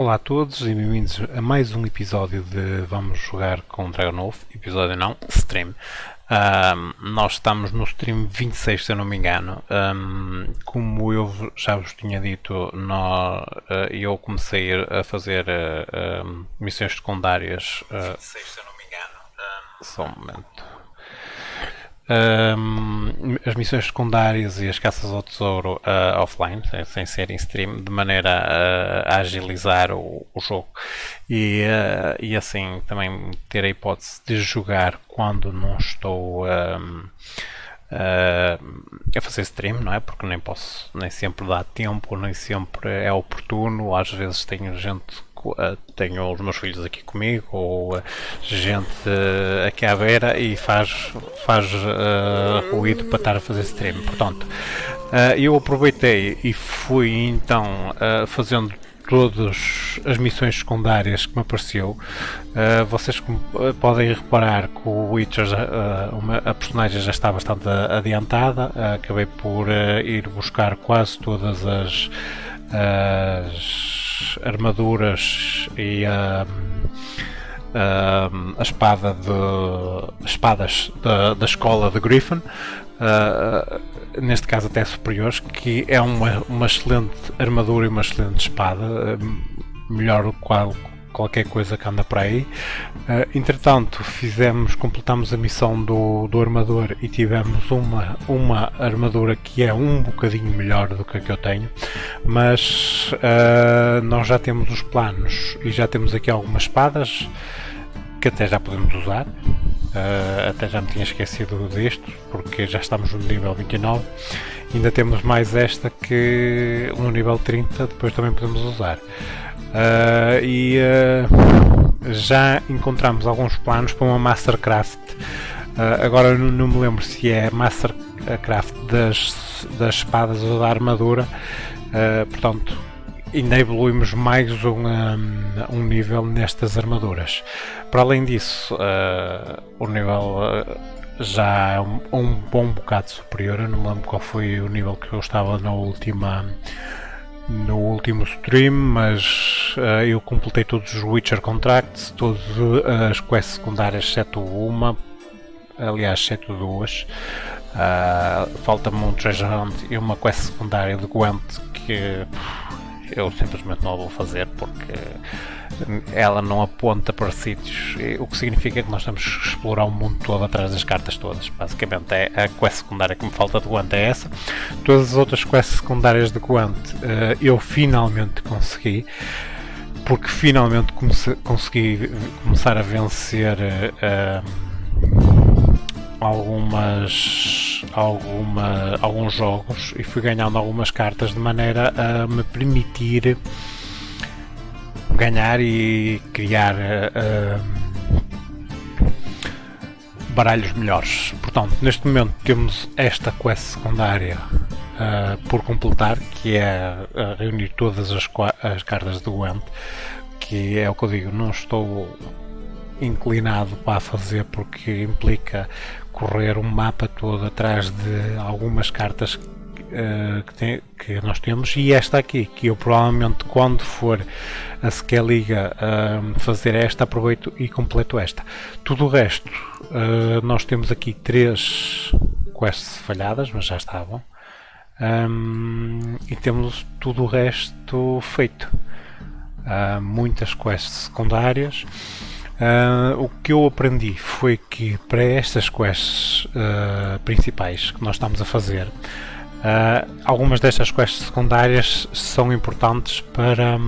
Olá a todos e bem-vindos a mais um episódio de Vamos Jogar com DragonWolf. Episódio não, stream. Nós estamos no stream 26, se eu não me engano. Como eu já vos tinha dito, eu comecei a fazer missões secundárias. 26, se eu não me engano. Só um momento. As missões secundárias e as caças ao tesouro offline, sem ser em stream, de maneira a agilizar o jogo e assim também ter a hipótese de jogar quando não estou a fazer stream, não é? Porque nem sempre dá tempo, nem sempre é oportuno. Às vezes tenho os meus filhos aqui comigo ou gente aqui à beira e faz ruído para estar a fazer stream. Portanto, eu aproveitei e fui então fazendo todas as missões secundárias que me apareceu. Vocês podem reparar que o Witcher, a personagem já está bastante adiantada. Acabei por ir buscar quase todas as armaduras e a espadas da escola de Griffin, neste caso até superiores, que é uma excelente armadura e uma excelente espada, melhor do que qualquer coisa que anda por aí. Entretanto, completamos a missão do armador e tivemos uma armadura que é um bocadinho melhor do que a que eu tenho, mas nós já temos os planos e já temos aqui algumas espadas que até já podemos usar. Até já me tinha esquecido disto, porque já estamos no nível 29. Ainda temos mais esta que no nível 30 depois também podemos usar. Já encontramos alguns planos para uma Mastercraft. Agora não me lembro se é Mastercraft das espadas ou da armadura. Portanto, ainda evoluímos mais um nível nestas armaduras. Para além disso, o nível já é um bom bocado superior. Eu não me lembro qual foi o nível que eu estava no último stream, mas eu completei todos os Witcher Contracts, todas as quests secundárias, exceto uma, aliás, exceto duas. Falta-me um Treasure Hunt e uma quest secundária de Gwent que eu simplesmente não a vou fazer porque ela não aponta para sítios, o que significa que nós temos que explorar o mundo todo atrás das cartas todas. Basicamente a quest secundária que me falta de Gwent é essa. Todas as outras quests secundárias de Gwent eu finalmente consegui, porque finalmente consegui começar a vencer alguns jogos e fui ganhando algumas cartas de maneira a me permitir ganhar e criar baralhos melhores. Portanto, neste momento temos esta quest secundária por completar, que é reunir todas as cartas de Gwent, que é o que eu digo, não estou inclinado para fazer porque implica correr um mapa todo atrás de algumas cartas que nós temos, e esta aqui, que eu provavelmente quando for a Liga fazer esta, aproveito e completo esta. Tudo o resto, nós temos aqui 3 quests falhadas, mas já estavam, e temos tudo o resto feito. Muitas quests secundárias. O que eu aprendi foi que para estas quests principais que nós estamos a fazer, algumas destas quests secundárias são importantes para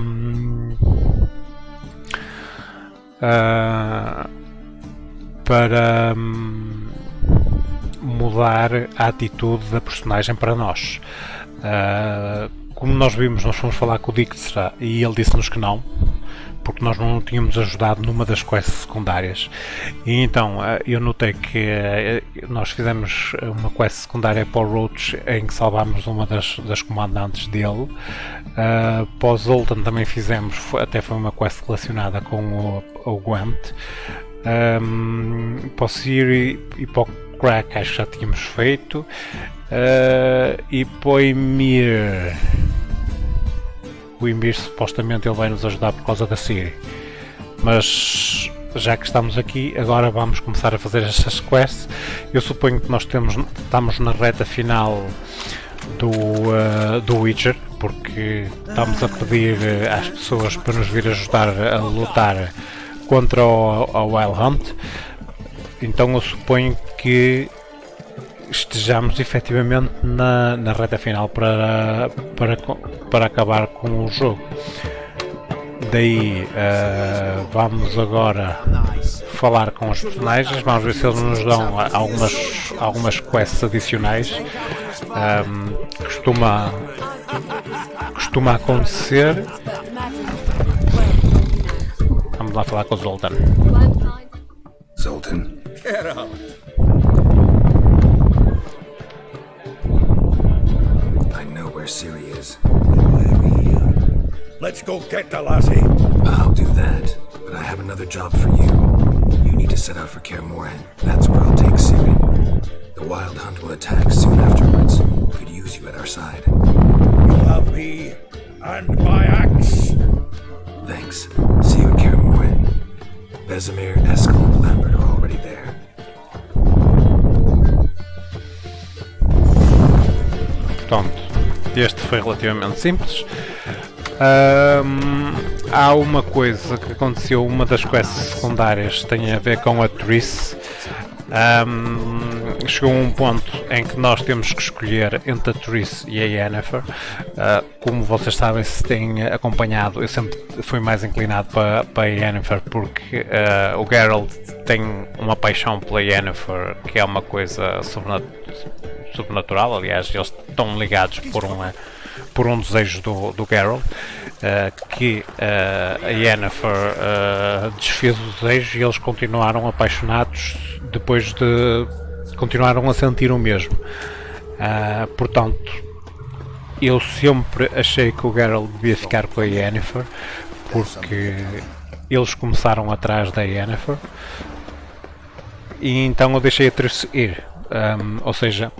mudar a atitude da personagem para nós. Como nós vimos, nós fomos falar com o Dijkstra e ele disse-nos que não, porque nós não o tínhamos ajudado numa das quests secundárias. E então eu notei que nós fizemos uma quest secundária para o Roach em que salvámos uma das comandantes dele. Para o Zoltan também fizemos, até foi uma quest relacionada com o Gwent. Para o Siri e para o Crack acho que já tínhamos feito. E para o Emir o Ymir supostamente ele vai nos ajudar por causa da Ciri. Mas já que estamos aqui, agora vamos começar a fazer estas quests. Eu suponho que nós estamos na reta final do Witcher, porque estamos a pedir às pessoas para nos vir ajudar a lutar contra o Wild Hunt. Então eu suponho que estejamos efetivamente na reta final para acabar com o jogo. Daí vamos agora falar com os personagens, vamos ver se eles nos dão algumas quests adicionais. Costuma acontecer. Vamos lá falar com o Zoltan. Zoltan? Get up. I know where Ciri is. Let's go get the lassie. I'll do that, but I have another job for you. You need to set out for Kaer Morhen. That's where I'll take Ciri. The Wild Hunt will attack soon afterwards. We could use you at our side. You'll have me and my axe. Thanks. See you at Kaer Morhen. Vesemir, Eskel, and Lambert are already there. Pronto, este foi relativamente simples. Há uma coisa que aconteceu, uma das quests secundárias tem a ver com a Triss. Chegou a um ponto em que nós temos que escolher entre a Triss e a Yennefer. Como vocês sabem, se têm acompanhado, eu sempre fui mais inclinado para a Yennefer, porque o Geralt tem uma paixão pela Yennefer, que é uma coisa sobrenatural. Aliás, eles estão ligados por um desejo do Geralt, que a Yennefer desfez o desejo e eles continuaram apaixonados depois de continuaram a sentir o mesmo. Portanto, eu sempre achei que o Geralt devia ficar com a Yennefer, porque eles começaram atrás da Yennefer, e então eu deixei a Triss ir. Ou seja,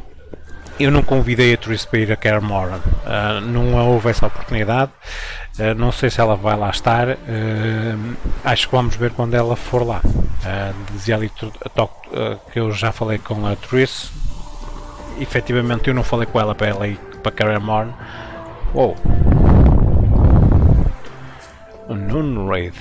eu não convidei a Triss para ir a Kaer Morhen, não houve essa oportunidade. Não sei se ela vai lá estar, acho que vamos ver quando ela for lá. Dizia ali que eu já falei com a Triss, efetivamente eu não falei com ela para ela ir para Kaer Morhen. Oh, um Noon Wraith.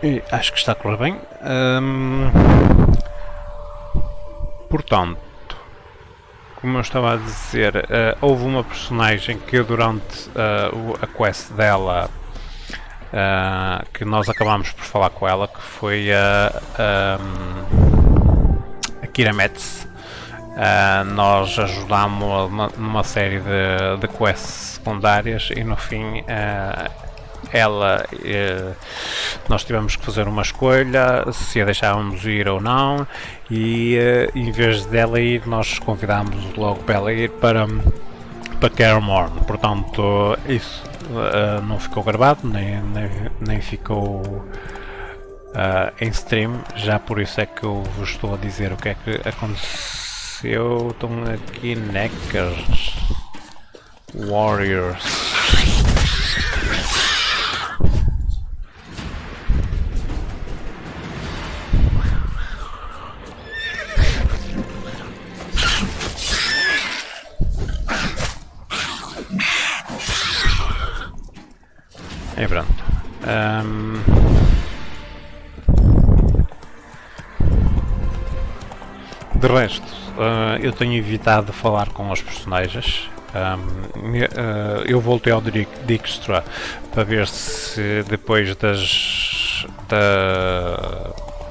E acho que está a correr bem. Portanto, como eu estava a dizer, houve uma personagem que durante a quest dela, que nós acabámos por falar com ela, que foi a Kira Metz. Nós ajudámos-la numa série de quests secundárias e no fim nós tivemos que fazer uma escolha se a deixávamos ir ou não, e em vez dela ir, nós convidámos logo para ela ir para Kaer Morhen. Portanto, isso não ficou gravado, nem ficou em stream, já por isso é que eu vos estou a dizer o que é que aconteceu. Estão aqui Neckers Warriors. E pronto. De resto, eu tenho evitado falar com os personagens. Eu voltei ao Dijkstra para ver se depois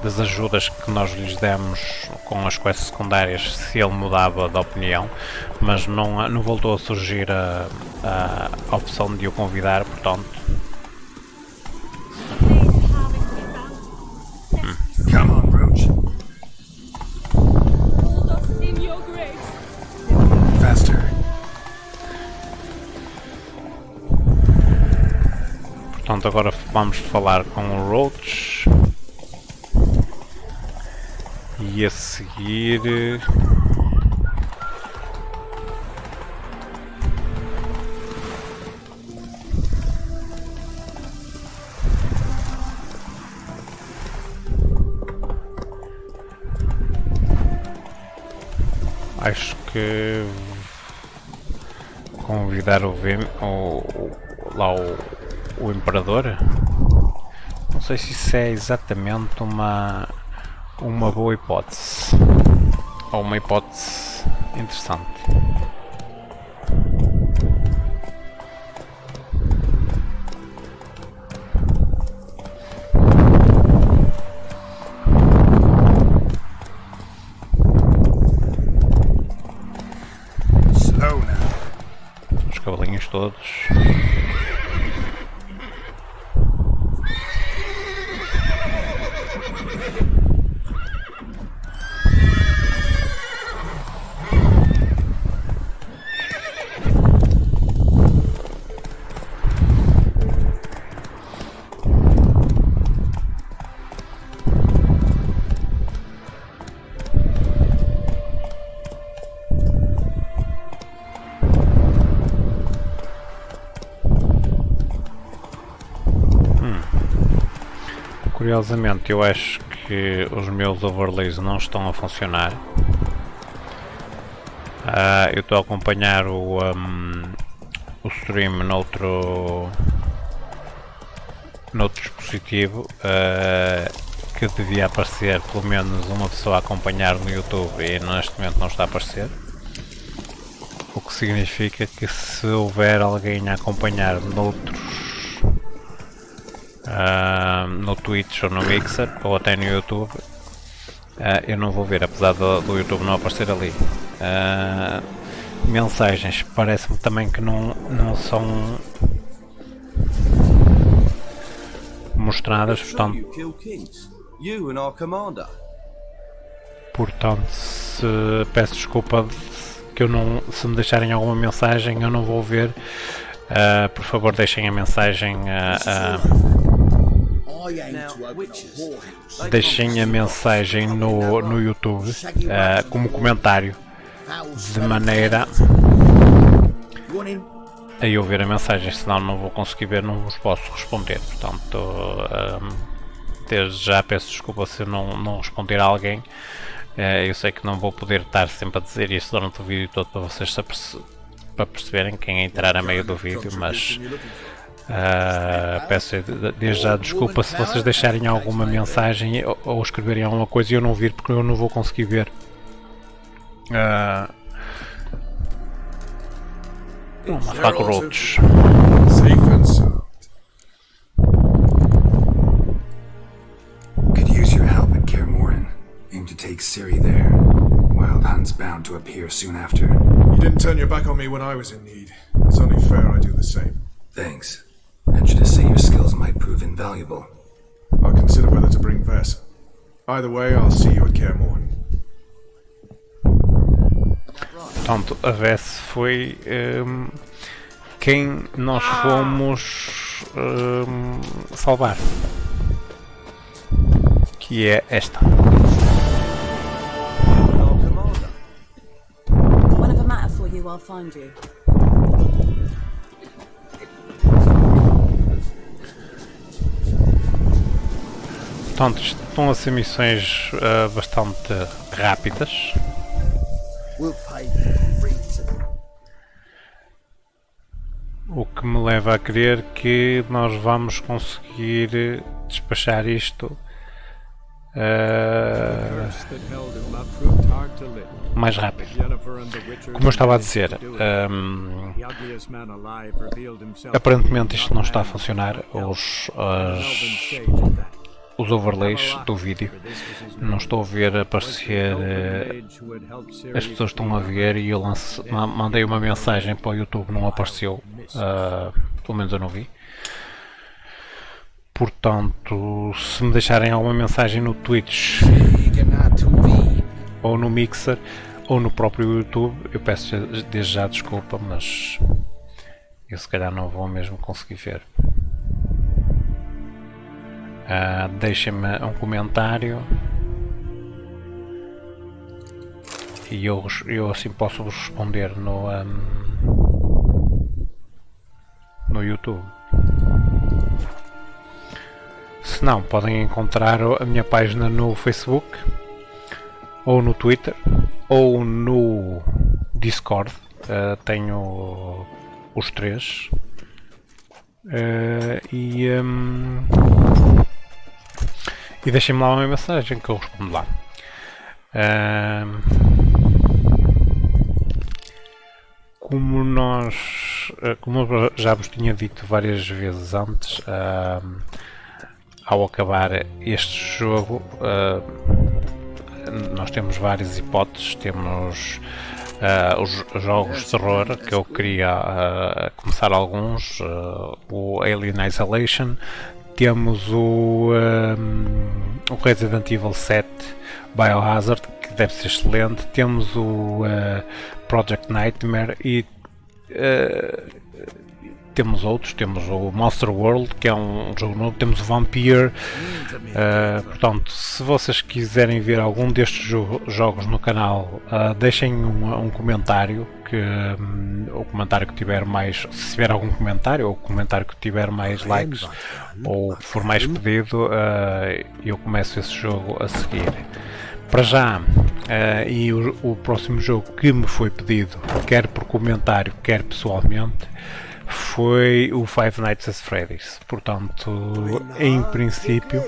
das ajudas que nós lhes demos com as quests secundárias, se ele mudava de opinião, mas não voltou a surgir a opção de o convidar, portanto. Come on, Roach. Faster. Portanto, agora vamos falar com o Roach. E a seguir... acho que convidar o Imperador, não sei se isso é exatamente uma boa hipótese ou uma hipótese interessante. Os cavalinhos todos. Curiosamente, eu acho que os meus overlays não estão a funcionar. Eu estou a acompanhar o stream noutro dispositivo que devia aparecer pelo menos uma pessoa a acompanhar no YouTube e neste momento não está a aparecer. O que significa que se houver alguém a acompanhar no Twitch ou no Mixer ou até no YouTube, eu não vou ver, apesar do YouTube não aparecer ali. Mensagens parece-me também que não são mostradas, portanto peço desculpa que se me deixarem alguma mensagem eu não vou ver. Por favor, deixem a mensagem no YouTube como comentário, de maneira a eu ver a mensagem, senão não vou conseguir ver, não vos posso responder. Portanto, desde já peço desculpa se eu não responder a alguém. Eu sei que não vou poder estar sempre a dizer isto durante o vídeo todo para vocês para perceberem quem entrar a meio do vídeo, mas peço desde já desculpa se vocês deixarem alguma mensagem ou escreverem alguma coisa e eu não vir, porque eu não vou conseguir ver. Vamos falar com outros. Could use your help at Kaer Morhen. Aim to take Ciri there. Wild Hunt's bound to appear soon after. You didn't turn your back on me when I was in need. It's only fair I do the same. Thanks. Venture to say your skills might prove invaluable. I'll consider whether to bring Vess. Either way, I'll see you at Kaer Morhen. Portanto, a Vess foi quem nós fomos salvar, que é esta. Whenever matter for you, I'll find you. Portanto, estão a ser missões bastante rápidas. O que me leva a crer que nós vamos conseguir despachar isto mais rápido. Como eu estava a dizer, aparentemente isto não está a funcionar. os overlays do vídeo. Não estou a ver aparecer as pessoas estão a ver e eu mandei uma mensagem para o YouTube, não apareceu, pelo menos eu não vi. Portanto, se me deixarem alguma mensagem no Twitch ou no Mixer ou no próprio YouTube, eu peço desde já desculpa, mas eu se calhar não vou mesmo conseguir ver. Deixem-me um comentário e eu assim posso vos responder no YouTube. Se não, podem encontrar a minha página no Facebook ou no Twitter ou no Discord. Tenho os três. E deixem-me lá uma mensagem que eu respondo lá. Como eu já vos tinha dito várias vezes antes, ao acabar este jogo, nós temos várias hipóteses. Temos os jogos de terror, que eu queria começar alguns, o Alien Isolation, temos o Resident Evil 7 Biohazard, que deve ser excelente, temos o Project Nightmare e temos outros, temos o Monster World, que é um jogo novo, temos o Vampire. Portanto, se vocês quiserem ver algum destes jogos no canal, deixem um comentário, o comentário que tiver mais, se tiver algum comentário, ou o comentário que tiver mais likes, ou que for mais pedido, eu começo esse jogo a seguir. Para já, e o próximo jogo que me foi pedido, quer por comentário, quer pessoalmente, foi o Five Nights at Freddy's. Portanto, em princípio,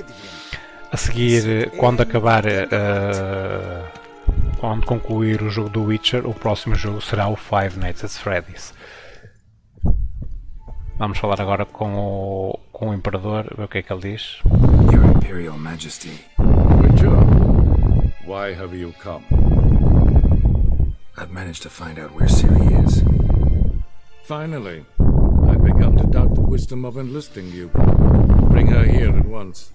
a seguir, quando concluir o jogo do Witcher, o próximo jogo será o Five Nights at Freddy's. Vamos falar agora com o Imperador, ver o que é que ele diz. Your Imperial Majesty. Witcher, why have you come? I've managed to find out where Ciri is. Finally, I've begun to doubt the wisdom of enlisting you. Bring her here at once.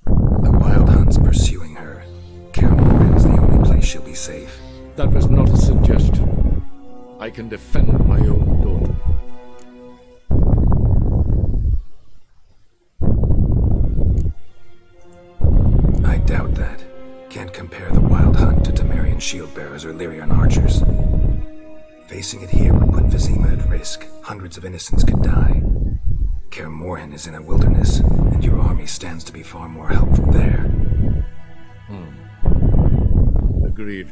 The Wild Hunt's pursuing her. Kaer-Morhen's the only place she'll be safe. That was not a suggestion. I can defend my own daughter. I doubt that. Can't compare the Wild Hunt to Temerian shield bearers or Lyrian archers. Facing it here would put Vizima at risk. Hundreds of innocents could die. Kaer-Morhen is in a wilderness, and your army stands to be far more helpful there. Agreed.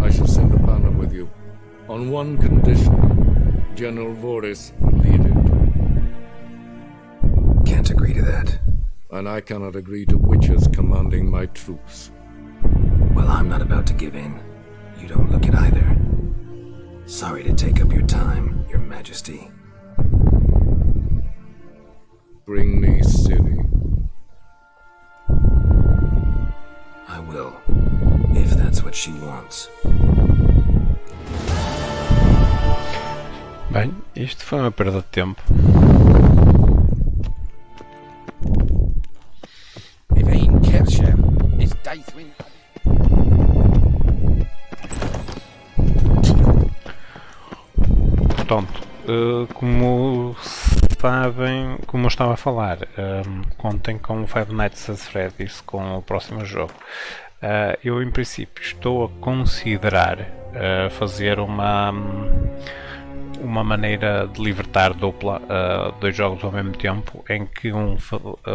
I shall send a banner with you. On one condition. General Voris will lead it. Can't agree to that. And I cannot agree to witches commanding my troops. Well, I'm not about to give in. You don't look it either. Sorry to take up your time, Your Majesty. Bring me Ciri. I will, if that's what she wants. Bem, isto foi uma perda de tempo. Portanto, como sabem, como eu estava a falar, contem com o Five Nights at Freddy's com o próximo jogo. Eu em princípio estou a considerar fazer uma maneira de libertar dupla, dois jogos ao mesmo tempo, em que eu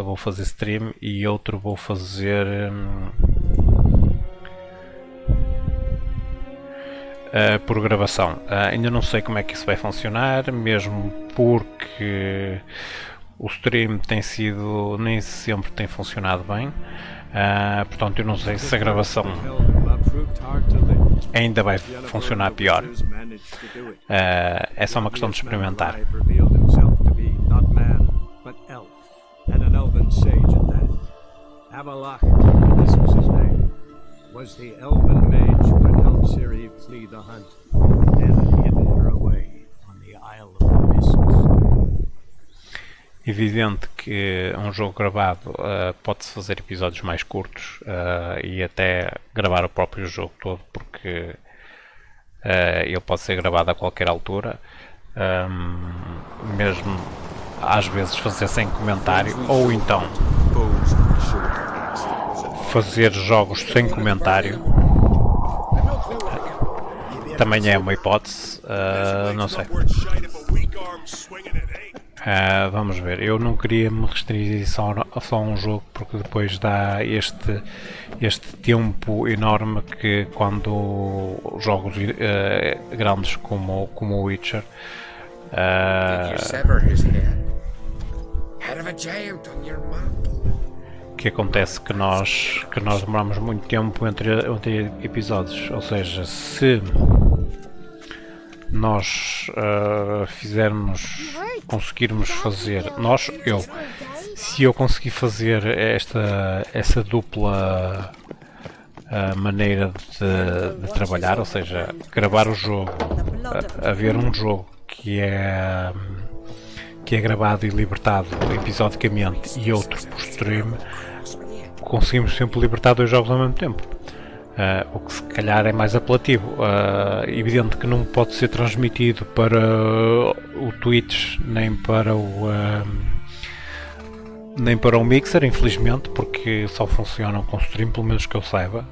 vou fazer stream e outro vou fazer por gravação. Ainda não sei como é que isso vai funcionar, mesmo porque o stream nem sempre tem funcionado bem. Portanto, eu não sei se a gravação ainda vai funcionar pior. É só uma questão de experimentar. Avalok, this was his name, was the elven mage who had helped Ciri flee the hunt and hidden her away on the Isle of the Mists. Evidente que um jogo gravado pode-se fazer episódios mais curtos e até gravar o próprio jogo todo, porque ele pode ser gravado a qualquer altura, mesmo às vezes fazer sem comentário, ou então fazer jogos sem comentário. Também é uma hipótese, não sei. Vamos ver, eu não queria me restringir só a um jogo, porque depois dá este tempo enorme que quando jogos grandes como o Witcher que acontece que nós demoramos muito tempo entre episódios, ou seja, se nós conseguirmos fazer, se eu conseguir fazer essa dupla maneira de trabalhar, ou seja, gravar o jogo, haver um jogo que é gravado e libertado episodicamente e outro por stream, conseguimos sempre libertar dois jogos ao mesmo tempo. O que se calhar é mais apelativo. Evidente que não pode ser transmitido para o Twitch nem para o Mixer, infelizmente, porque só funcionam com stream, pelo menos que eu saiba.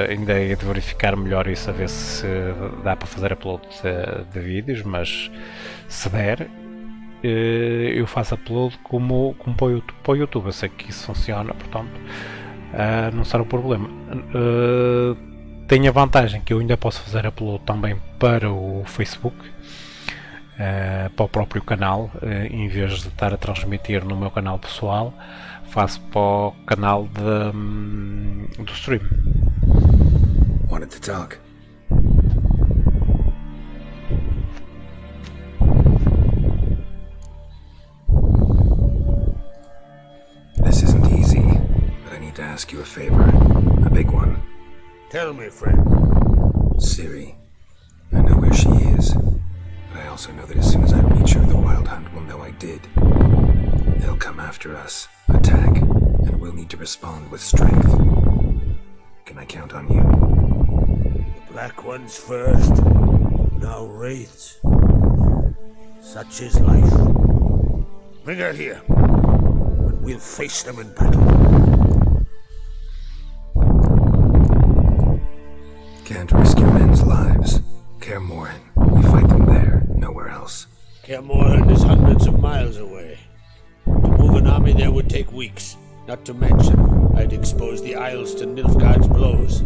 Ainda é de verificar melhor isso, a ver se dá para fazer upload de vídeos, mas se der, eu faço upload como para o YouTube. Eu sei que isso funciona, portanto não será um problema. Tem a vantagem que eu ainda posso fazer upload também para o Facebook, para o próprio canal, em vez de estar a transmitir no meu canal pessoal, faço para o canal do stream. Wanted to talk. This isn't easy, but I need to ask you a favor. A big one. Tell me, friend. Ciri. I know where she is, but I also know that as soon as I reach her, the Wild Hunt will know I did. They'll come after us, attack, and we'll need to respond with strength. Can I count on you? The Black Ones first, now Wraiths. Such is life. Bring her here, and we'll face them in battle. Can't risk your men's lives. Kaer Morhen. We fight them there, nowhere else. Kaer Morhen is hundreds of miles away. To move an army there would take weeks. Not to mention, I'd expose the Isles to Nilfgaard's blows.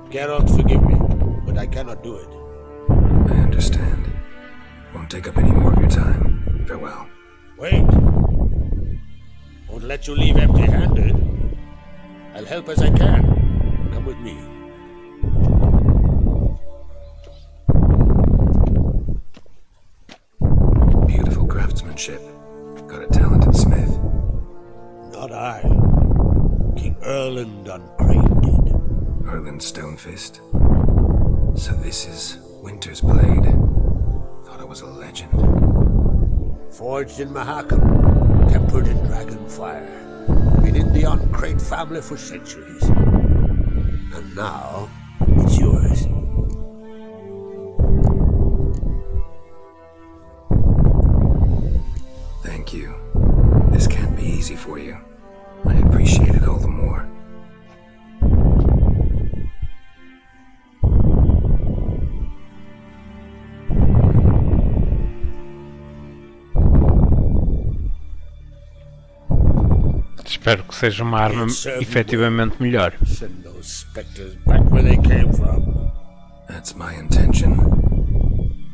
Geralt, forgive me, but I cannot do it. I understand. Won't take up any more of your time. Farewell. Wait. Won't let you leave empty-handed. I'll help as I can. Come with me. Beautiful craftsmanship. Got a talented smith. Not I. King Erland on Crane did. Erland Stonefist. So this is Winter's blade. Thought it was a legend. Forged in Mahakam, tempered in dragon fire. Been in the Uncrate family for centuries. And now, it's yours. Thank you. This can't be easy for you. I appreciate it all the more. Espero que seja uma arma efetivamente melhor. Send those specters back where they came from. That's my intention.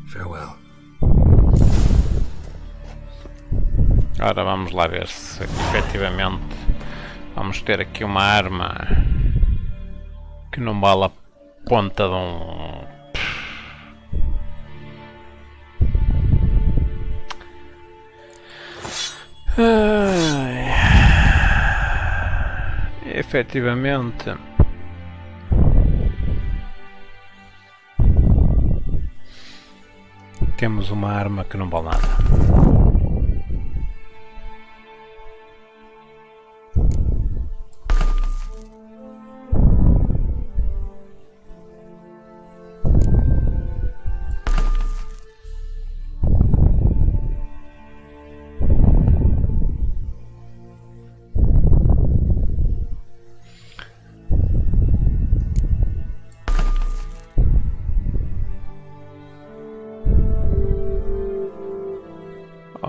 Farewell. Ora, vamos lá ver se efetivamente vamos ter aqui uma arma que não vale a ponta de um... efetivamente. Temos uma arma que não vale nada.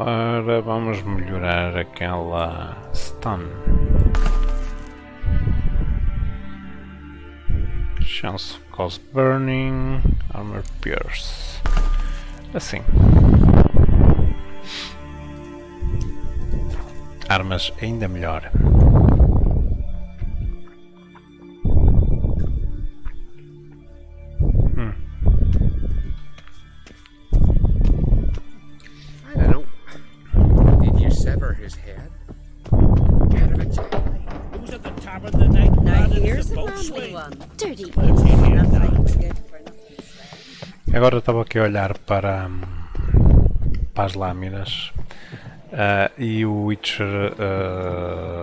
Ora, vamos melhorar aquela stun. Chance of cause burning, armor pierce. Assim. Armas ainda melhor. His head? Out of a jail. Who was at the tavern the night? Now Brad here's the a boat lovely swing? one. Dirty Well, it's in here now. good for nothing. Agora estava aqui a olhar para as lâminas e o Witcher,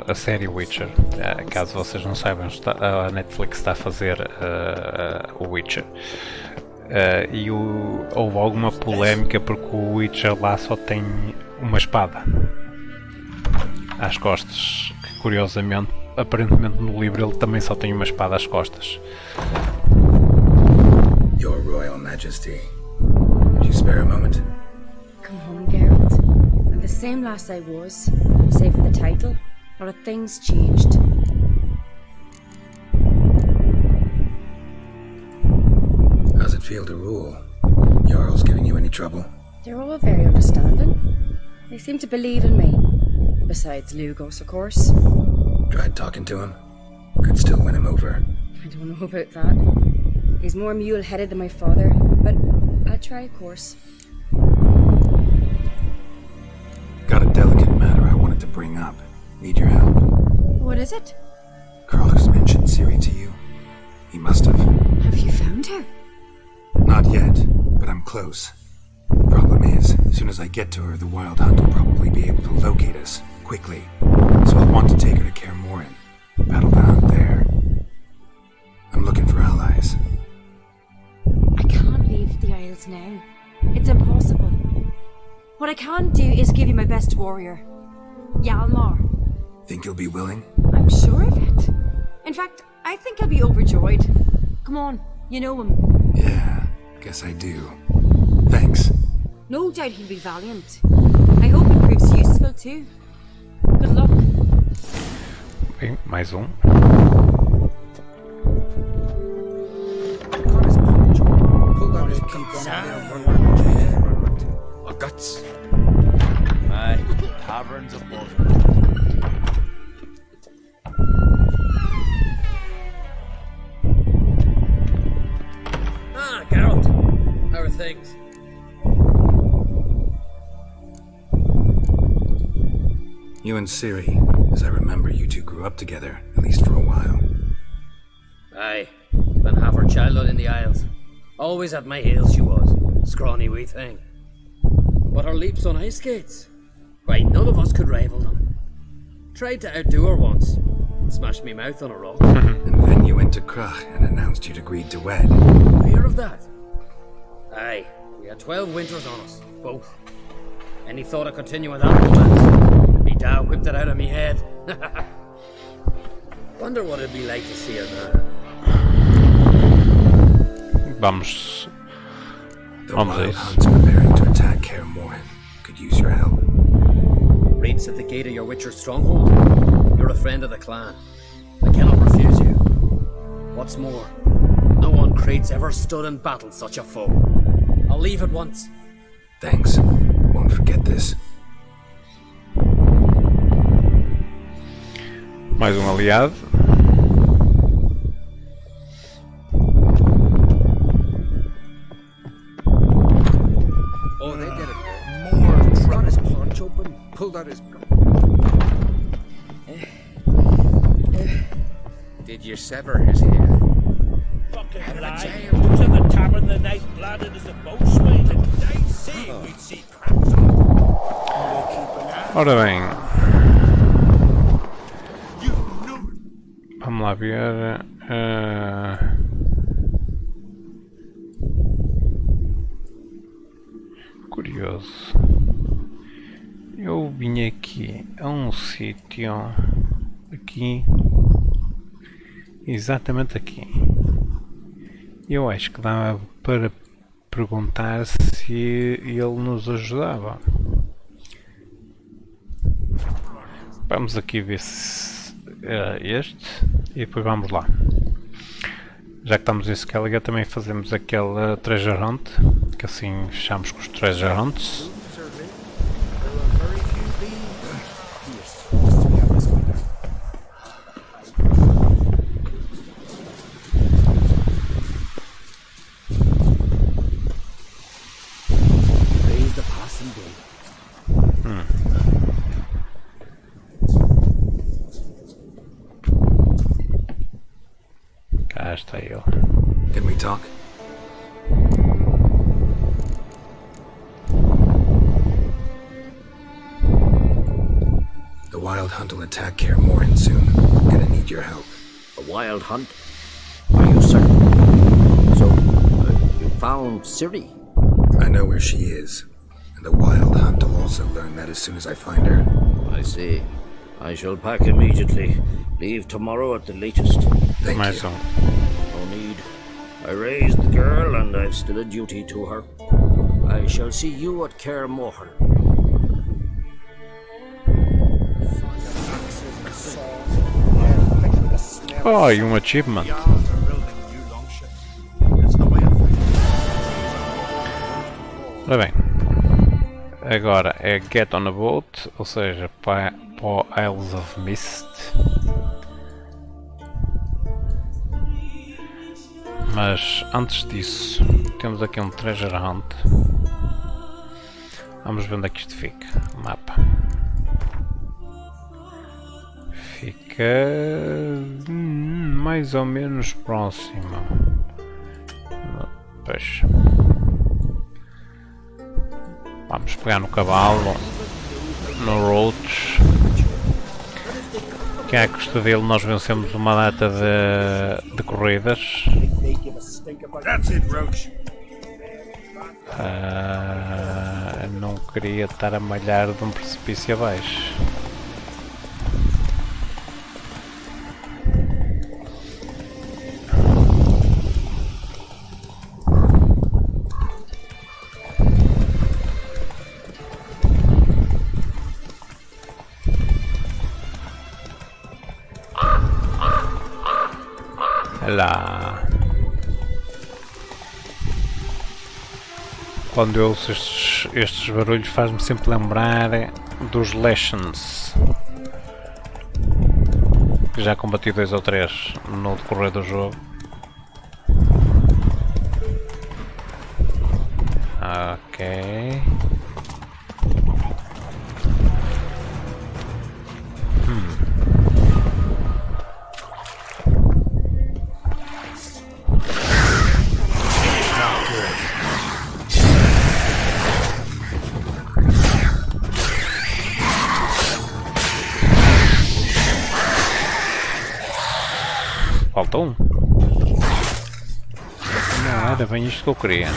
a série Witcher, caso vocês não saibam, a Netflix está a fazer o Witcher. E houve alguma polémica porque o Witcher lá só tem uma espada às costas, que curiosamente, aparentemente no livro ele também só tem uma espada às costas. Your Royal Majesty, would you spare a moment? Come home, Geralt. I'm the same lass I was, save for the title. A lot of things changed. How's it feel to rule? Jarl's giving you any trouble? They're all very understanding. They seem to believe in me. Besides Lugos, of course. Tried talking to him? Could still win him over. I don't know about that. He's more mule-headed than my father, but I'll try, of course. Got a delicate matter I wanted to bring up. Need your help. What is it? Carlos mentioned Ciri to you. He must have. Have you found her? Not yet, but I'm close. Problem is, as soon as I get to her, the Wild Hunt will probably be able to locate us, quickly. So I'll want to take her to Kaer Morhen. Battle the hunt there. I'm looking for allies. I can't leave the Isles now. It's impossible. What I can do is give you my best warrior, Hjalmar. Think you'll be willing? I'm sure of it. In fact, I think I'll be overjoyed. Come on, you know him. Yeah, guess I do. Thanks. No doubt he'll be valiant. I hope it proves useful too. Good luck. Bem, mais um. Pull out his or guts. Aye, taverns of both. Ah, Geralt. How are things? You and Ciri, as I remember, you two grew up together, at least for a while. Aye, spent half her childhood in the Isles. Always at my heels she was, scrawny wee thing. But her leaps on ice skates, why, none of us could rival them. Tried to outdo her once, smashed me mouth on a rock. And then you went to Krach and announced you'd agreed to wed. Fear of that? Aye, we had 12 winters on us, both. Any thought of continuing that romance? Me dad whipped it out of me head. Wonder what it'd be like to see her now. Vamos. The Vamos a Wild isso. Hunt's preparing to attack Kaer Morhen. Could use your help. Raids at the gate of your Witcher's stronghold. You're a friend of the clan. I cannot refuse you. What's more, no one Crate's ever stood in battle such a foe. I'll leave at once. Thanks. Won't forget this. Mais um aliado. Oh, they did it. More Got his paunch open, pulled out his gun. Did you sever his head? Fucking lie. It was in the tavern the night planted as a boatswain, and I'd say we'd see cracks on it. Ora bem. Vamos lá ver. Curioso. Eu vim aqui a um sítio. Aqui. Exatamente aqui. Eu acho que dava para perguntar se ele nos ajudava. Vamos aqui ver se este e depois vamos lá. Já que estamos em Skellige, também fazemos aquele treasure hunt, que assim fechamos com os treasure hunts. Cá está ele. Can we talk? The Wild Hunt will attack Kaer Morhen soon. Gonna need your help. A wild hunt? Are you certain? So, you found Ciri? I know where she is. And the Wild Hunt will also learn that as soon as I find her. I see. I shall pack immediately. Leave tomorrow at the latest. Thank Mais you. No need. I raised the girl and I've still a duty to her. I shall see you at Kaer Morhen. Oh, e um achievement. Ora bem, agora é Get on a Boat, ou seja, para o Isles of Mist. Mas antes disso, temos aqui um treasure hunt. Vamos ver onde é que isto fica. O mapa. Fica mais ou menos próximo. Pois. Vamos pegar no cavalo, no Roach, que à custa dele nós vencemos uma data de corridas. Não queria estar a malhar de um precipício abaixo. Lá. Quando eu ouço estes barulhos faz-me sempre lembrar dos Lessons, que já combati 2 ou 3 no decorrer do jogo. Ok. Falta um. Não era bem isto que eu queria.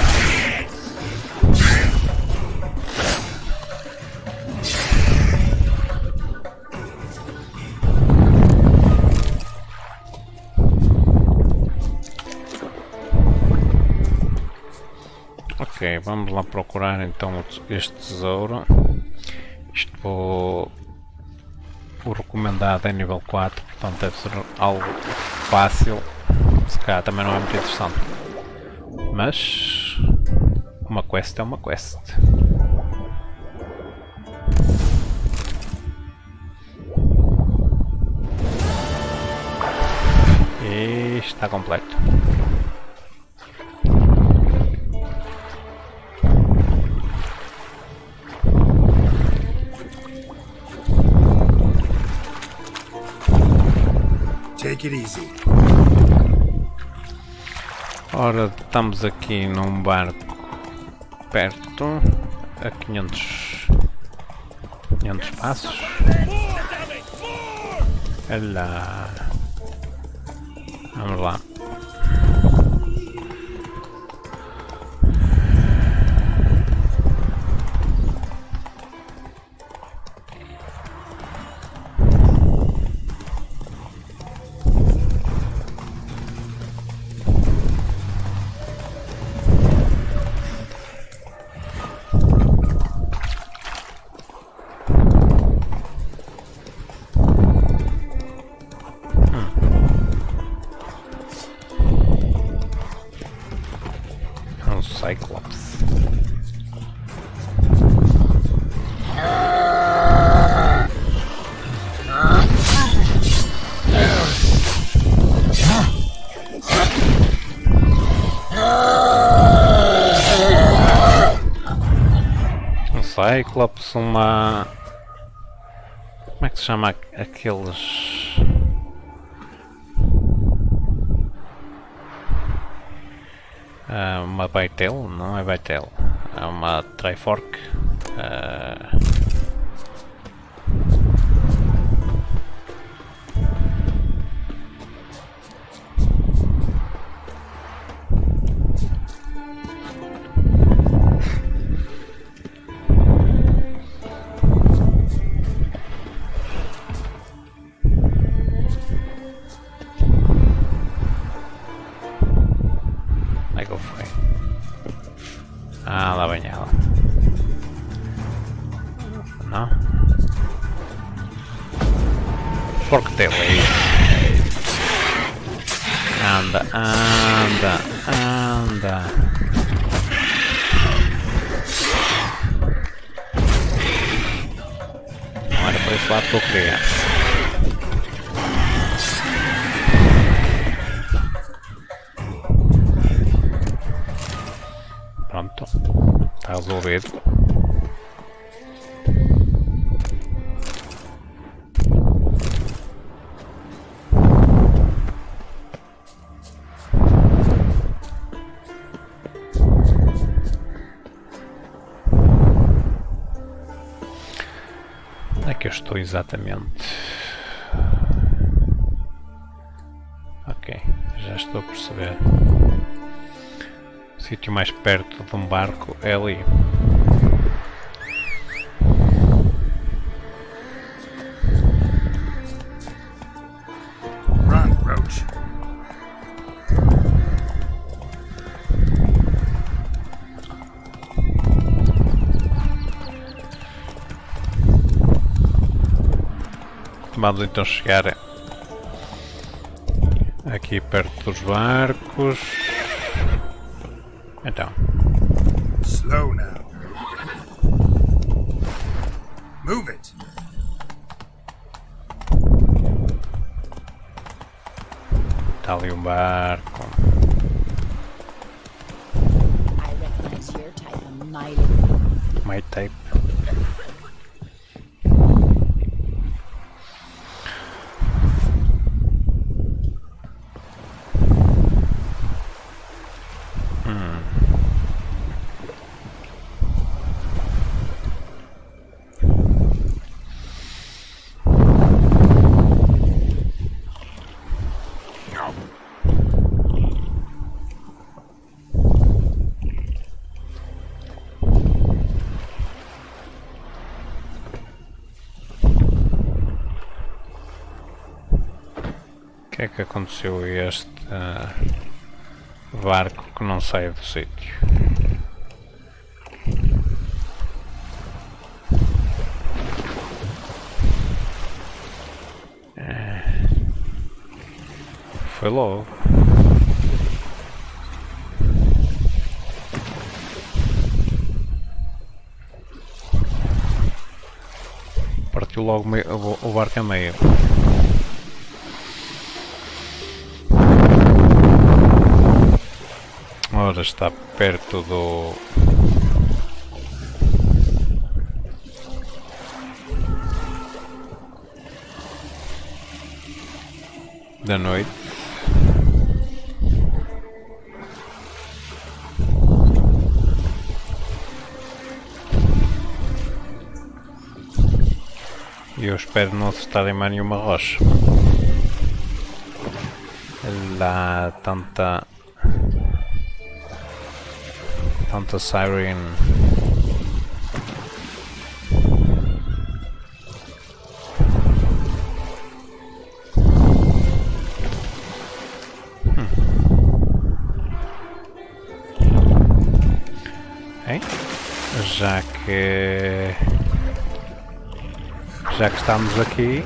Ok, vamos lá procurar então este tesouro. Isto o recomendado é nível 4, portanto deve ser algo fácil. Se calhar também não é muito interessante, mas uma quest é uma quest. E está completo. Take it easy. Ora, estamos aqui num barco perto, a 500 passos. Olha lá. Vamos lá. Cyclops. Um Cyclops, uma... Como é que se chama aqueles... uma batalha, não é batalha, é uma trifork. Ah, lá vem ela. Não? Forktail é isso. Anda, anda, anda. Não era para esse lado que eu queria. Pronto, está resolvido. Onde é que eu estou exatamente? Ok, já estou a perceber. O sítio mais perto de um barco é ali. Run, Roach. Vamos então chegar aqui perto dos barcos. Então. Slow now. Move it. Está ali um barco. I recognize your type a mile away. My type. O que é que aconteceu a este barco que não sai do sítio? Foi logo. Partiu logo o barco a meio. Ora, está perto da noite. E eu espero não acertar em mais nenhuma rocha. Lá tanta siren. Hein? Já que estamos aqui,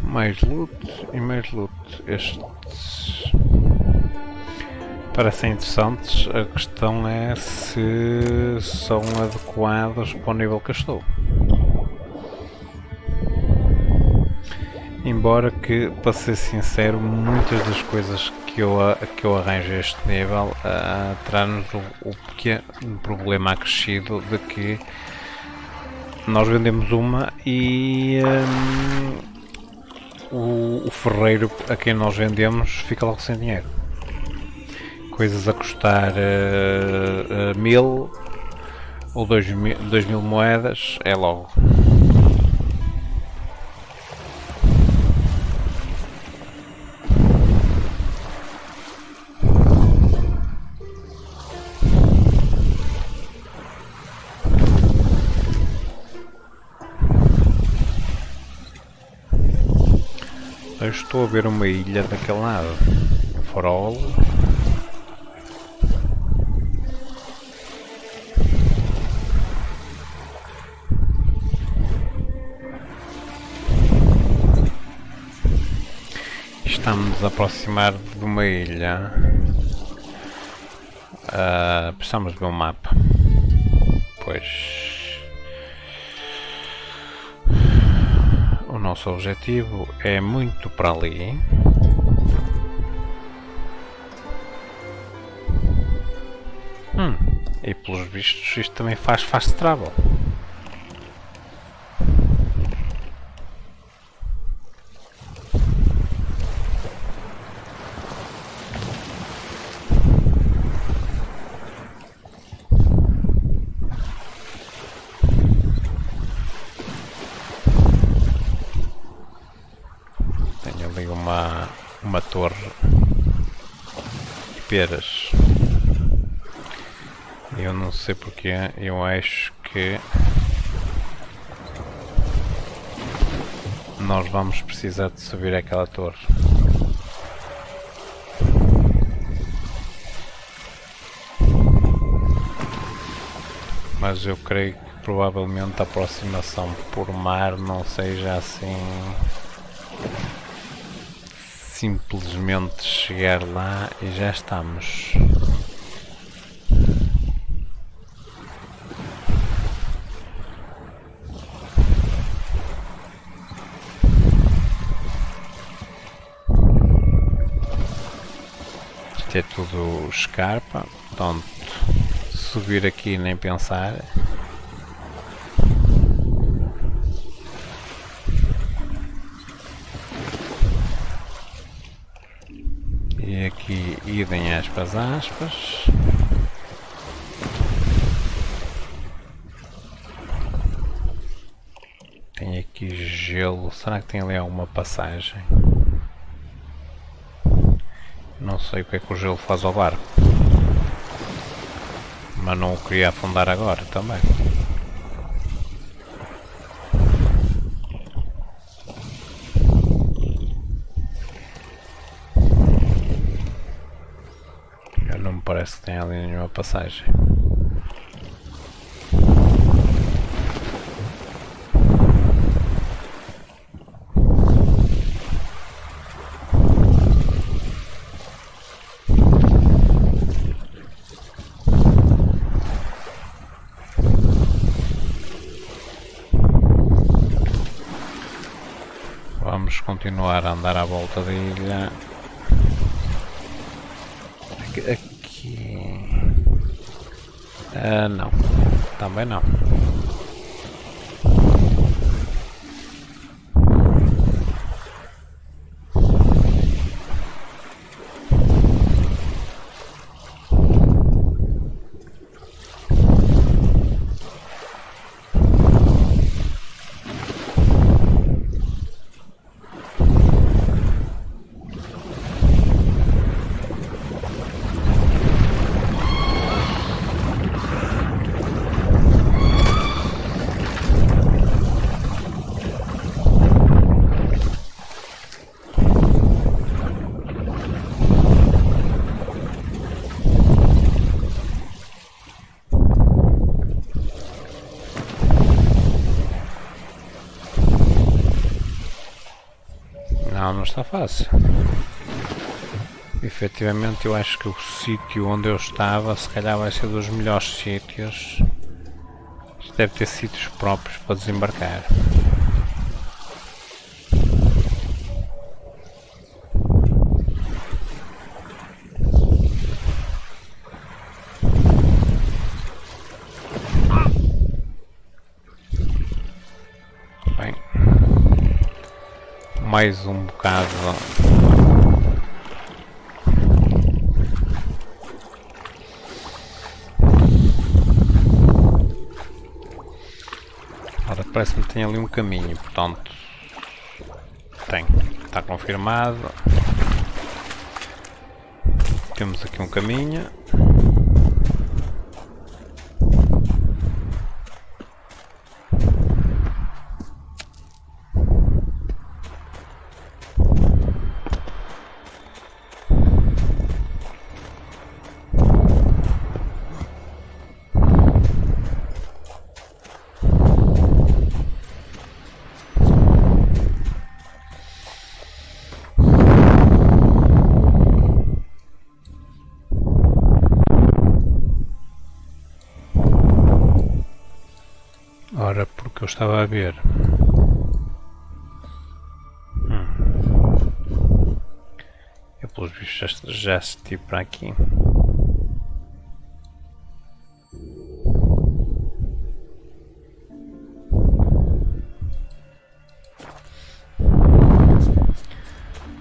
mais loot e mais loot. Estes parecem interessantes, a questão é se são adequados para o nível que eu estou. Embora que, para ser sincero, muitas das coisas que eu arranjo a este nível traz-nos o pequeno problema acrescido de que nós vendemos uma e o ferreiro a quem nós vendemos fica logo sem dinheiro. Coisas a custar 1000 ou 2000 moedas é logo. Eu estou a ver uma ilha daquele lado, um farol. Estamos a aproximar de uma ilha. Precisamos de ver um mapa. Pois. O nosso objetivo é muito para ali. E pelos vistos isto também faz fast travel. Uma torre de peras. Eu não sei porque, eu acho que nós vamos precisar de subir aquela torre. Mas eu creio que provavelmente a aproximação por mar não seja assim simplesmente chegar lá e já estamos. Isto é tudo escarpa, portanto subir aqui nem pensar. E aqui idem aspas. Tem aqui gelo. Será que tem ali alguma passagem? Não sei o que é que o gelo faz ao barco. Mas não o queria afundar agora também. Não me parece que tenha ali nenhuma passagem. continuar a andar à volta da ilha. Aqui... não, também não. Não está fácil. Efetivamente eu acho que o sítio onde eu estava se calhar vai ser dos melhores sítios. Isto deve ter sítios próprios para desembarcar. Bem, mais um bocado. Ora, parece-me que tem ali um caminho, portanto tem, está confirmado. Temos aqui um caminho. Ora, porque eu estava a ver. Eu pelos bichos já estive para aqui.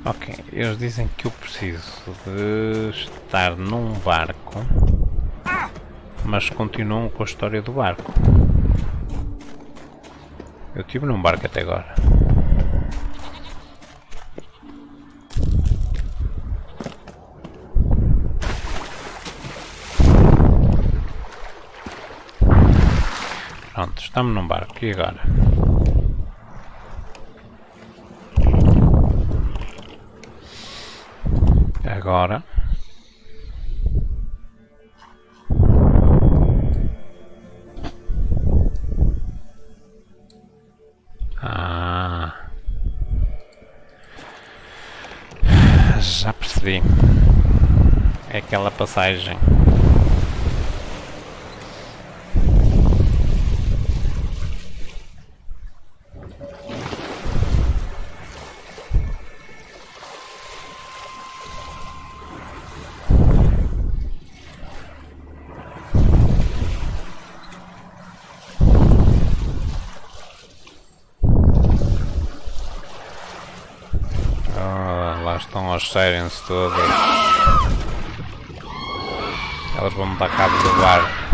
Ok, eles dizem que eu preciso de estar num barco, mas continuam com a história do barco. Eu estive num barco até agora. Pronto, estamos num barco. E agora? Agora... já percebi. É aquela passagem. Lá estão as sirens todas. Elas vão me dar cabo do barco.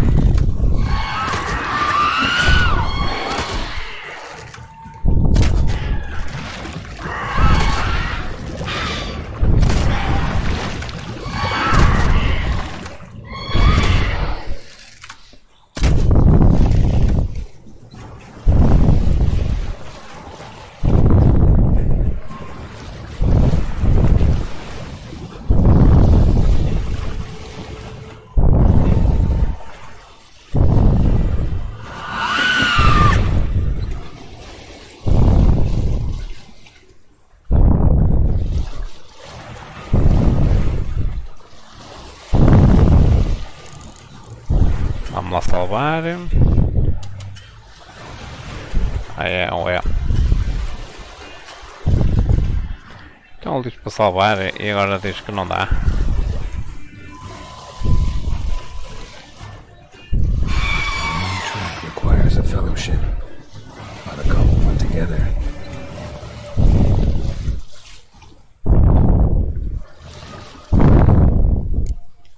Vamos lá salvar. Ah, é. Então ele diz para salvar e agora diz que não dá. Track requires a fellowship. Not a couple put together.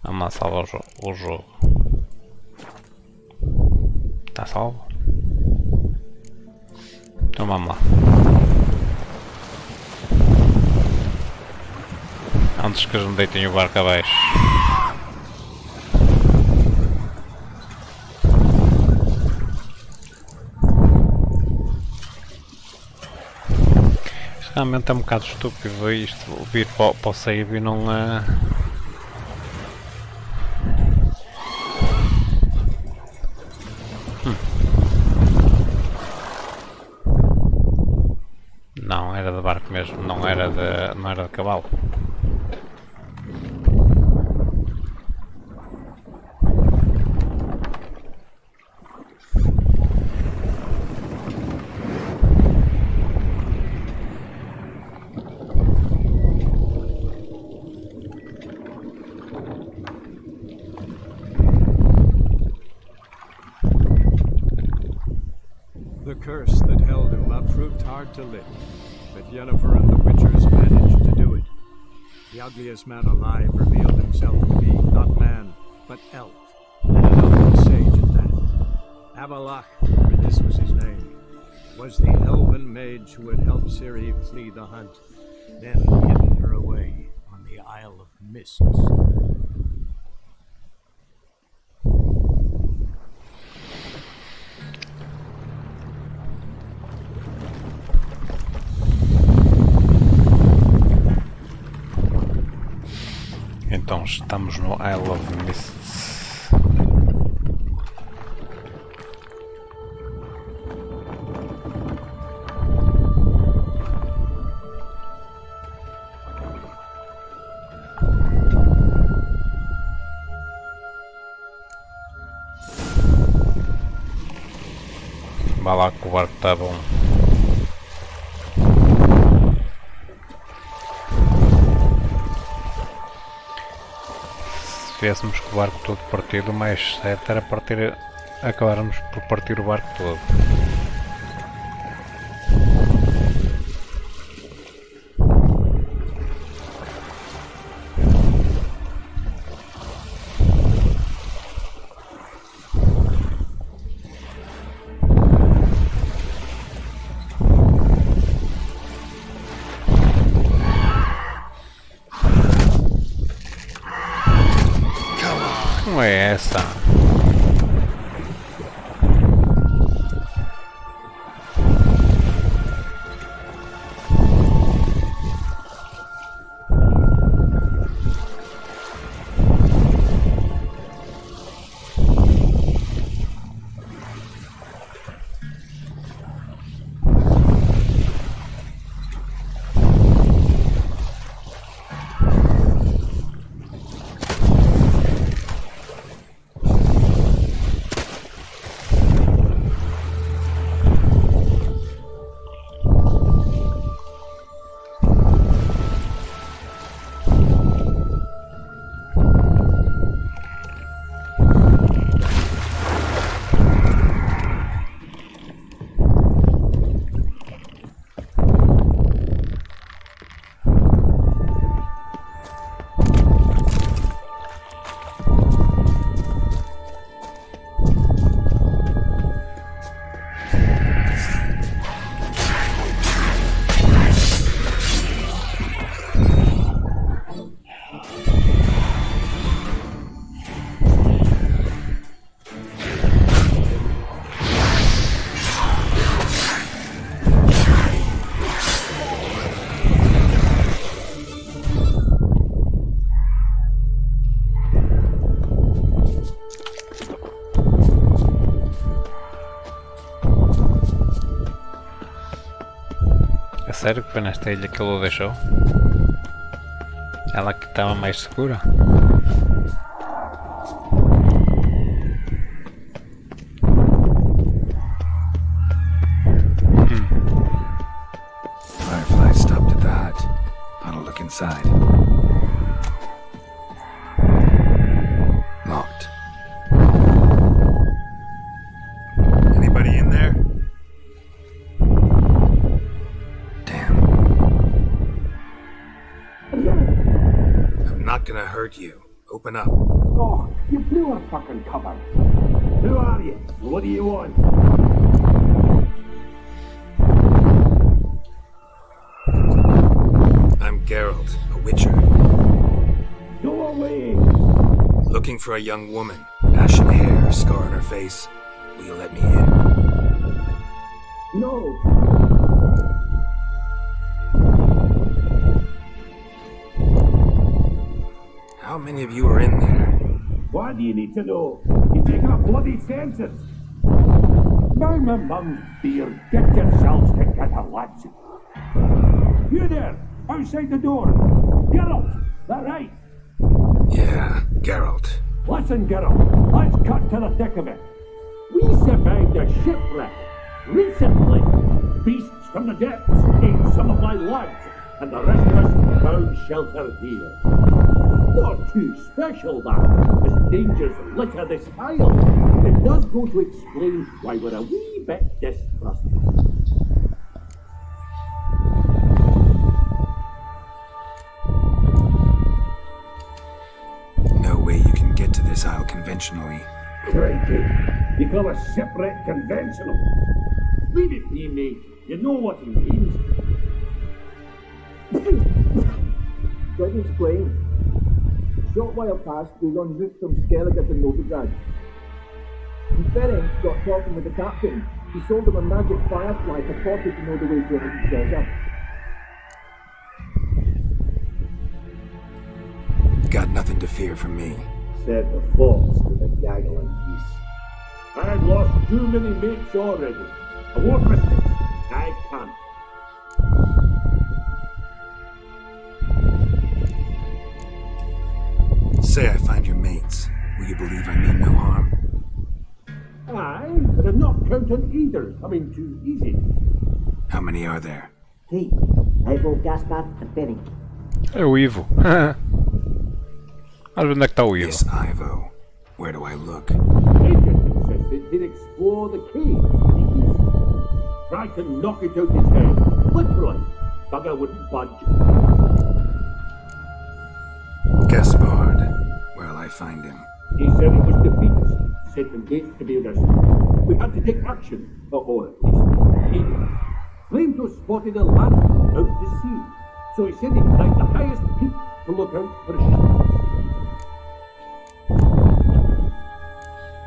Vamos lá salvar o jogo. Está salvo? Então vamos lá. Antes que eles me deitem o barco abaixo. Isto realmente é um bocado estúpido isto, vir para o save e não Não, era de barco mesmo, não era de cavalo. The curse that held him up proved hard to lift, but Yennefer and the Witchers managed to do it. The ugliest man alive revealed himself to be not man, but elf, and an elven sage at that. Avalach, for this was his name, was the elven mage who had helped Ciri flee the hunt, then hidden her away on the Isle of Mists. Então estamos no Isle of Mists. Vá lá que o barco está bom. Se tivéssemos com o barco todo partido, o mais certo era acabarmos por partir o barco todo. Não é essa? Sério que foi nesta ilha que ele o deixou? Ela que estava mais segura? Firefly stopped at the hut. Not a gonna hurt you. Open up. Oh, you blew our fucking cover. Who are you? What do you want? I'm Geralt, a witcher. Go away! Looking for a young woman. Ashen hair, scar on her face. Will you let me in? No! How many of you are in there? What do you need to know? You take a bloody census! Now my mum's beer, get yourselves together, lads. You there, outside the door. Geralt, that right? Yeah, Geralt. Listen, Geralt, let's cut to the thick of it. We survived a shipwreck recently. Beasts from the depths ate some of my lads, and the rest of us found shelter here. Not too special, that, as dangers litter this isle. It does go to explain why we're a wee bit distrustful. No way you can get to this isle conventionally. Crikey, you call a shipwreck conventional? Leave it be, mate. You know what he means. Let me explain. A short while past, we were en route from Skellige to Novigrad. And Ferenc got talking with the captain. He sold him a magic firefly purported to know the way to a hidden treasure. Got nothing to fear from me. Said the fox to the gaggling geese. I've lost too many mates already. I won't risk it. I can't. Say I find your mates. Will you believe I mean no harm? Aye, but I'm not counting either coming too easy. How many are there? 3. Ivo, Gaspar, and Ferenc. É o Ivo. Mas onde é que está o Ivo? Yes, Ivo. Where do I look? Agent insisted he'd explore the cave to the east. Tried to knock it out his head. Literally. Bugger wouldn't budge. Gaspard. Where'll I find him? He said it was defeated. Set the gates to be arrested. We had to take action. Or at least he did. Claimed to have spotted a lantern out to sea. So he said he'd climb the highest peak to look out for a ship.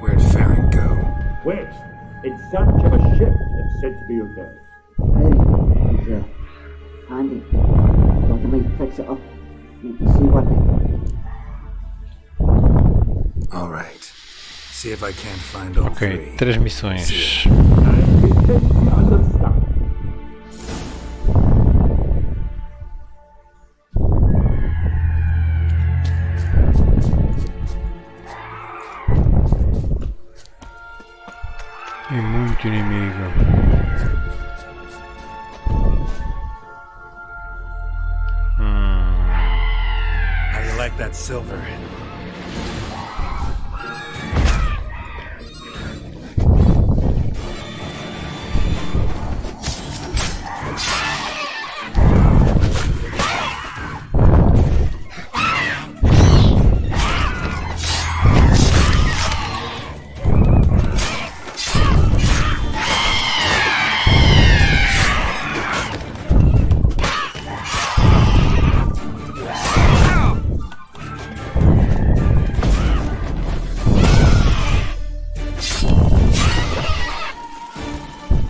Where'd Ferenc go? West, in search of a ship that's said to be out there. Hey, he's handy. Thought I might fix it up. You can see what All right. See if I can't find all three. 3 missões. E muito inimigo. How you like that silver?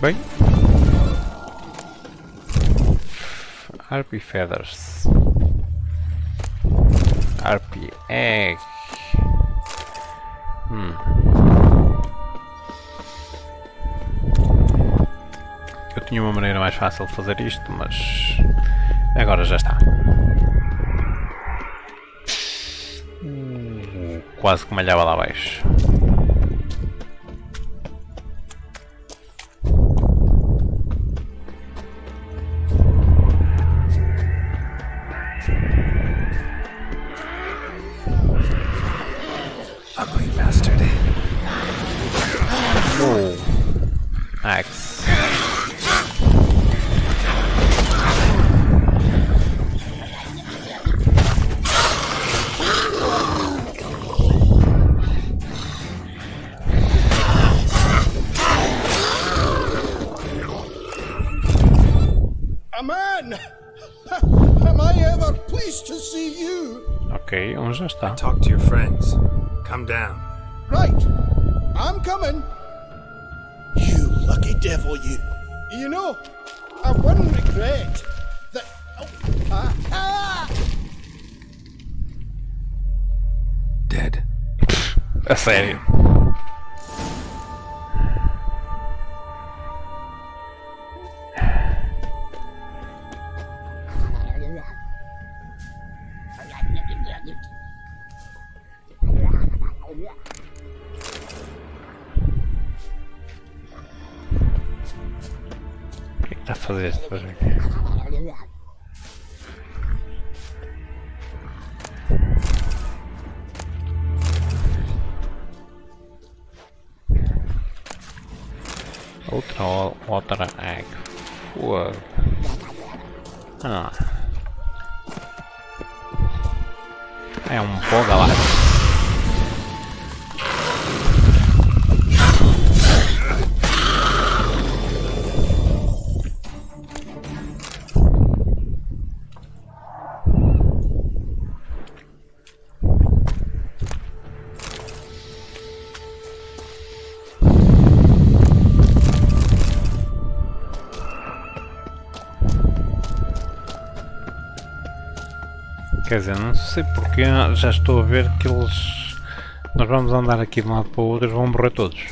Bem, Harpy Feathers, Harpy Egg. Eu tinha uma maneira mais fácil de fazer isto, mas agora já está. Quase que malhava lá abaixo. Ugly bastard. Oh. Axe. A man! Am I ever pleased to see you? Ok, já está. Talk to your friends. Come down. Right. I'm coming. You lucky devil, you. You know, I've one regret. That... Dead. A sério. O que é que está a fazer este barulho? Outra água. Fogo. É um pó galáctico. Quer dizer, não sei porque já estou a ver que eles... Nós vamos andar aqui de um lado para o outro e vão morrer todos.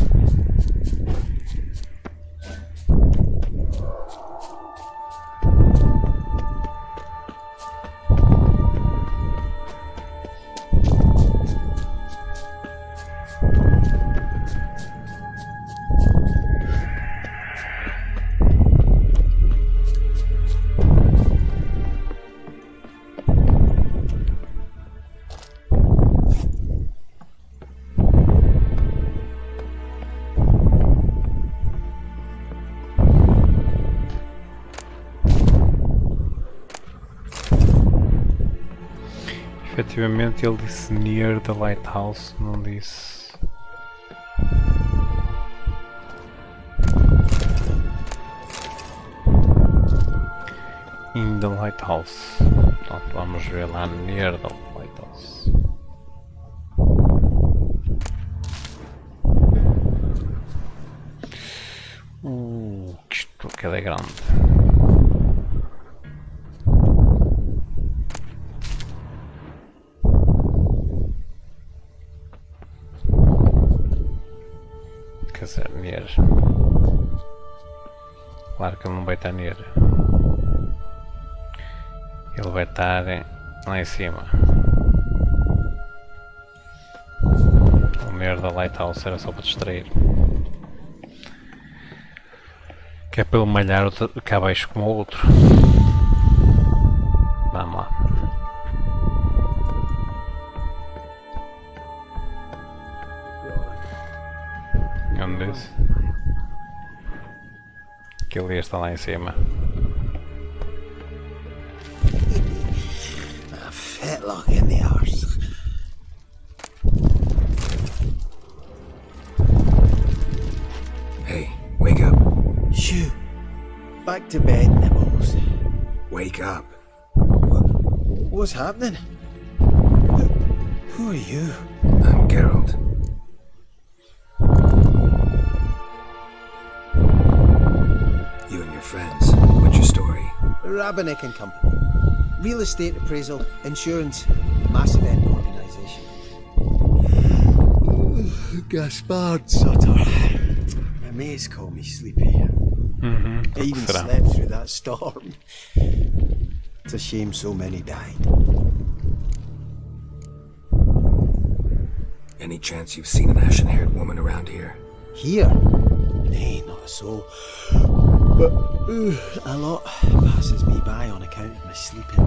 Efetivamente ele disse near the lighthouse, não disse. In the lighthouse. Portanto, vamos ver lá near the lighthouse. Que isto é grande. Quer dizer, near. Claro que ele não vai estar near. Ele vai estar lá em cima. O near da lighthouse era só para distrair. Que é para ele malhar cá abaixo como o outro. Vamos lá. Onde disse? Que ele está lá em cima. A fetlock in the arse. Hey, wake up. Shoo. Back to bed, Nibbles. Wake up. What's happening? Who are you? I'm Geralt. You and your friends. What's your story? Rabenik and Company. Real estate appraisal, insurance, massive end organisation. Gaspard Sutter. My mates call me Sleepy. I even slept through that storm. It's a shame so many died. Any chance you've seen an ashen-haired woman around here? Here? Nay, not a soul. But a lot passes me by on account of my sleeping.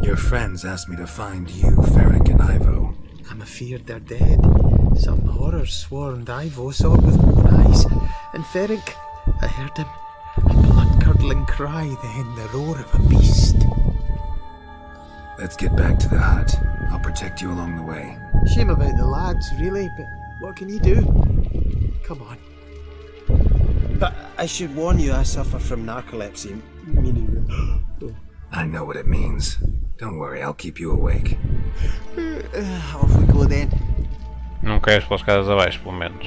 Your friends asked me to find you, Ferric and Ivo. I'm afeard they're dead. Some horrors swarmed Ivo, saw it with my own eyes. And Ferric, I heard him. A blood-curdling cry, then the roar of a beast. Let's get back to the hut. I'll protect you along the way. Shame about the lads, really, but what can you do? Come on. But I should warn you, I suffer from narcolepsy, meaning... I know what it means. Don't worry, I'll keep you awake. Off we go then. Não queres pelas casas abaixo, pelo menos.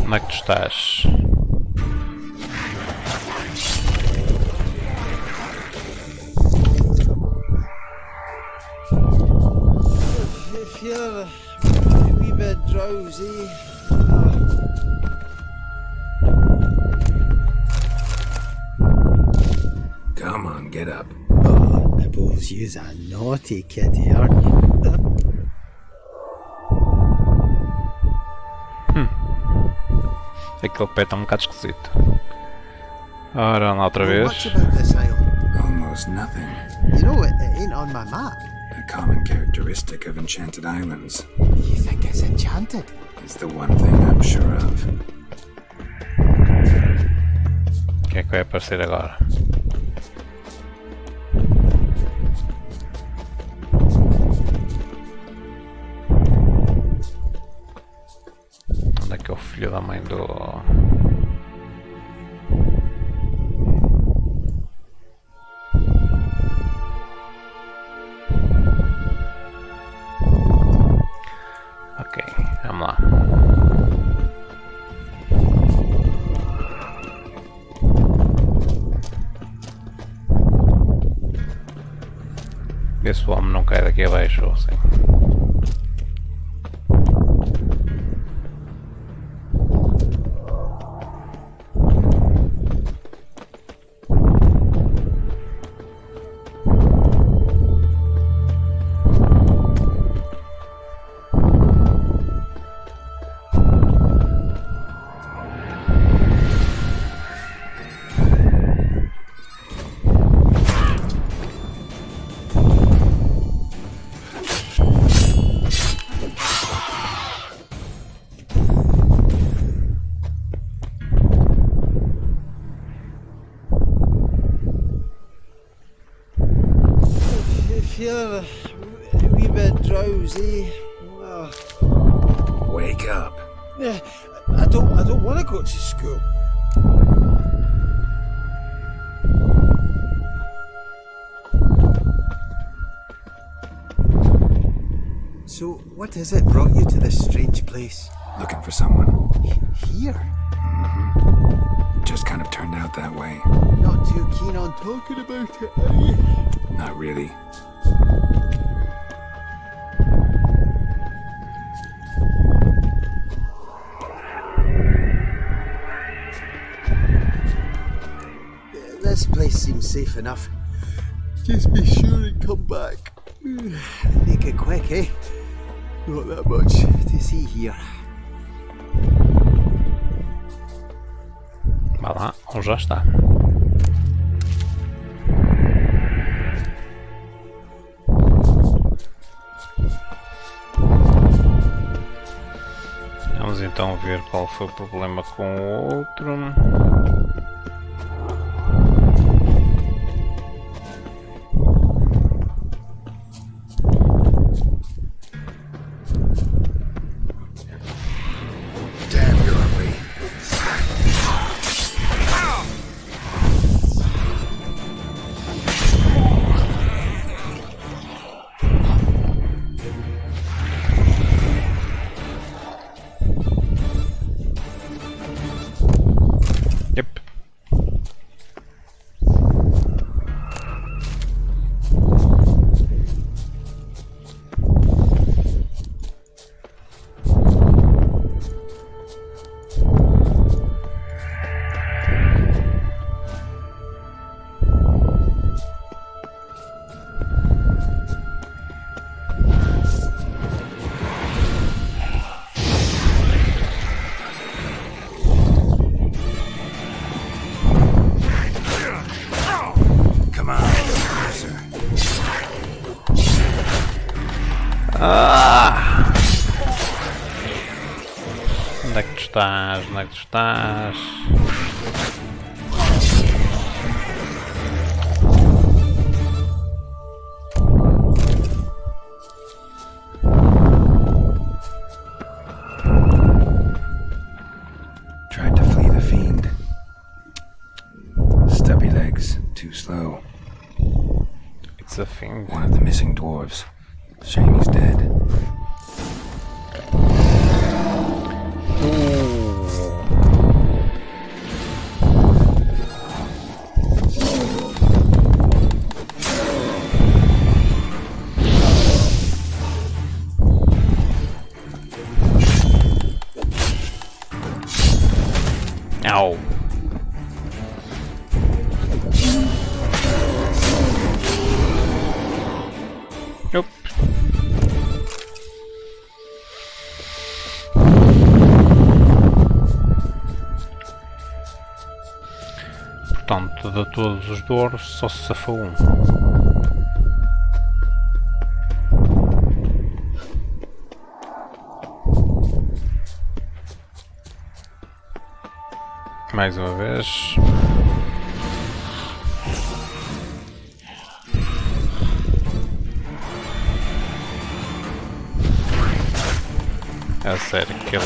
Onde é que tu estás? I feel a wee bit drowsy. Come on, get up. Oh, I suppose you's a naughty kitty, aren't you? Aquele pé está bocado esquisito. Ora, lá outra vez. Much about this isle? Almost nothing. You know, it ain't on my map. A common characteristic of enchanted islands. You think it's enchanted? It's the one thing I'm sure of. O que é que vai aparecer agora? Onde é que é o filho da mãe do... Ok, vamos lá. Vê se o homem não cai daqui abaixo ou assim. Feel a wee bit drowsy. Wake up. I don't want to go to school. So, what is it brought you to this strange place? Looking for someone. Here? Just kind of turned out that way. Not too keen on talking about it, are you? Not really. This place seems safe enough. Just be sure and come back. Make it quick, eh? Not that much to see here. Vá lá, ou já está. Vamos então ver qual foi o problema com o outro. Onde é que tu estás? Onde é que tu estás? Tried to flee the fiend. Stubby legs, too slow. It's a fiend. One of the missing dwarves. Shame he's dead. Ow. Nope. Portanto, de todos os douros só se safou um. Mais uma vez. É sério que ele...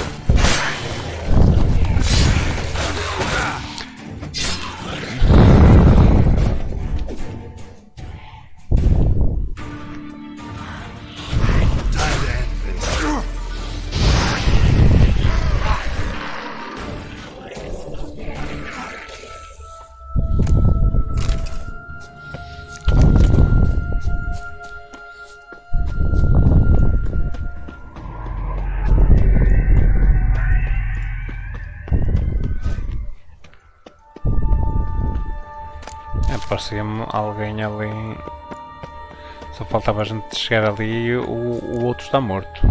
Parecia-me alguém ali. Só faltava a gente chegar ali e o outro está morto.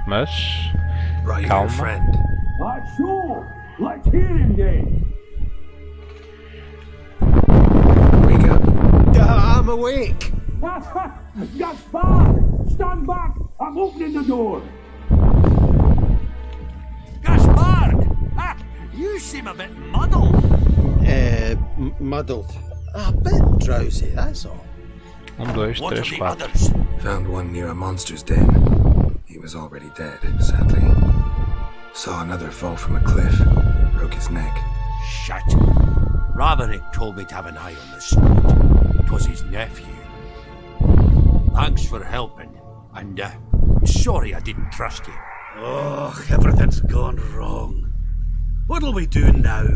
Mas. Calma. That's so. Let's hear him then. Wake up. I'm awake. Gaspar! Stand back! I'm opening the door. Gaspard! Ah, you seem a bit muddled. Muddled. A bit drowsy, that's all. 1, 2, 3, 4. Found one near a monster's den. He was already dead, sadly. Saw another fall from a cliff. Broke his neck. Shit. Roderick told me to have an eye on the snout. 'Twas his nephew. Thanks for helping. And, sorry I didn't trust you. Oh, everything's gone wrong. What'll we do now?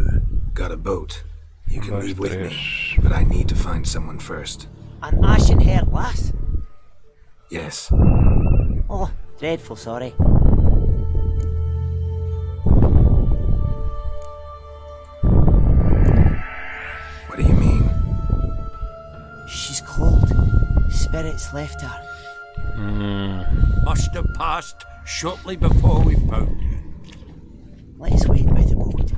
Got a boat. You can leave with me, but I need to find someone first. An ashen-haired lass? Yes. Oh, dreadful sorry. What do you mean? She's cold. Spirits left her. Must have passed shortly before we found you. Let's wait by the boat.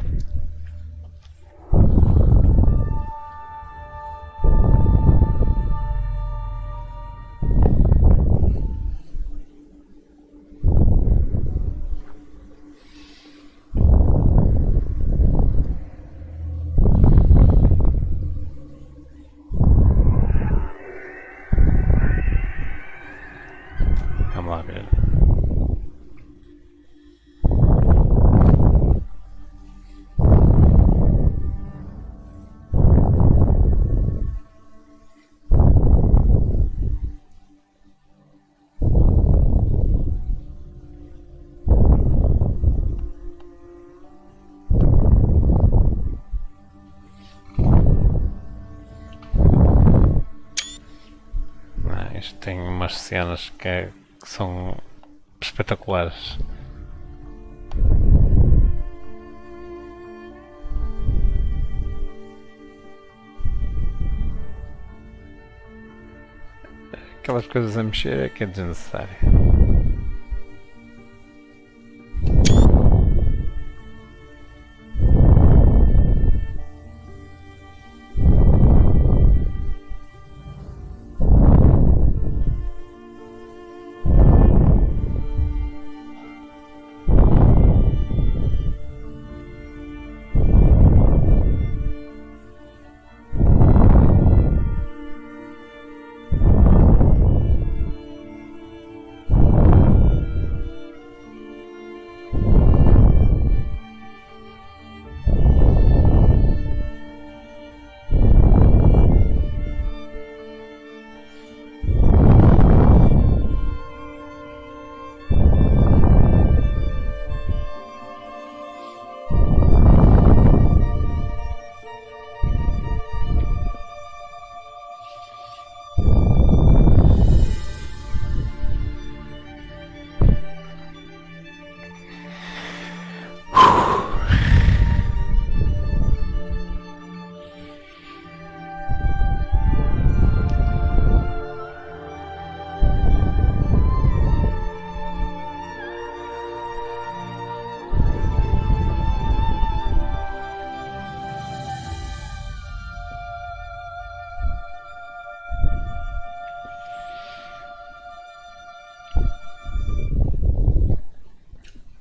Vamos lá ver. Isto tem umas cenas que são espetaculares. Aquelas coisas a mexer é que é desnecessário.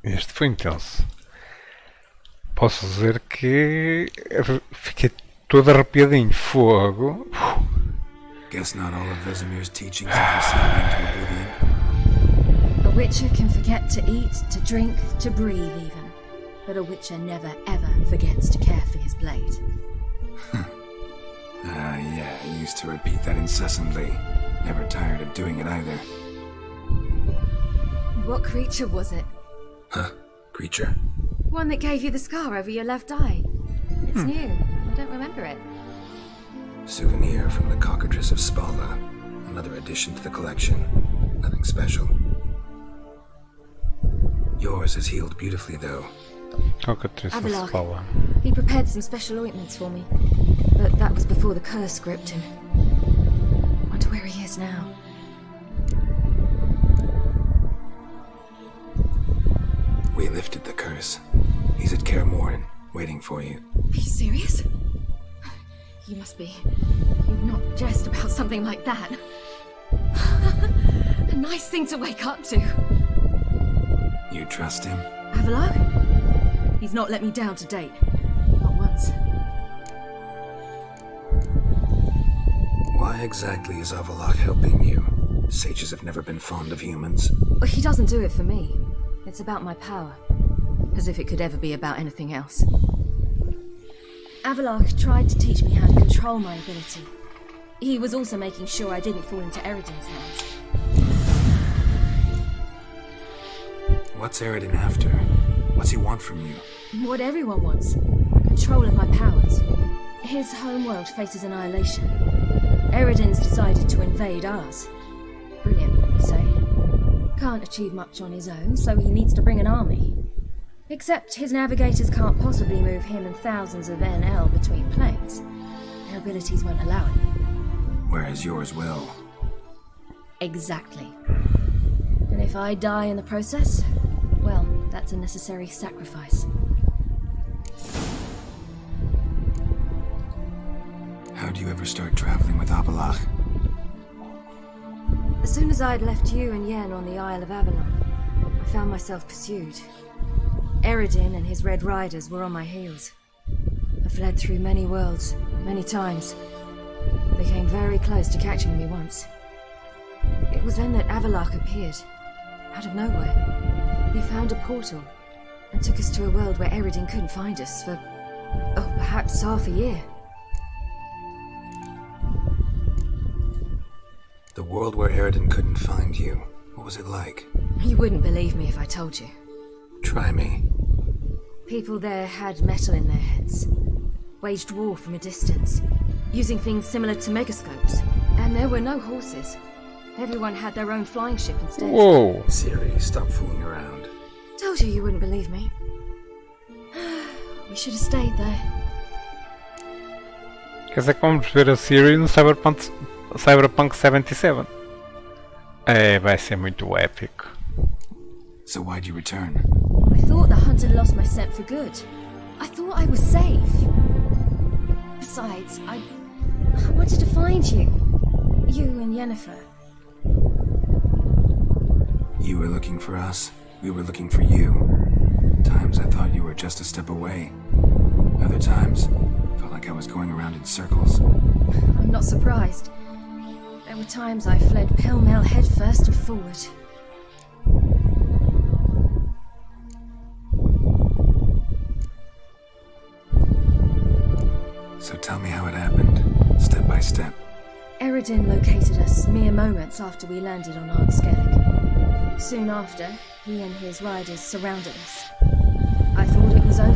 Este foi intenso. Posso dizer que fiquei todo arrepiadinho. Fogo. Guess not all of Vesemir's teachings have descended into oblivion. A Witcher can forget to eat, to drink, to breathe even. But a Witcher never ever forgets to care for his blade. Yeah, I used to repeat that incessantly. Never tired of doing it either. What creature was it? Huh? Creature? One that gave you the scar over your left eye. It's new. I don't remember it. Souvenir from the Cockatrice of Spala. Another addition to the collection. Nothing special. Yours is healed beautifully, though. Cockatrice of Spala. He prepared some special ointments for me, but that was before the curse gripped him. Wonder where he is now. We lifted the curse. He's at Kaer Morhen, waiting for you. Are you serious? You must be. You'd not jest about something like that. A nice thing to wake up to. You trust him? Avalok? He's not let me down to date. Not once. Why exactly is Avalok helping you? Sages have never been fond of humans. He doesn't do it for me. It's about my power. As if it could ever be about anything else. Avalok tried to teach me how to control my ability. He was also making sure I didn't fall into Eredin's hands. What's Eredin after? What's he want from you? What everyone wants. Control of my powers. His homeworld faces annihilation. Eredin's decided to invade ours. Brilliant, you say? Can't achieve much on his own, so he needs to bring an army. Except his navigators can't possibly move him and thousands of NL between planes. Their abilities won't allow it. Whereas yours will. Exactly. And if I die in the process, well, that's a necessary sacrifice. How do you ever start traveling with Avalok? As soon as I'd left you and Yen on the Isle of Avalon, I found myself pursued. Eredin and his Red Riders were on my heels. I fled through many worlds, many times. They came very close to catching me once. It was then that Avalok appeared, out of nowhere. He found a portal, and took us to a world where Eredin couldn't find us for, perhaps half a year. The world where Eredin couldn't find you. What was it like? You wouldn't believe me if I told you. Try me. People there had metal in their heads. Waged war from a distance, using things similar to megascopes. And there were no horses. Everyone had their own flying ship instead. Whoa! Siri, stop fooling around. Told you wouldn't believe me. We should have stayed there. Quer dizer que vamos ver a Siri no Cyberpunk 77. Vai ser muito épico. So why'd you return? I thought the hunt had lost my scent for good. I thought I was safe. Besides, I wanted to find you. You and Yennefer. You were looking for us. We were looking for you. Times I thought you were just a step away. Other times, felt like I was going around in circles. I'm not surprised. There were times I fled pell-mell headfirst and forward. So tell me how it happened, step by step. Eredin located us mere moments after we landed on Ard Skellig. Soon after, he and his riders surrounded us. I thought it was over,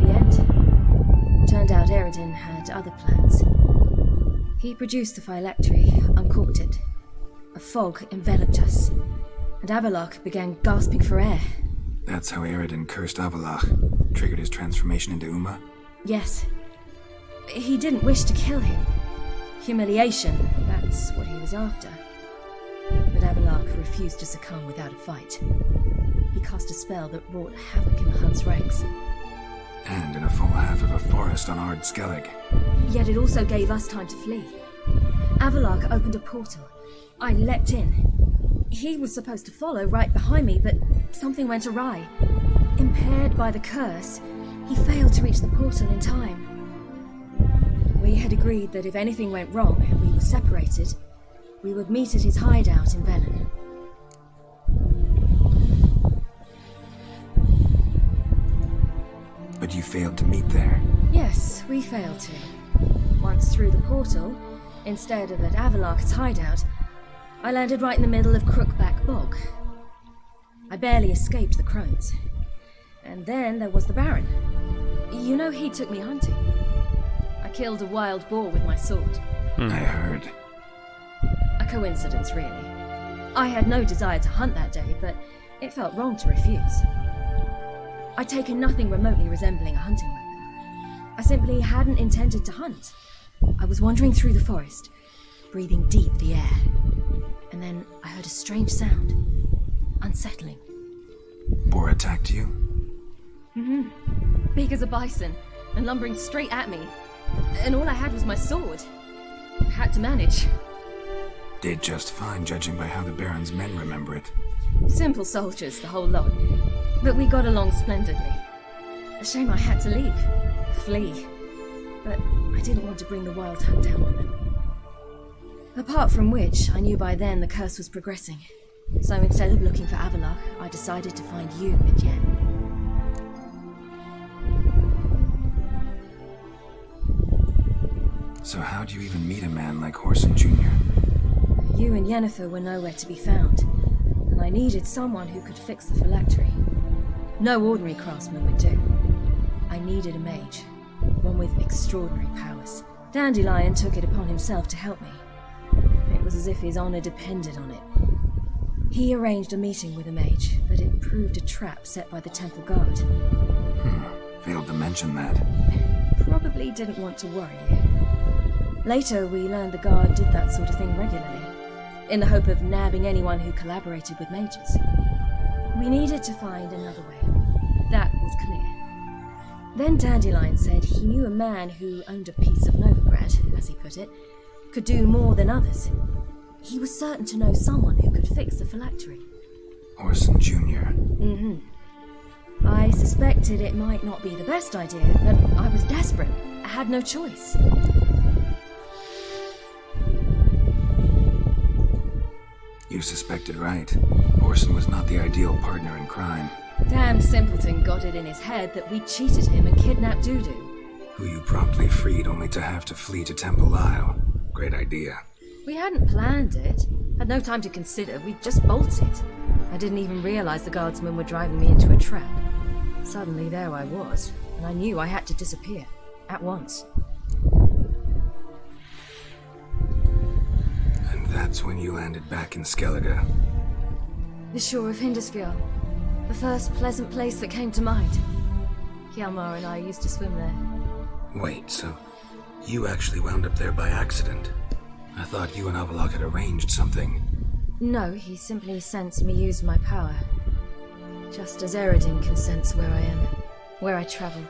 the end. Turned out Eredin had other plans. He produced the phylactery, uncorked it. A fog enveloped us, and Avalok began gasping for air. That's how Eredin cursed Avalok, triggered his transformation into Uma? Yes. He didn't wish to kill him. Humiliation, that's what he was after. But Avalok refused to succumb without a fight. He cast a spell that wrought havoc in the Hunt's ranks. And in a full half of a forest on Ard Skellig. Yet it also gave us time to flee. Avalok opened a portal. I leapt in. He was supposed to follow right behind me, but something went awry. Impaired by the curse, he failed to reach the portal in time. We had agreed that if anything went wrong and we were separated, we would meet at his hideout in Velen. But you failed to meet there. Yes, we failed to. Once through the portal, instead of at Avalok's hideout, I landed right in the middle of Crookback Bog. I barely escaped the crones. And then there was the Baron. You know, he took me hunting. I killed a wild boar with my sword. I heard. A coincidence, really. I had no desire to hunt that day, but it felt wrong to refuse. I'd taken nothing remotely resembling a hunting weapon. I simply hadn't intended to hunt. I was wandering through the forest, breathing deep the air. And then I heard a strange sound. Unsettling. Boar attacked you? Big as a bison, and lumbering straight at me. And all I had was my sword. Had to manage. Did just fine, judging by how the Baron's men remember it. Simple soldiers, the whole lot. But we got along splendidly. A shame I had to leave. Flee. But I didn't want to bring the Wild Hunt down on them. Apart from which, I knew by then the curse was progressing. So instead of looking for Avalok, I decided to find you and Yen. So how'd you even meet a man like Horson Jr.? You and Yennefer were nowhere to be found, and I needed someone who could fix the phylactery. No ordinary craftsman would do. I needed a mage, one with extraordinary powers. Dandelion took it upon himself to help me. It was as if his honor depended on it. He arranged a meeting with a mage, but it proved a trap set by the temple guard. Failed to mention that. Probably didn't want to worry you. Later, we learned the guard did that sort of thing regularly, in the hope of nabbing anyone who collaborated with mages. We needed to find another way. That was clear. Then Dandelion said he knew a man who owned a piece of Novigrad, as he put it, could do more than others. He was certain to know someone who could fix the phylactery. Horson Jr. I suspected it might not be the best idea, but I was desperate. I had no choice. You suspected right. Horson was not the ideal partner in crime. Damned simpleton got it in his head that we cheated him and kidnapped Dudu. Who you promptly freed only to have to flee to Temple Isle. Great idea. We hadn't planned it. Had no time to consider. We just bolted. I didn't even realize the guardsmen were driving me into a trap. Suddenly there I was, and I knew I had to disappear. At once. And that's when you landed back in Skellige. The shore of Hindisfjord. The first pleasant place that came to mind. Hjalmar and I used to swim there. Wait, so you actually wound up there by accident? I thought you and Avalok had arranged something. No, he simply sensed me use my power. Just as Eredin can sense where I am, where I travel.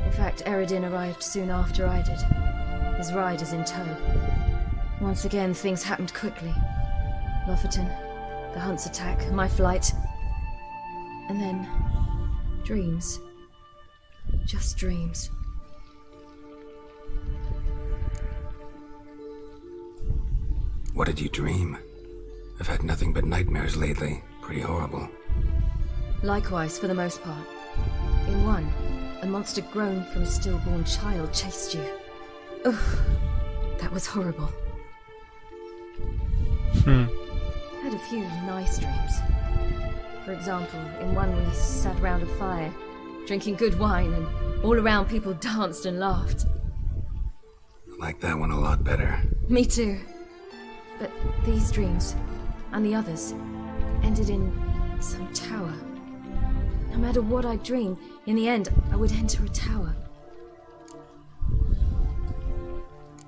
In fact, Eredin arrived soon after I did. His riders in tow. Once again, things happened quickly. Lofoten, the Hunt's attack, my flight. And then, dreams. Just dreams. What did you dream? I've had nothing but nightmares lately. Pretty horrible. Likewise, for the most part. In one, a monster grown from a stillborn child chased you. Ugh, that was horrible. Had a few nice dreams. For example, in one we sat around a fire, drinking good wine, and all around people danced and laughed. Like that one a lot better. Me too. But these dreams, and the others, ended in some tower. No matter what I dreamed, in the end, I would enter a tower.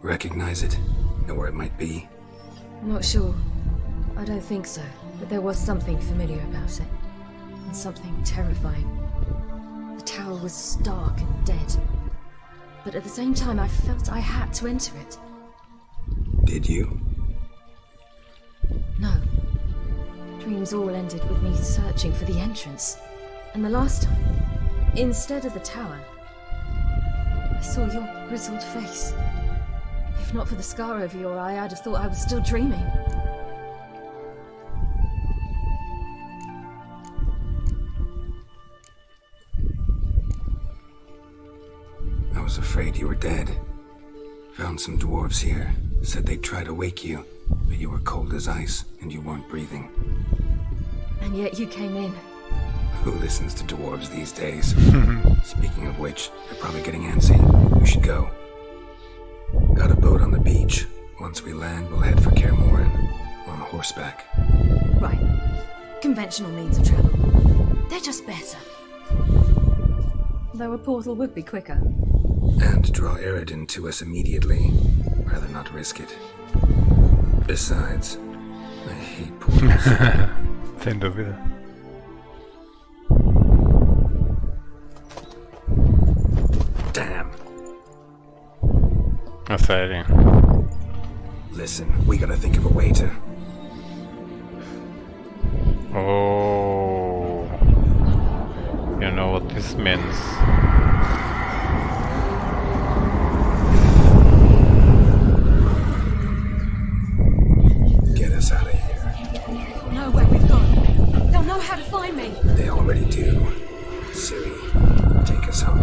Recognize it? Know where it might be? Not sure. I don't think so. But there was something familiar about it. And something terrifying. The tower was stark and dead. But at the same time, I felt I had to enter it. Did you? No. Dreams all ended with me searching for the entrance. And the last time, instead of the tower, I saw your grizzled face. If not for the scar over your eye, I'd have thought I was still dreaming. I was afraid you were dead. Found some dwarves here. Said they'd try to wake you, but you were cold as ice and you weren't breathing. And yet you came in. Who listens to dwarves these days? Speaking of which, they're probably getting antsy. We should go. Got a boat on the beach. Once we land, we'll head for Kaer Morhen. On horseback. Right. Conventional means of travel. They're just better. Though a portal would be quicker. And draw Eredin to us immediately. Rather not risk it. Besides, I hate portals. Sem dúvida. Damn. A sério. Listen, we gotta think of a way to... Oh. You know what this means. Get us out of here. They'll know where we've gone. They'll know how to find me. They already do. Ciri, take us home.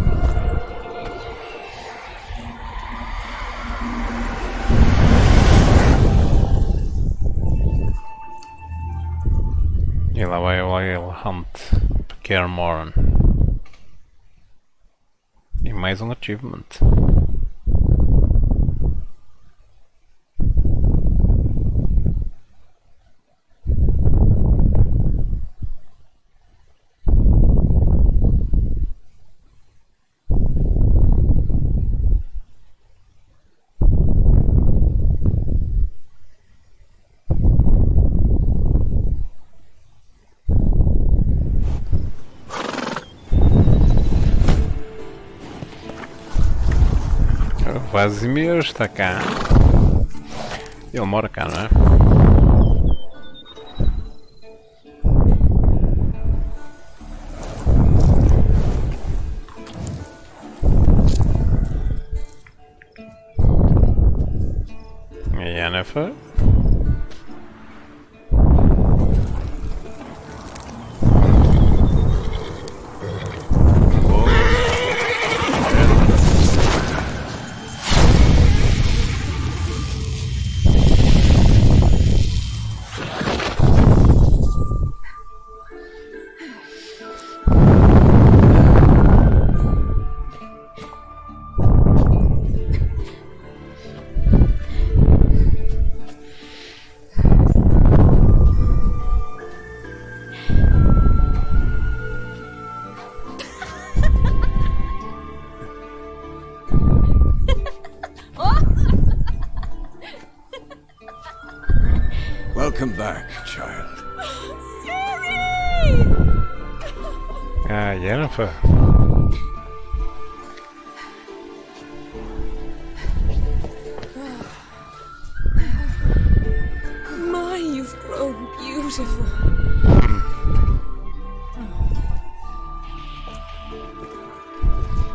E lá vai o Wild Hunt Kaer Morhen. E mais um achievement. O Vazimir está cá. Ele mora cá, não é? E Yennefer? Welcome back, child. Ah, Yennefer. My, you've grown beautiful.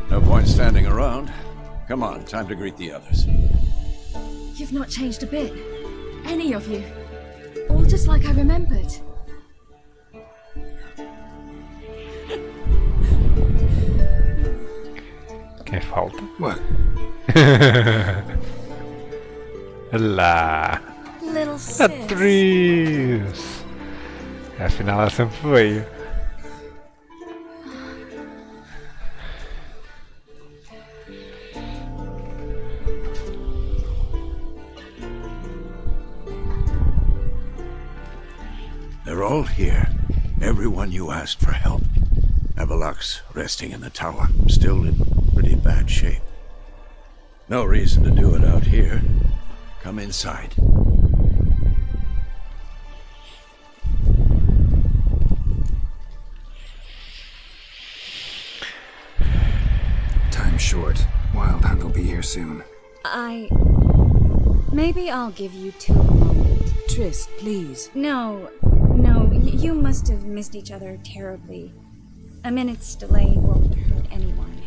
No point standing around. Come on, time to greet the others. You've not changed a bit. Any of you. All just like I remembered. Quem falta? What? Lá. Little sis. Atriz! Afinal ela sempre veio. They're all here. Everyone you asked for help. Avalok's resting in the tower, still in pretty bad shape. No reason to do it out here. Come inside. Time's short. Wild Hunt will be here soon. Maybe I'll give you 2 moments. Triss, please. No, you must have missed each other terribly. A minute's delay won't hurt anyone.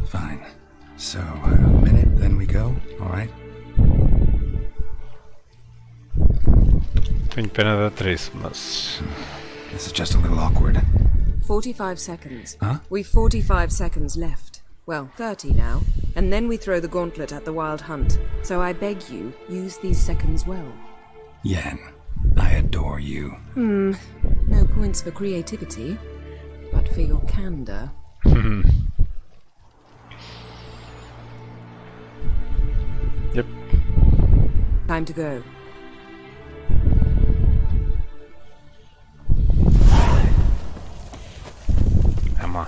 Fine. So, a minute, then we go, alright? Tenho pena da atriz, mas... This is just a little awkward. 45 seconds. Huh? We've 45 seconds left. Well, 30 now. And then we throw the gauntlet at the Wild Hunt. So I beg you, use these seconds well. Yen, I adore you. No points for creativity, but for your candor. Yep. Time to go. Come on.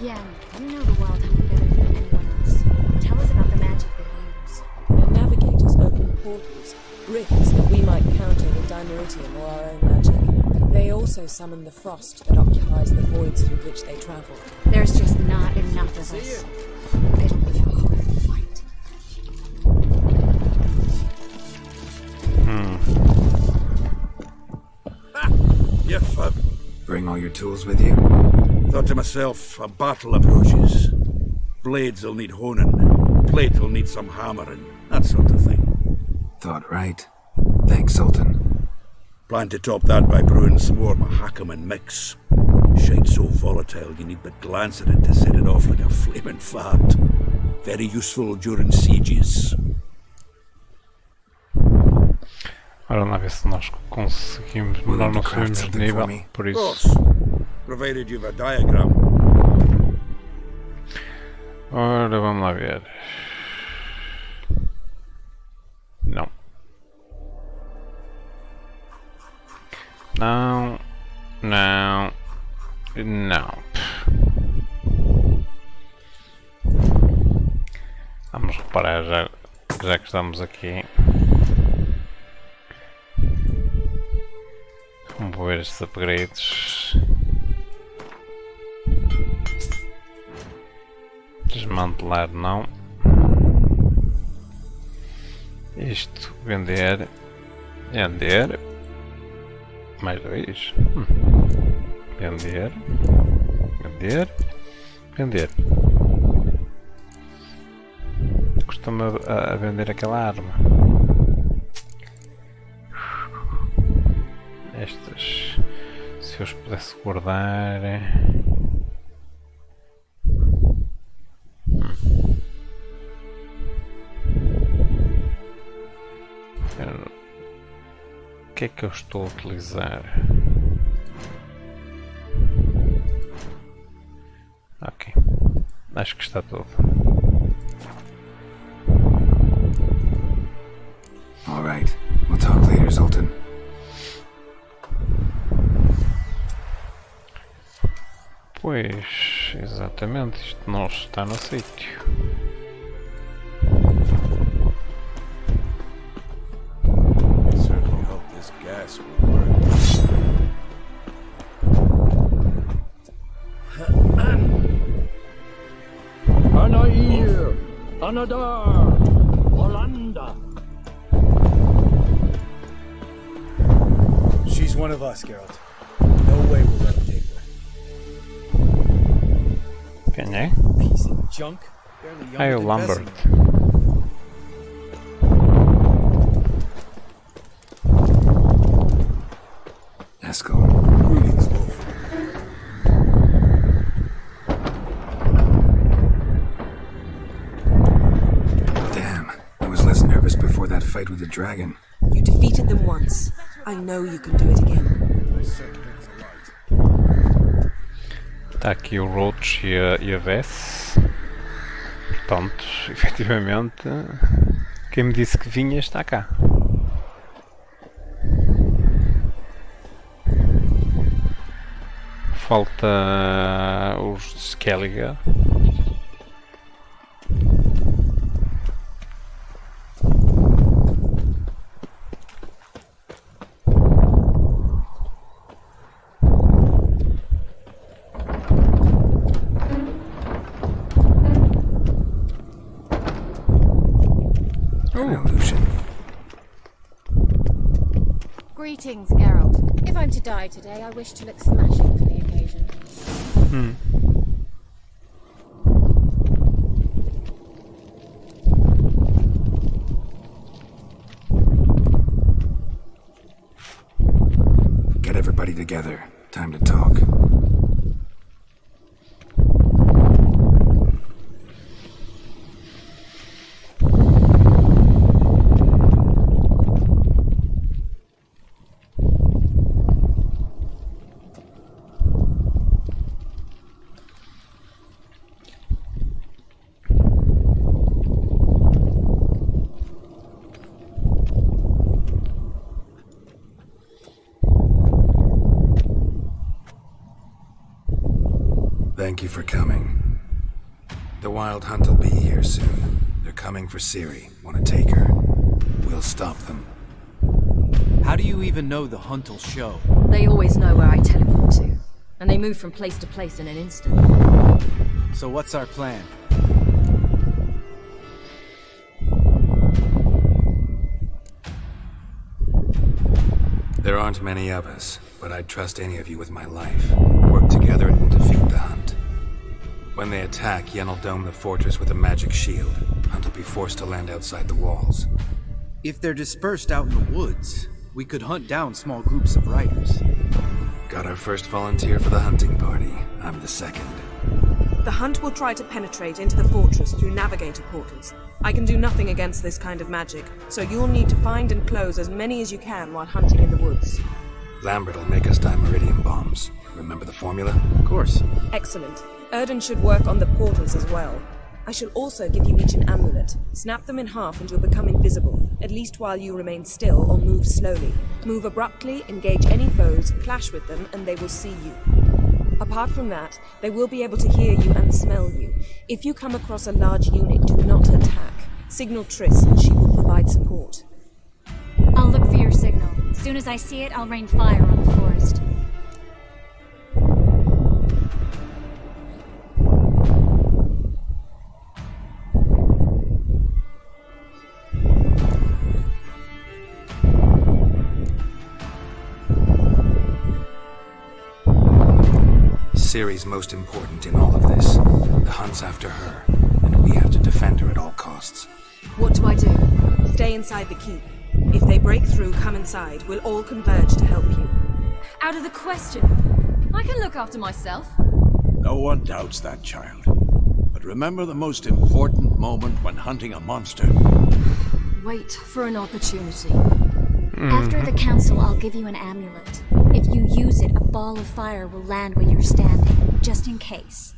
Yen, you know the Wild Hunt better than anyone else. Tell us about the magic they use. The navigators open portals, rifts that we might counter with dimeritium or our own magic. They also summon the frost that occupies the voids through which they travel. There's just not enough of us. It'll be a hard fight. You fub. Bring all your tools with you? Thought to myself, a battle approaches. Blades will need honing, plate will need some hammering, that sort of thing. Thought right. Thanks, Sultan. Plan to top that by brewing some more Mahakam and mix. Shite so volatile you need but glance at it to set it off like a flaming fart. Very useful during sieges. Ora lá ver se nós conseguimos, nós não subimos de nível, por isso. Provided you've a diagram. Ora, vamos lá ver. Não. Não. Não. Não. Vamos reparar já que estamos aqui. Vamos ver estes upgrades. Desmantelar não. Isto, vender. Vender. Mais dois. Vender. Vender. Vender. Costumo a vender aquela arma. Estas, se eu os pudesse guardar. O que é que eu estou a utilizar? Ok, acho que está tudo. All right, we'll talk later, Sultan. Pois, exatamente, isto não está no sítio. Certainly hope this gas will work. Anair, Anadar, Olanda. She's one of us, Geralt. No way we'll let him take her. Quem é? Piece of junk. Ah, é o Lambert. Eskel. Greetings, Wolf. Damn, I was less nervous before that fight with the dragon. You defeated them once. I know you can do it again. Está aqui o Roach e a Vess. Portanto, efetivamente, quem me disse que vinha está cá. Falta os de Skellige. An illusion. Greetings, Geralt. If I'm to die today, I wish to look smashing for the occasion. Get everybody together. Time to talk. Thank you for coming. The Wild Hunt will be here soon. They're coming for Ciri. Want to take her? We'll stop them. How do you even know the hunt will show? They always know where I teleport to, and they move from place to place in an instant. So what's our plan? There aren't many of us, but I'd trust any of you with my life. Work together and we'll defeat the Hunt. When they attack, Yen will dome the fortress with a magic shield. Hunt will be forced to land outside the walls. If they're dispersed out in the woods, we could hunt down small groups of riders. Got our first volunteer for the hunting party. I'm the second. The Hunt will try to penetrate into the fortress through navigator portals. I can do nothing against this kind of magic, so you'll need to find and close as many as you can while hunting in the woods. Lambert will make us dimeridium bombs. Remember the formula? Of course. Excellent. Erden should work on the portals as well. I shall also give you each an amulet. Snap them in half and you'll become invisible, at least while you remain still or move slowly. Move abruptly, engage any foes, clash with them, and they will see you. Apart from that, they will be able to hear you and smell you. If you come across a large unit, do not attack. Signal Triss and she will provide support. I'll look for your signal. As soon as I see it, I'll rain fire on the forest. Ciri's most important in all of this. The Hunt's after her, and we have to defend her at all costs. What do I do? Stay inside the keep. If they break through, come inside. We'll all converge to help you. Out of the question. I can look after myself. No one doubts that, child. But remember the most important moment when hunting a monster. Wait for an opportunity. After the council, I'll give you an amulet. If you use it, a ball of fire will land where you're standing, just in case.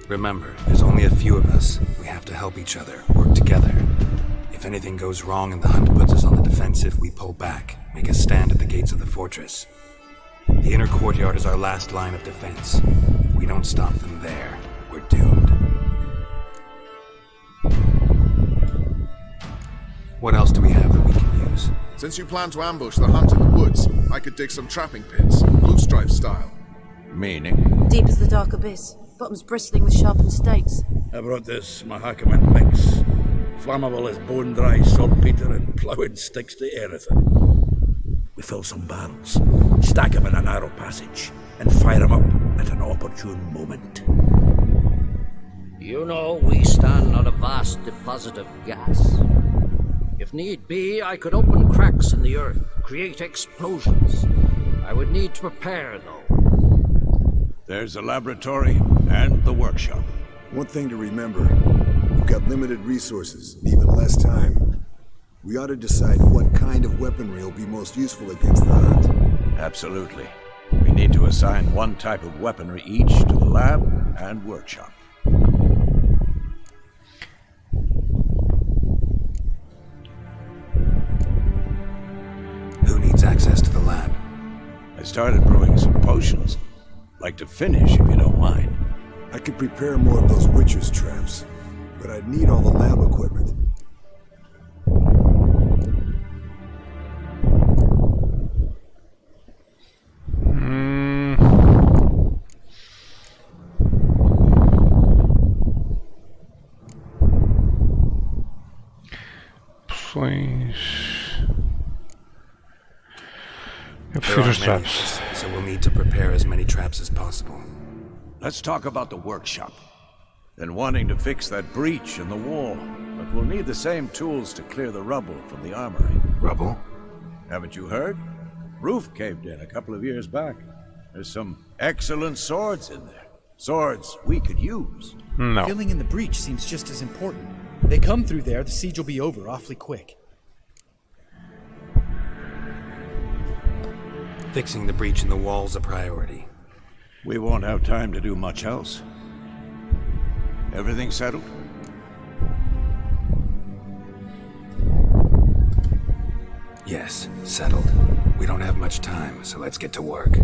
Remember, there's only a few of us. We have to help each other, work together. If anything goes wrong and the Hunt puts us on the defensive, we pull back, make a stand at the gates of the fortress. The inner courtyard is our last line of defense. If we don't stop them there, we're doomed. What else do we have that we can use? Since you plan to ambush the Hunt in the woods, I could dig some trapping pits, blue stripe style. Meaning? Deep as the dark abyss, bottoms bristling with sharpened stakes. I brought this Mahakaman mix. Flammable as bone-dry saltpeter and ploughing sticks to anything. We fill some barrels, stack them in a narrow passage, and fire them up at an opportune moment. You know, we stand on a vast deposit of gas. If need be, I could open cracks in the earth, create explosions. I would need to prepare, though. There's the laboratory and the workshop. One thing to remember, we've got limited resources and even less time. We ought to decide what kind of weaponry will be most useful against the Hunt. Absolutely. We need to assign one type of weaponry each to the lab and workshop. Who needs access to the lab? I started brewing some potions. Like to finish, if you don't mind. I could prepare more of those Witcher's traps, but I'd need all the lab equipment. Instruções. Eu There prefiro os aren't many of traps. us, so we'll need to prepare as many traps as possible. Let's talk about the workshop. Been wanting to fix that breach in the wall, but we'll need the same tools to clear the rubble from the armory. Rubble? Haven't you heard? Roof caved in a couple of years back. There's some excellent swords in there. Swords we could use. No. Filling in the breach seems just as important. They come through there, the siege will be over awfully quick. Fixing the breach in the wall's a priority. We won't have time to do much else. Everything settled? Yes, settled. We don't have much time, so let's get to work.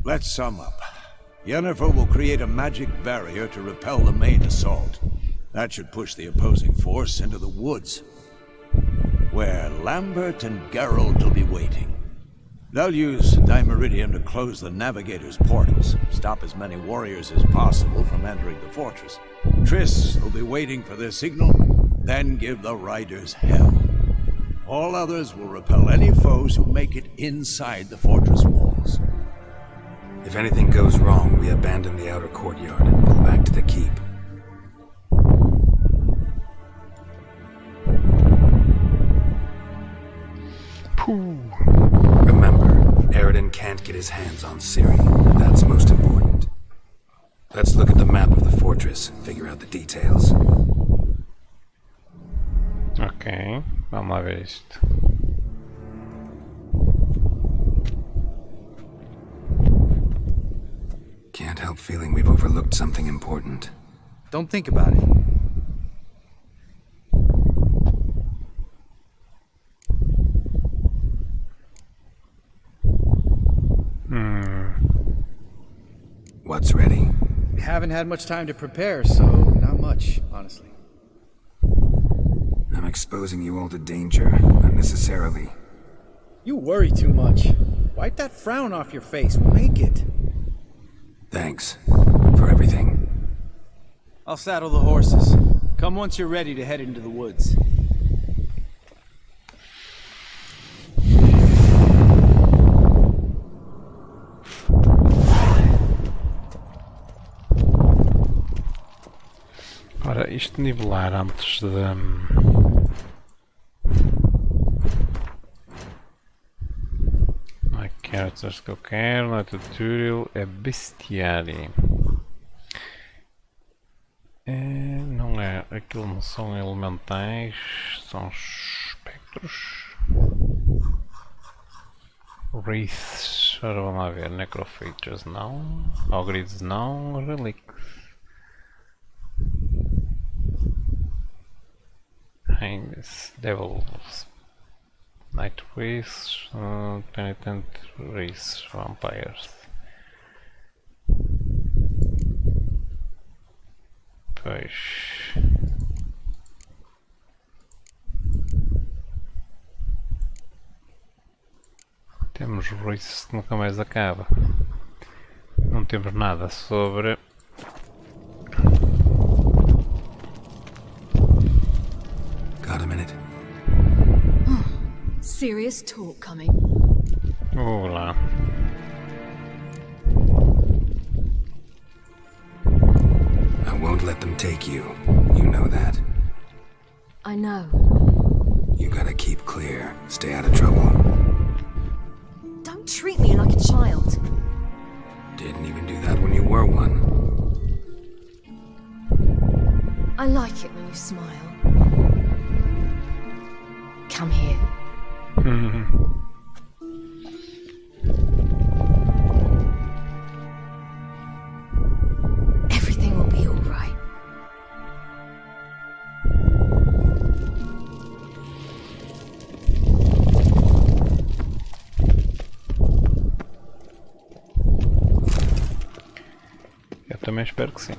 Let's sum up. Yennefer will create a magic barrier to repel the main assault. That should push the opposing force into the woods, where Lambert and Geralt will be waiting. They'll use Dimeridium to close the Navigator's portals, stop as many warriors as possible from entering the fortress. Triss will be waiting for their signal, then give the riders hell. All others will repel any foes who make it inside the fortress walls. If anything goes wrong, we abandon the outer courtyard and pull back to the keep. Remember, Eridan can't get his hands on Ciri. That's most important. Let's look at the map of the fortress, figure out the details. Ok, vamos lá ver isto. Can't help feeling we've overlooked something important. Don't think about it. What's ready? We haven't had much time to prepare, so not much, honestly. I'm exposing you all to danger, unnecessarily. You worry too much. Wipe that frown off your face. We'll make it. Thanks for everything. I'll saddle the horses. Come once you're ready to head into the woods. Ora, isto nivelar antes de... Não é characters que eu quero, não é tutorial, é bestiário. Não é, aquilo não são elementais, são espectros. Wraiths, ora vamos lá ver, necrophages não, ogrids não, relics. Heinz, devils, night wraiths, penitent wraiths, vampires. Pois. Temos wraiths que nunca mais acaba. Não temos nada sobre... Got a minute? Serious talk coming. Olá. I won't let them take you. You know that. I know. You gotta keep clear. Stay out of trouble. Don't treat me like a child. Didn't even do that when you were one. I like it when you smile. Come here. Everything will be all right. Eu também espero que sim.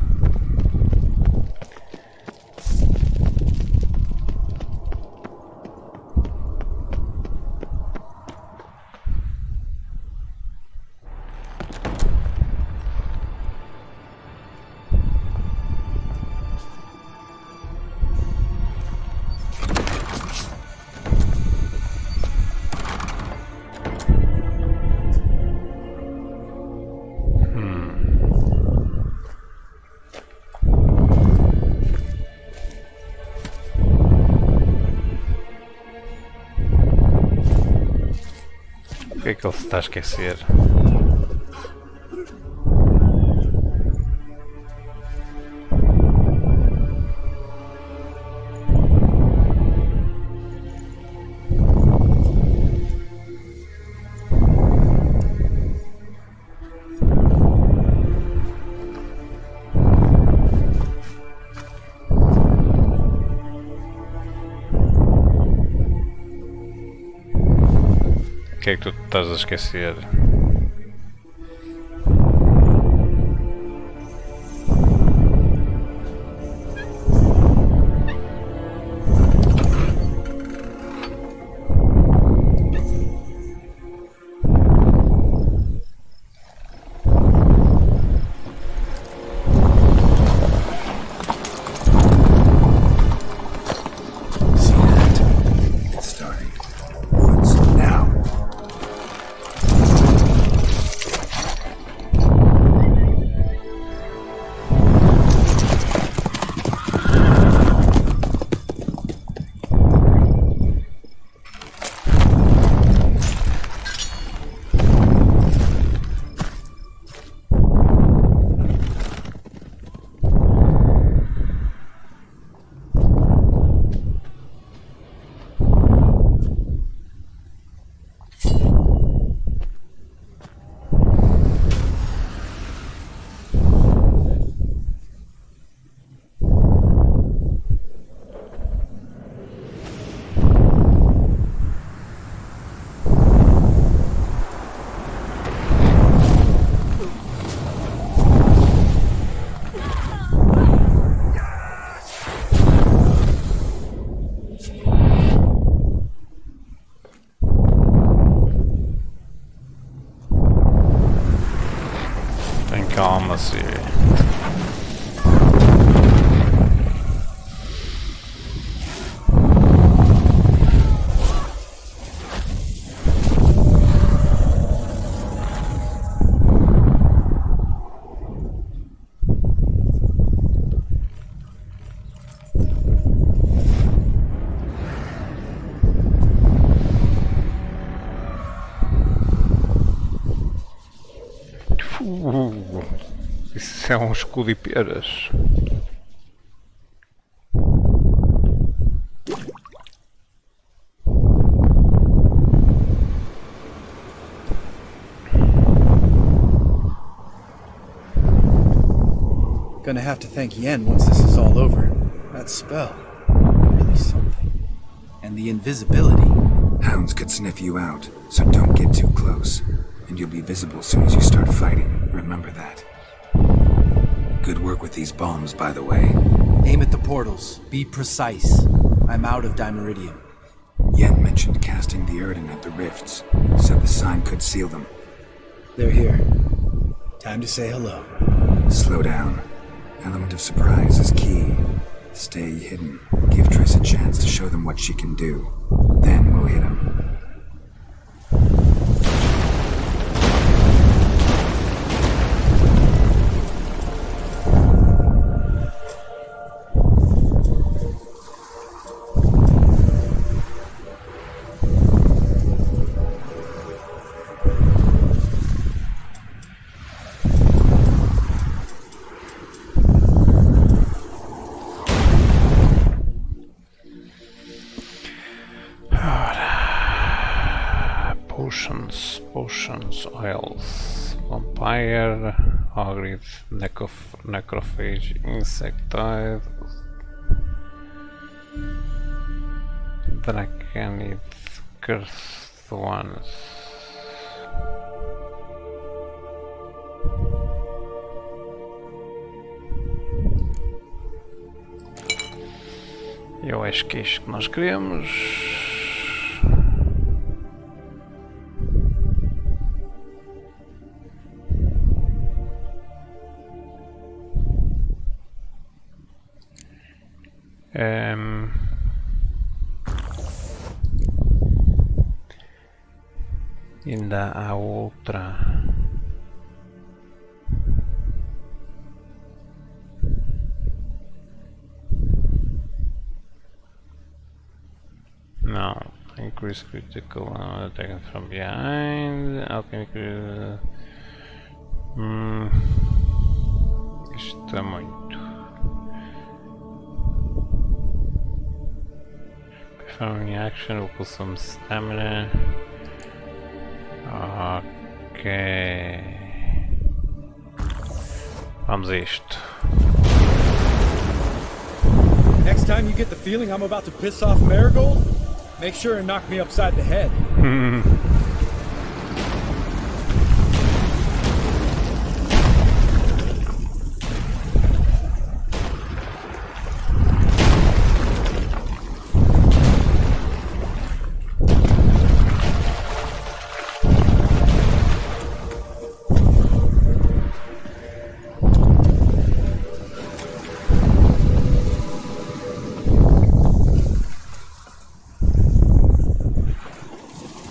que ele se está a esquecer? O que é que tu estás a esquecer? It's starting. Woods, now. Tem calma, Siri. Isso é um escudo e peras. Gonna have to thank Yen once this is all over. That spell, really something. And the invisibility. Hounds could sniff you out, so don't get too close. And you'll be visible as soon as you start fighting. Remember that. Good work with these bombs, by the way. Aim at the portals. Be precise. I'm out of Dimeridium. Yen mentioned casting the Erden at the rifts. Said the sign could seal them. They're here. Time to say hello. Slow down. Element of surprise is key. Stay hidden. Give Triss a chance to show them what she can do. Then we'll hit them. Potions, oils, vampire, hagrid, necrophage, insectoid, draconid, cursed ones. Eu acho que é isto que nós queremos. Ainda há outra. Não, tenho increase critical attack from behind. Alchemy. Isto é muito. Performing action will consume stamina. Ok. Vamos a isto. Next time you get the feeling I'm about to piss off Marigold, make sure and knock me upside the head.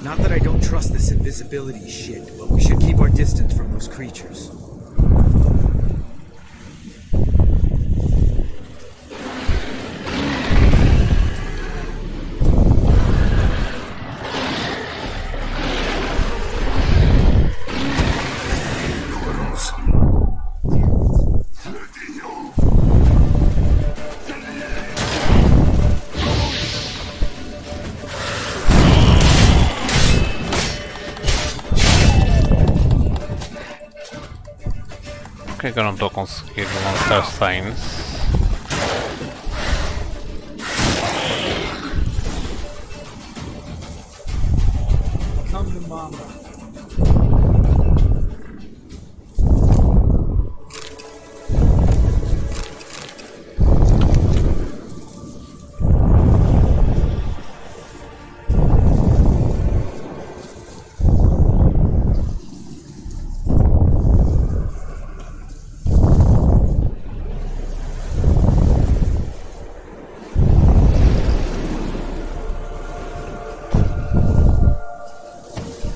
Not that I don't trust this invisibility shit, but we should keep our distance from those creatures. Por que eu não estou a conseguir lançar signs? Come to mama.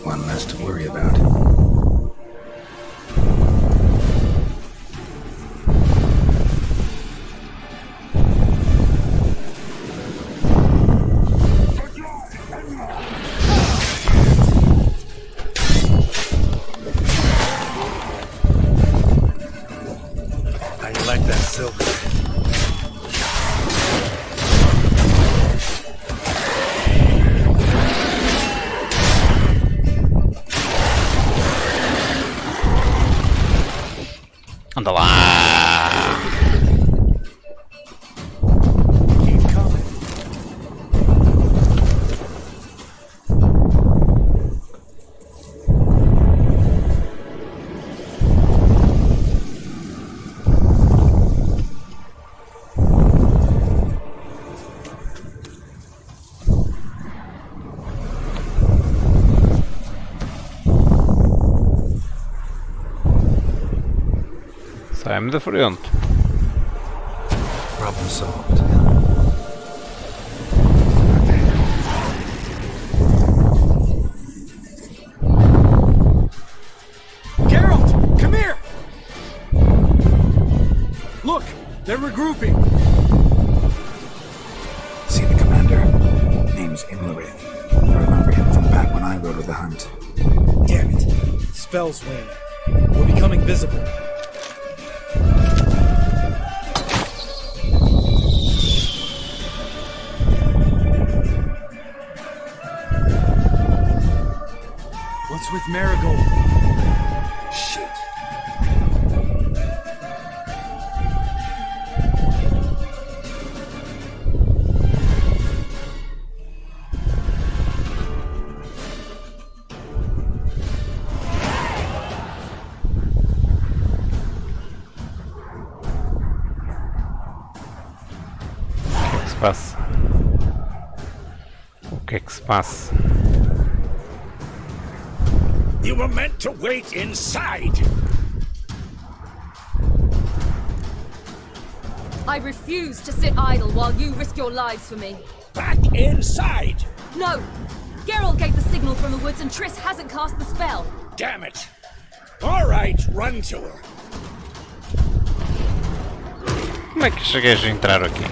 One less to worry about. How you like that silver? Anda lá! Sai-me da frente. Problem solved. Geralt, come here! Look, they're regrouping. See the commander? Name's Imlerith. I remember him from back when I rode with the hunt. Damn it. Spell's waning. We're becoming visible. What's with Marigold? Shit. Passa. O que é que se passa? You were meant to wait inside. I refuse to sit idle while you risk your lives for me. Back inside. No! Geralt gave the signal from the woods and Triss hasn't cast the spell. Damn it. All right, run to her. Como é que cheguei a entrar aqui?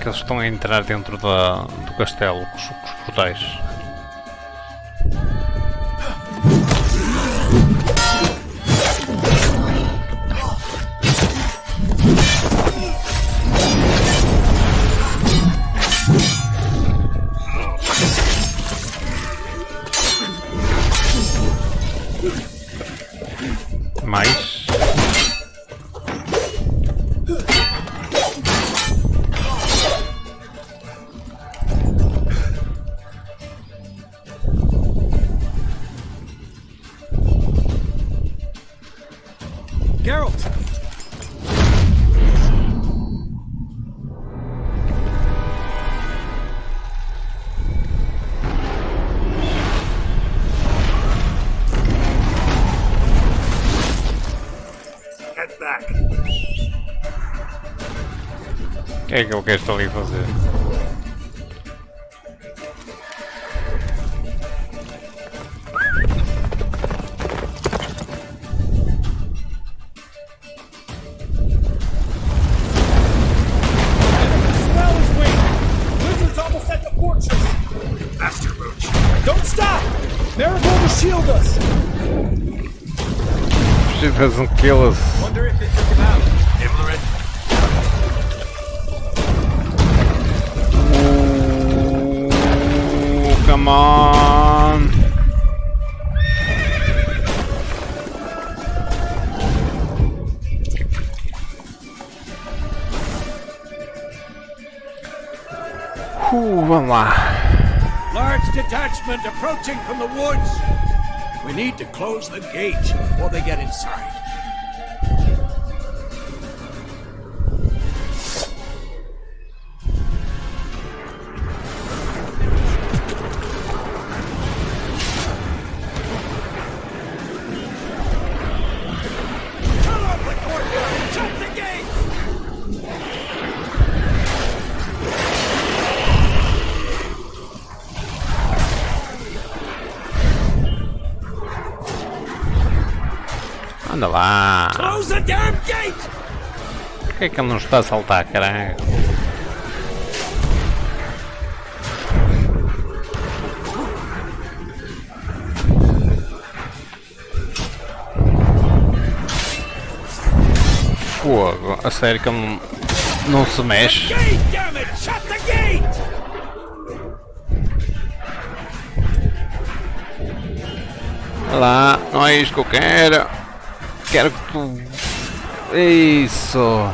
que eles estão a entrar dentro do castelo com os portais. Mais. Geralt! Head back. O que é que ele quer estar ali a fazer? Wizards almost at the fortress! Faster, Roach. Don't stop! Marigold will shield us! She doesn't kill us. Wonder if it took him out. Nibbler it. Oh, come on. Vamos lá. Large detachment approaching from the woods. We need to close the gate before they get inside. Cut off the courtyard! Shut the gate! Anda lá. Close the damn gate! Por que é que ele não está a saltar, caralho? Fogo, a sério que ele não se mexe? Gate, damn it! Shut the gate! Olha lá, não é isto que eu quero. Quero que tu... Isso.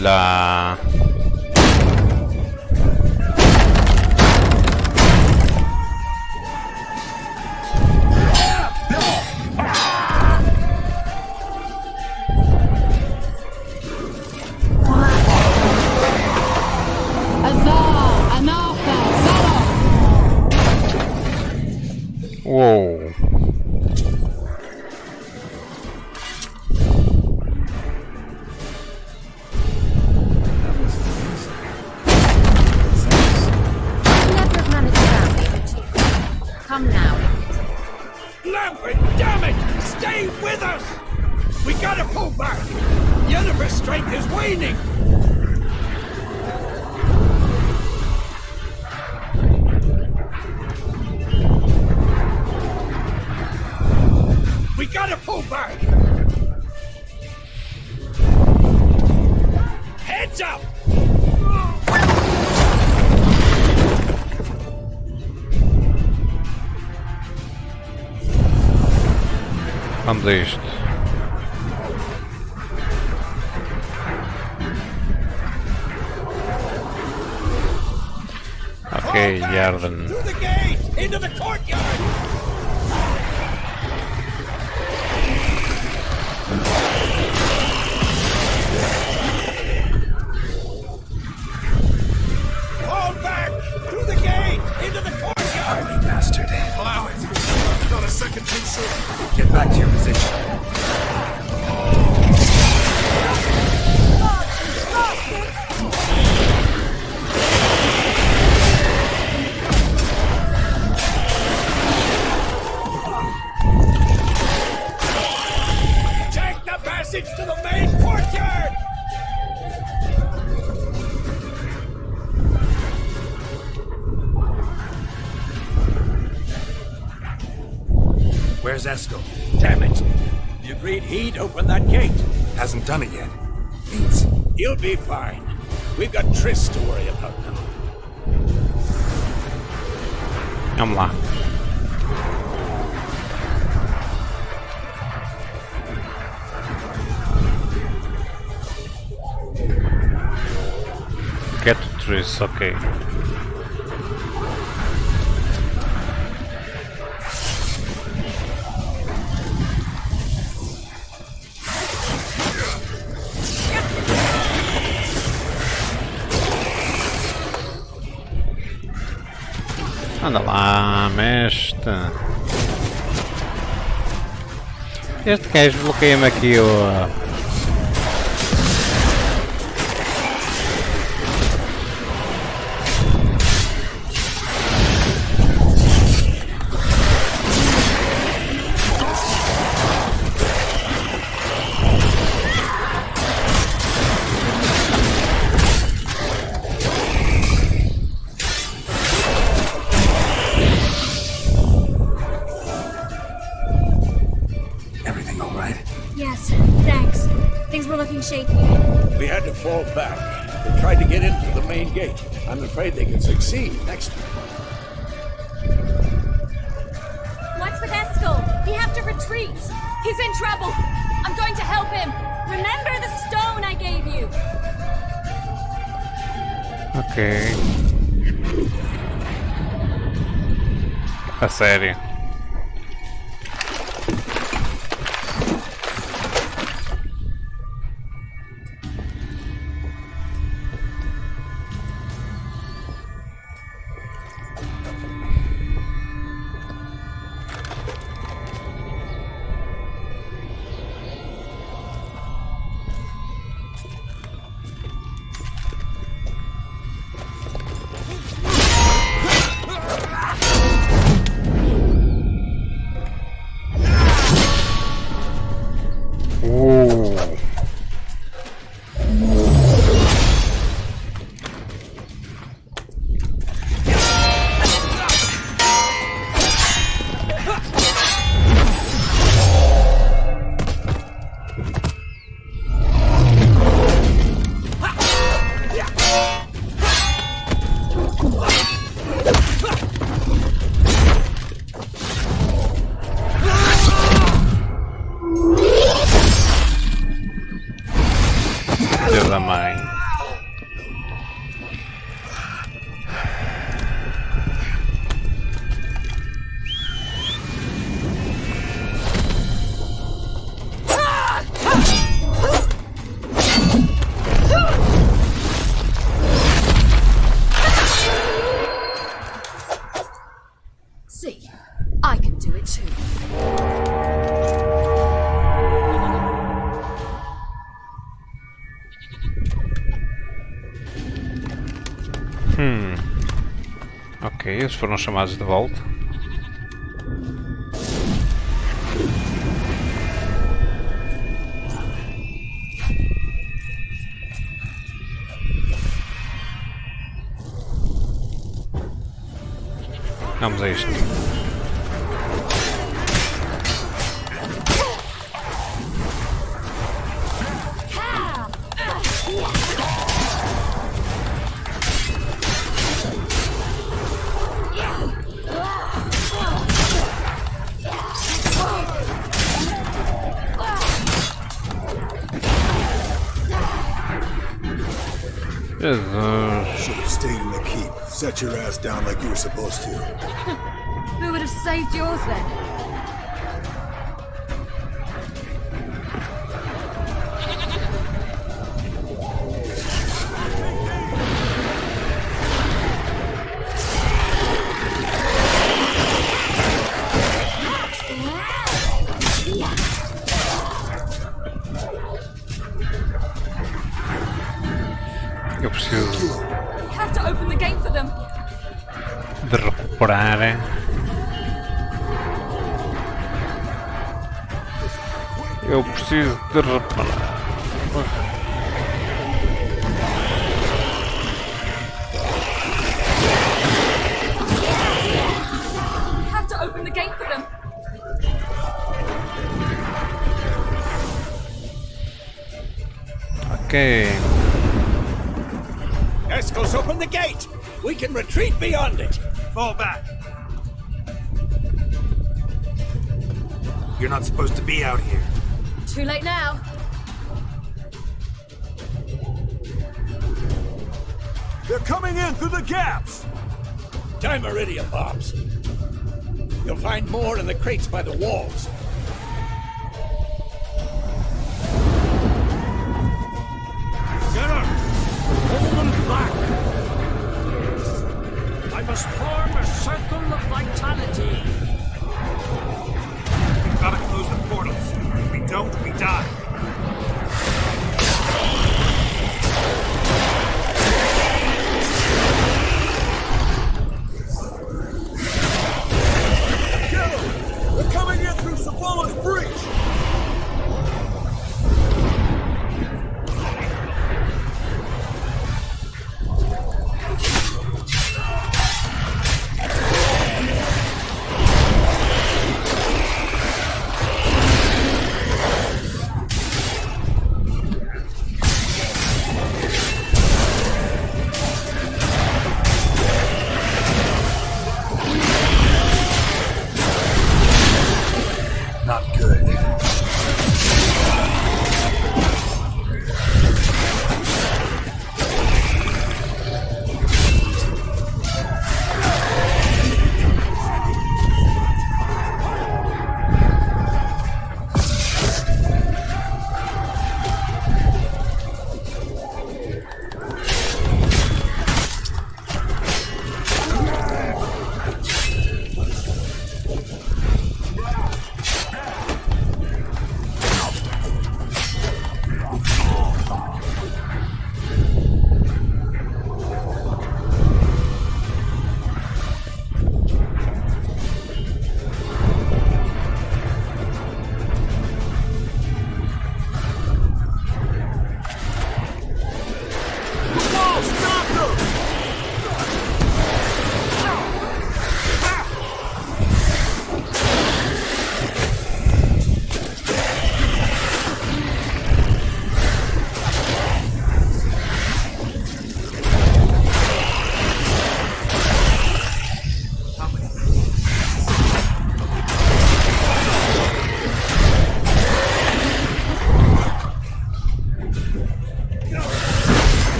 Lá. Uou. Come now. Lambert, damn it! Stay with us! We gotta pull back! Yennefer's strength is waning! We gotta pull back! Heads up! Vamos a isto. Ok, Yarden. Through the gate! Into the courtyard! infantry, sir. Get back to your position. Take the passage to the main courtyard! Where's Esco? Damn it! You agreed he'd open that gate. Hasn't done it yet. Means He'll be fine. We've got Triss to worry about now. Vamos lá. Get to trees, ok. Anda lá, mestre. Este gajo bloqueia-me aqui o... Yes, thanks. Things were looking shaky. We had to fall back. They tried to get into the main gate. I'm afraid they can succeed next time. What's with Eskel? We have to retreat. He's in trouble. I'm going to help him. Remember the stone I gave you. Ok. A sério. Filho da mãe. See, I can do it too. Ok, eles foram chamados de volta. Vamos a isto. Jesus. Should have stayed in the keep. Set your ass down like you were supposed to. Who would have saved yours then? preparar. Eu preciso de reparar. Have to open the gate for them. Ok. Escos, open the gate! We can retreat beyond it! Fall back. You're not supposed to be out here. Too late now. They're coming in through the gaps! Time Iridium bombs. You'll find more in the crates by the walls. Get her! Hold them back! I must form a circle of vitality. We've gotta close the portals. If we don't, we die. Get them! They're coming in through Savola's breach! Not good.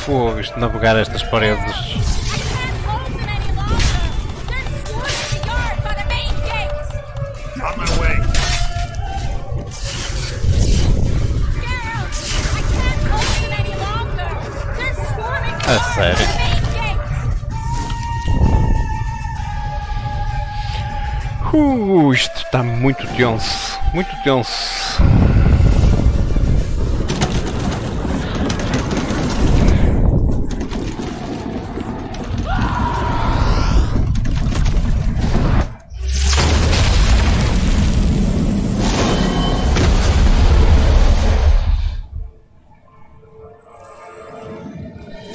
Fogo, isto navegar estas paredes. On my way. A sério. Isto está muito tenso. Muito tenso.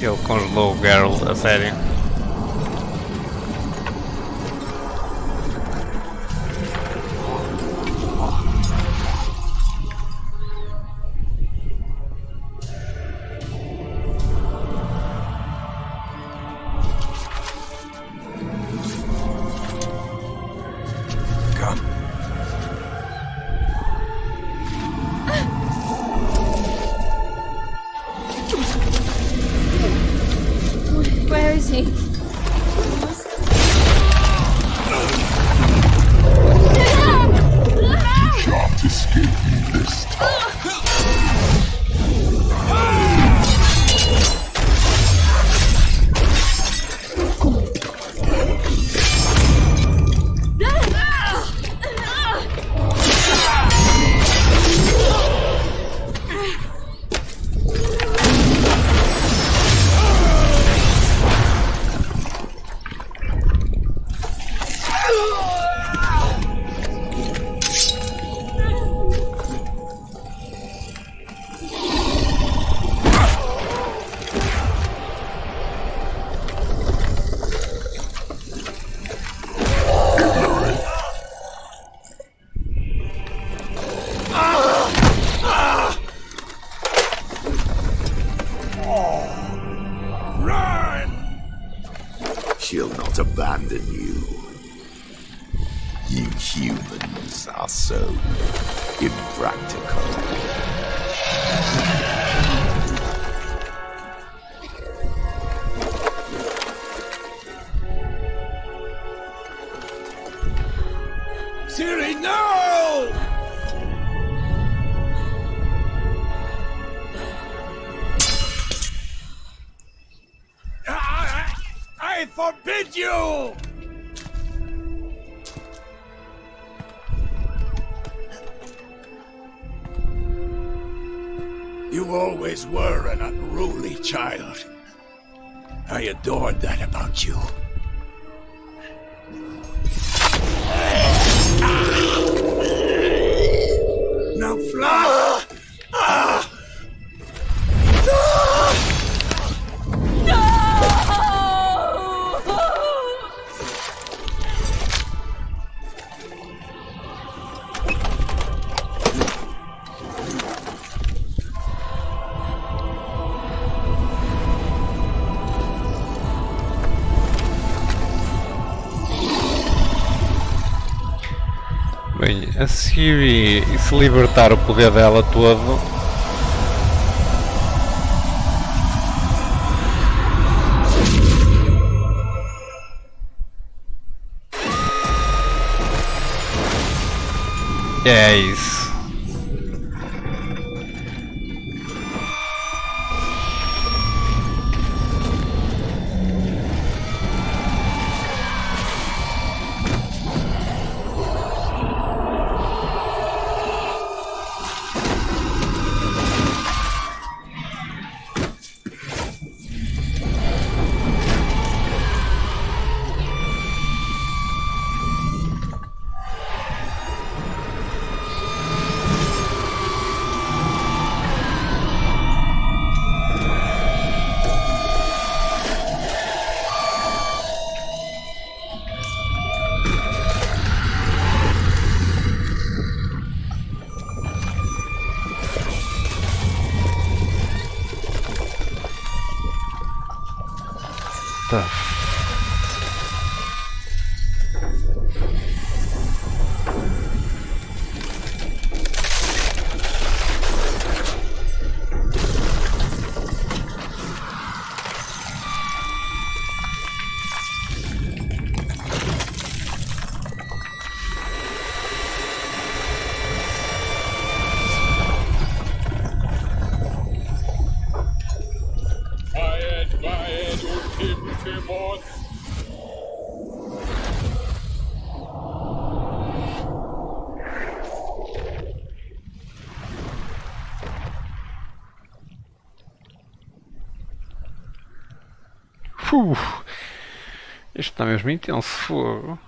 Ele congelou o Geralt, a sério. Where is he? Can't escape me this time. She'll not abandon you. You humans are so impractical. Siri, no! I forbid you! You always were an unruly child. I adored that about you. Now fly! Bem, a Siri, se libertar o poder dela todo, é isso. Isto está mesmo intenso, fogo.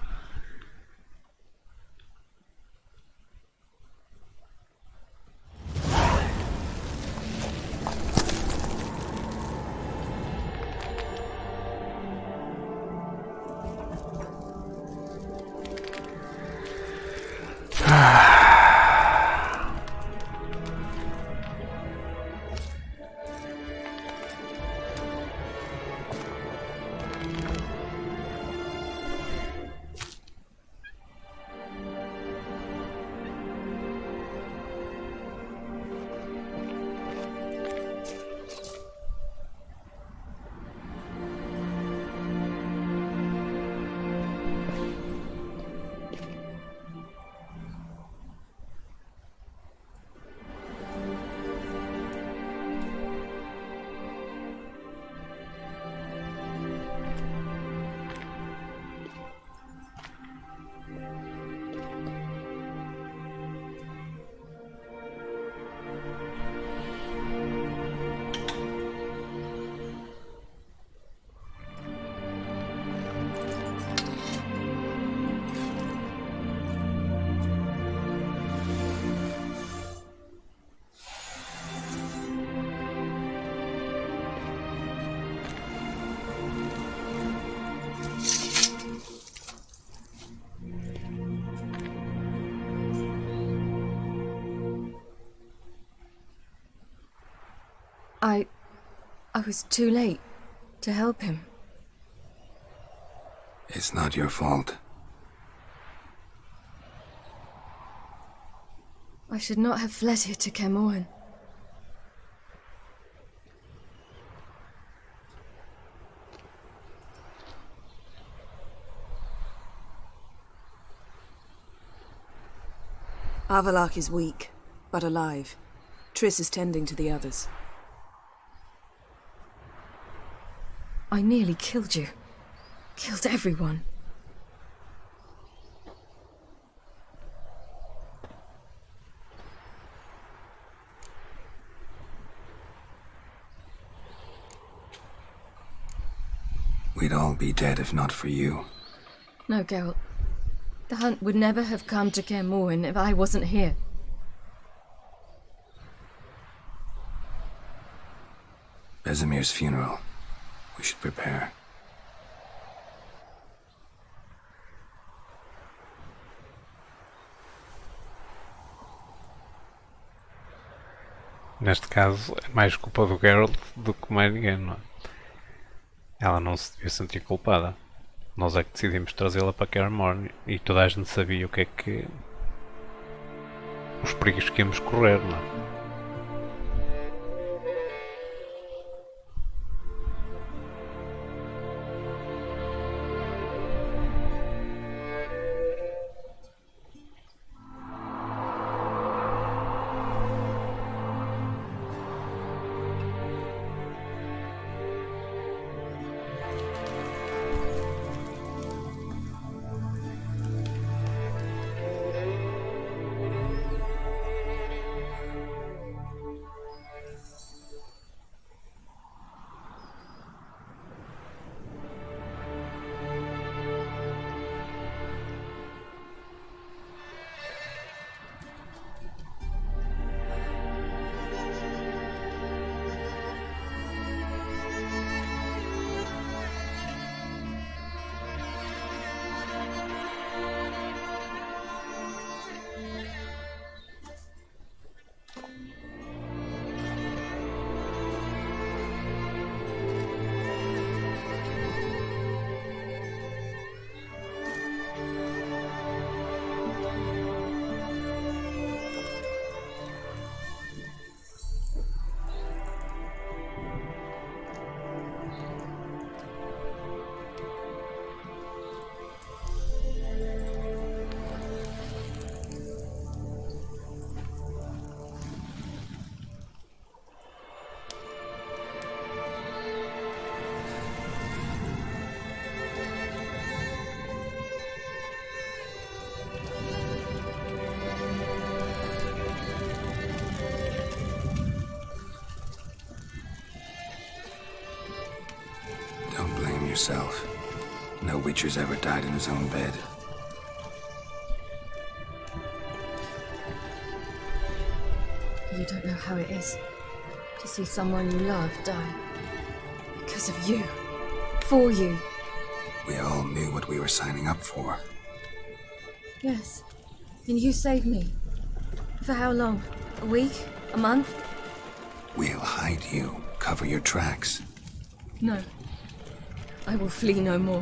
I was too late, To help him. It's not your fault. I should not have fled here to Kermoren. Avalak is weak, but alive. Triss is tending to the others. I nearly killed you. Killed everyone. We'd all be dead if not for you. No, Geralt. The hunt would never have come to Kermoren if I wasn't here. Vesemir's funeral. We should prepare. Neste caso, é mais culpa do Geralt do que mais ninguém, não é? Ela não se devia sentir culpada. Nós é que decidimos trazê-la para Kermoren e toda a gente sabia o que é que... os perigos que íamos correr, não é? Yourself. No Witcher's ever died in his own bed. You don't know how it is to see someone you love die. Because of you. For you. We all knew what we were signing up for. Yes. And you saved me. For how long? A week? A month? We'll hide you. Cover your tracks. No. I will flee no more.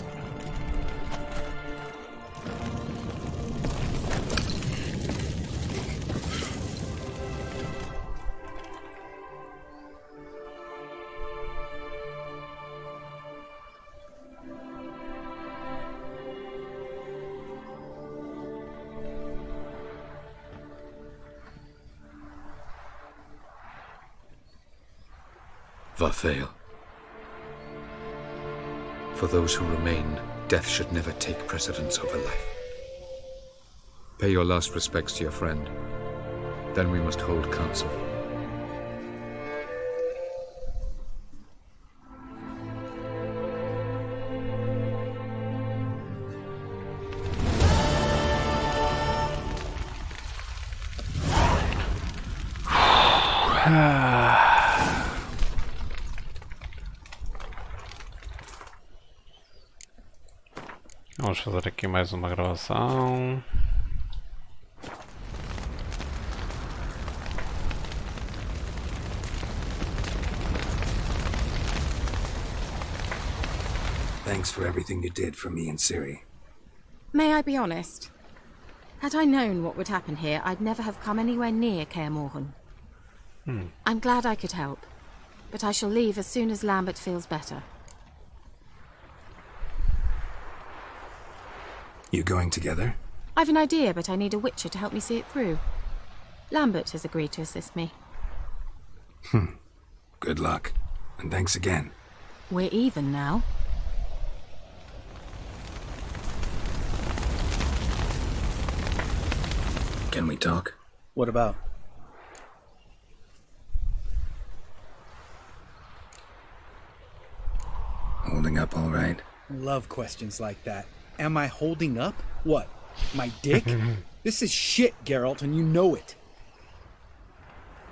Varthael. For those who remain, death should never take precedence over life. Pay your last respects to your friend. Then we must hold council. Vamos fazer aqui mais uma gravação. Thanks for everything you did for me and Ciri. May I be honest? Had I known what would happen here, I'd never have come anywhere near Kaer Morhen. I'm glad I could help, but I shall leave as soon as Lambert feels better. You going together? I've an idea, but I need a witcher to help me see it through. Lambert has agreed to assist me. Good luck, and thanks again. We're even now. Can we talk? What about? Holding up all right? Love questions like that. Am I holding up? What? My dick? This is shit, Geralt, and you know it.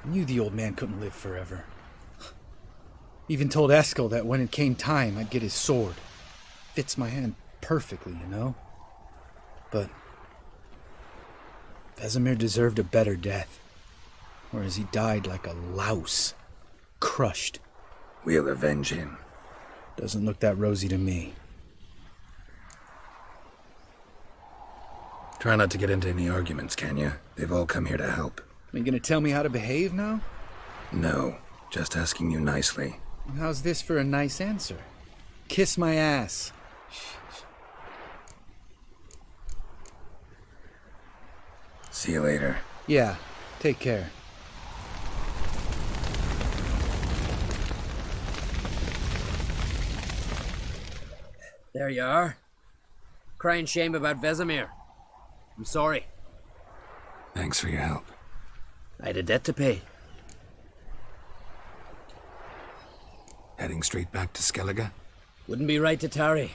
I knew the old man couldn't live forever. Even told Eskel that when it came time, I'd get his sword. Fits my hand perfectly, you know? But Vesemir deserved a better death. Whereas he died like a louse. Crushed. We'll avenge him. Doesn't look that rosy to me. Try not to get into any arguments, can you? They've all come here to help. Are you gonna tell me how to behave now? No, just asking you nicely. How's this for a nice answer? Kiss my ass. See you later. Yeah, take care. There you are. Crying shame about Vesemir. I'm sorry. Thanks for your help. I had a debt to pay. Heading straight back to Skellige? Wouldn't be right to tarry.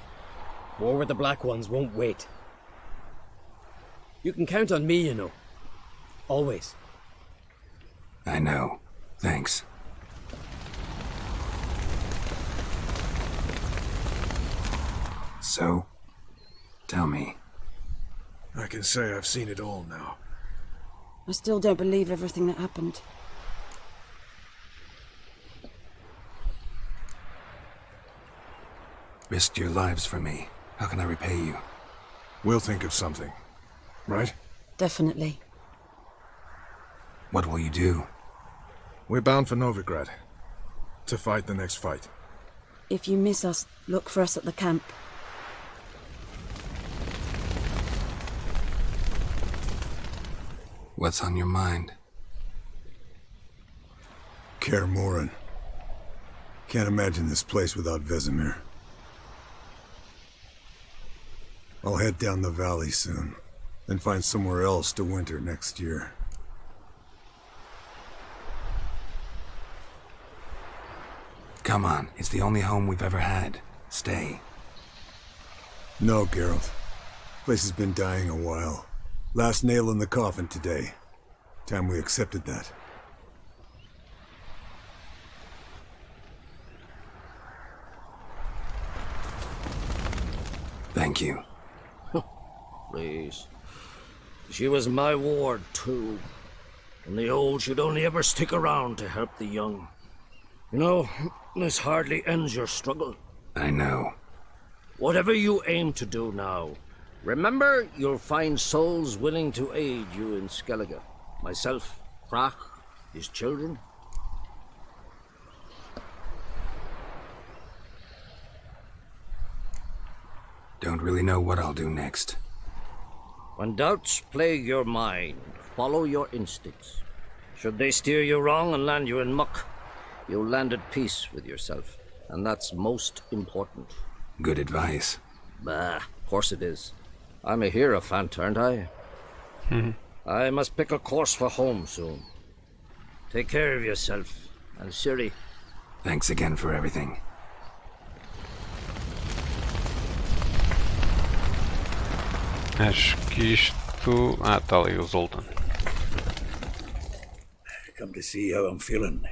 War with the Black Ones won't wait. You can count on me, you know. Always. I know. Thanks. So, tell me. I can say I've seen it all now. I still don't believe everything that happened. Risked your lives for me. How can I repay you? We'll think of something. Right? Definitely. What will you do? We're bound for Novigrad. To fight the next fight. If you miss us, look for us at the camp. What's on your mind? Kaer Morhen. Can't imagine this place without Vesemir. I'll head down the valley soon, then find somewhere else to winter next year. Come on, it's the only home we've ever had. Stay. No, Geralt. Place has been dying a while. Last nail in the coffin today. Time we accepted that. Thank you. Please. She was my ward, too. And the old should only ever stick around to help the young. You know, this hardly ends your struggle. I know. Whatever you aim to do now, remember you'll find souls willing to aid you in Skellige. Myself, Frach, his children. Don't really know what I'll do next. When doubts plague your mind, follow your instincts. Should they steer you wrong and land you in muck, you'll land at peace with yourself. And that's most important. Good advice. Bah, of course it is. I'm a hierophant, aren't I? I must pick a course for home soon. Take care of yourself, and Ciri. Thanks again for everything. Acho que isto... Ah, está ali o Zoltan. Come to see how I'm feeling.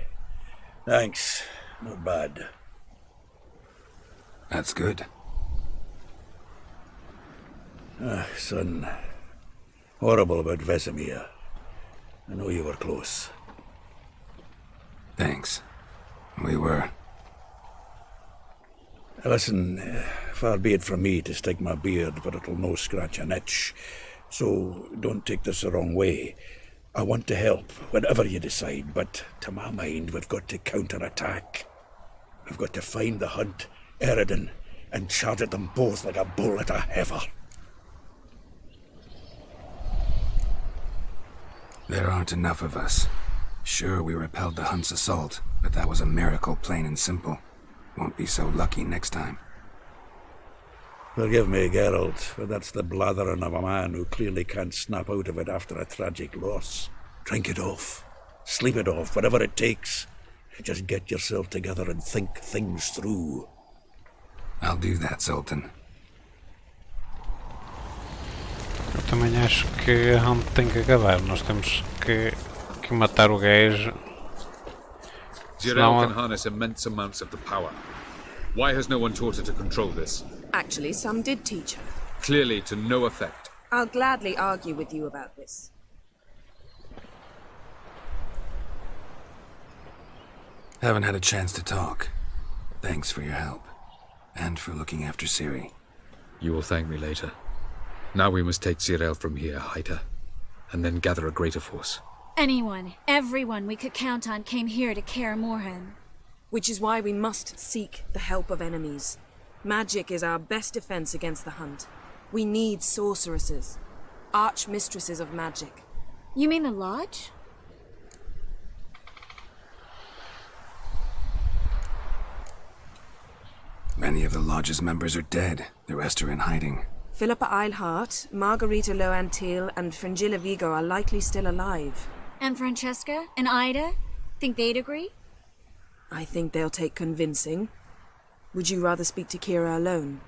Thanks. Not bad. That's good. Son. Horrible about Vesemir. I know you were close. Thanks. We were. Listen, far be it from me to stick my beard, but it'll no scratch an itch. So don't take this the wrong way. I want to help, whatever you decide, but to my mind, we've got to counterattack. We've got to find the hunt, Eridan, and charge at them both like a bull at a heifer. There aren't enough of us. Sure, we repelled the hunt's assault, but that was a miracle, plain and simple. Won't be so lucky next time. Forgive me, Geralt, but that's the blathering of a man who clearly can't snap out of it after a tragic loss. Drink it off. Sleep it off, whatever it takes. Just get yourself together and think things through. I'll do that, Sultan. Eu também acho que a hunt tem que acabar. Nós temos que matar o gajo. Zirael can harness immense amounts of the power. Why has no one taught her to control this? Actually, some did teach her. Clearly to no effect. I'll gladly argue with you about this. Haven't had a chance to talk. Thanks for your help. And for looking after Ciri. You will thank me later. Now we must take Zirael from here, hide her, and then gather a greater force. Anyone, everyone we could count on came here to Kaer Morhen. Which is why we must seek the help of enemies. Magic is our best defense against the hunt. We need sorceresses. Archmistresses of magic. You mean the Lodge? Many of the Lodge's members are dead. The rest are in hiding. Philippa Eilhart, Margarita Loantil, and Fringilla Vigo are likely still alive. And Francesca and Ida? Think they'd agree? I think they'll take convincing. Would you rather speak to Kira alone?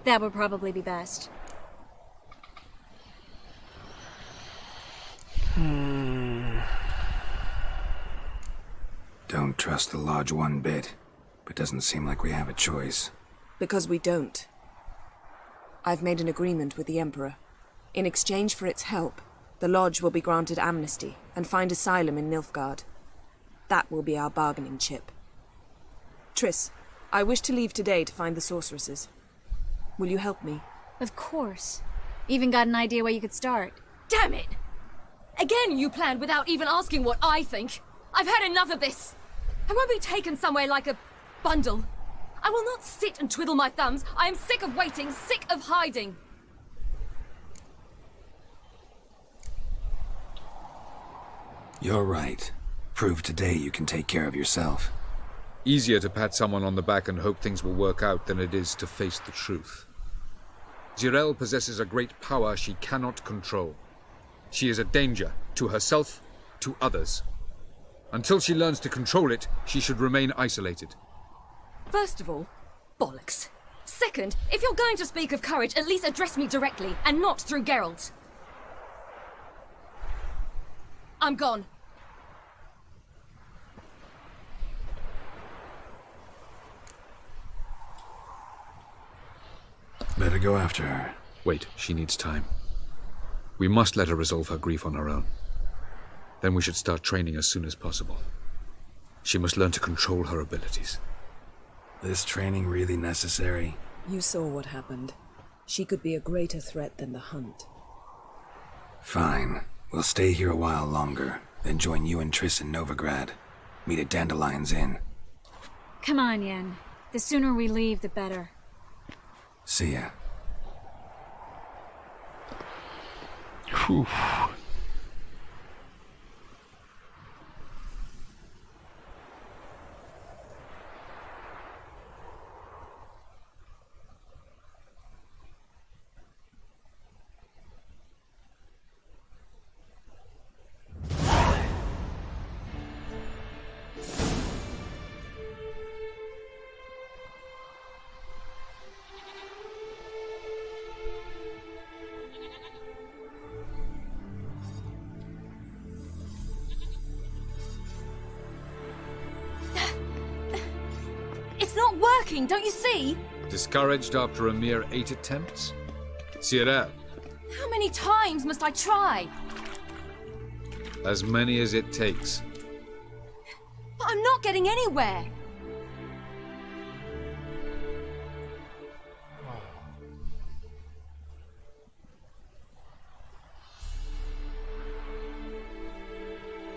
That would probably be best. Don't trust the Lodge one bit, but doesn't seem like we have a choice. Because we don't. I've made an agreement with the Emperor. In exchange for its help, the Lodge will be granted amnesty and find asylum in Nilfgaard. That will be our bargaining chip. Triss, I wish to leave today to find the sorceresses. Will you help me? Of course. Even got an idea where you could start. Damn it! Again you planned without even asking what I think. I've had enough of this. I won't be taken somewhere like a bundle. I will not sit and twiddle my thumbs. I am sick of waiting, sick of hiding. You're right. Prove today you can take care of yourself. Easier to pat someone on the back and hope things will work out than it is to face the truth. Zirael possesses a great power she cannot control. She is a danger to herself, to others. Until she learns to control it, she should remain isolated. First of all, bollocks. Second, if you're going to speak of courage, at least address me directly, and not through Geralt. I'm gone. Better go after her. Wait, she needs time. We must let her resolve her grief on her own. Then we should start training as soon as possible. She must learn to control her abilities. This training really necessary? You saw what happened. She could be a greater threat than the hunt. Fine. We'll stay here a while longer, then join you and Triss in Novigrad. Meet at Dandelion's Inn. Come on, Yen. The sooner we leave, the better. See ya. Whew. Don't you see? Discouraged after a mere 8 attempts? Zirael. How many times must I try? As many as it takes. But I'm not getting anywhere.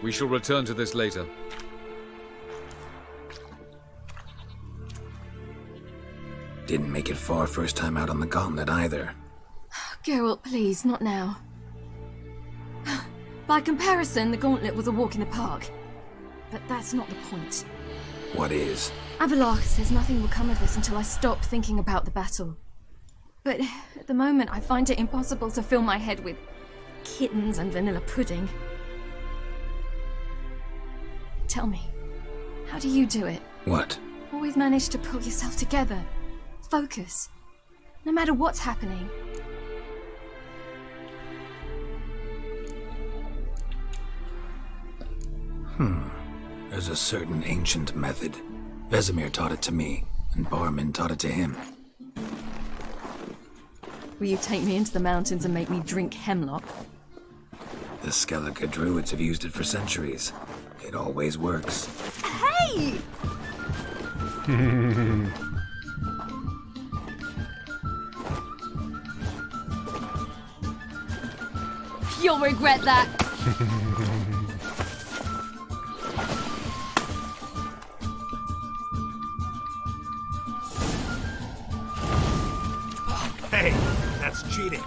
We shall return to this later. Didn't make it far first time out on the gauntlet either. Geralt, please, not now. By comparison, the gauntlet was a walk in the park. But that's not the point. What is? Avallac'h says nothing will come of this until I stop thinking about the battle. But at the moment, I find it impossible to fill my head with kittens and vanilla pudding. Tell me, how do you do it? What? Always manage to pull yourself together. Focus. No matter what's happening. There's a certain ancient method. Vesemir taught it to me, and Barman taught it to him. Will you take me into the mountains and make me drink hemlock? The Skellige druids have used it for centuries. It always works. Hey! You'll regret that. Hey, that's cheating.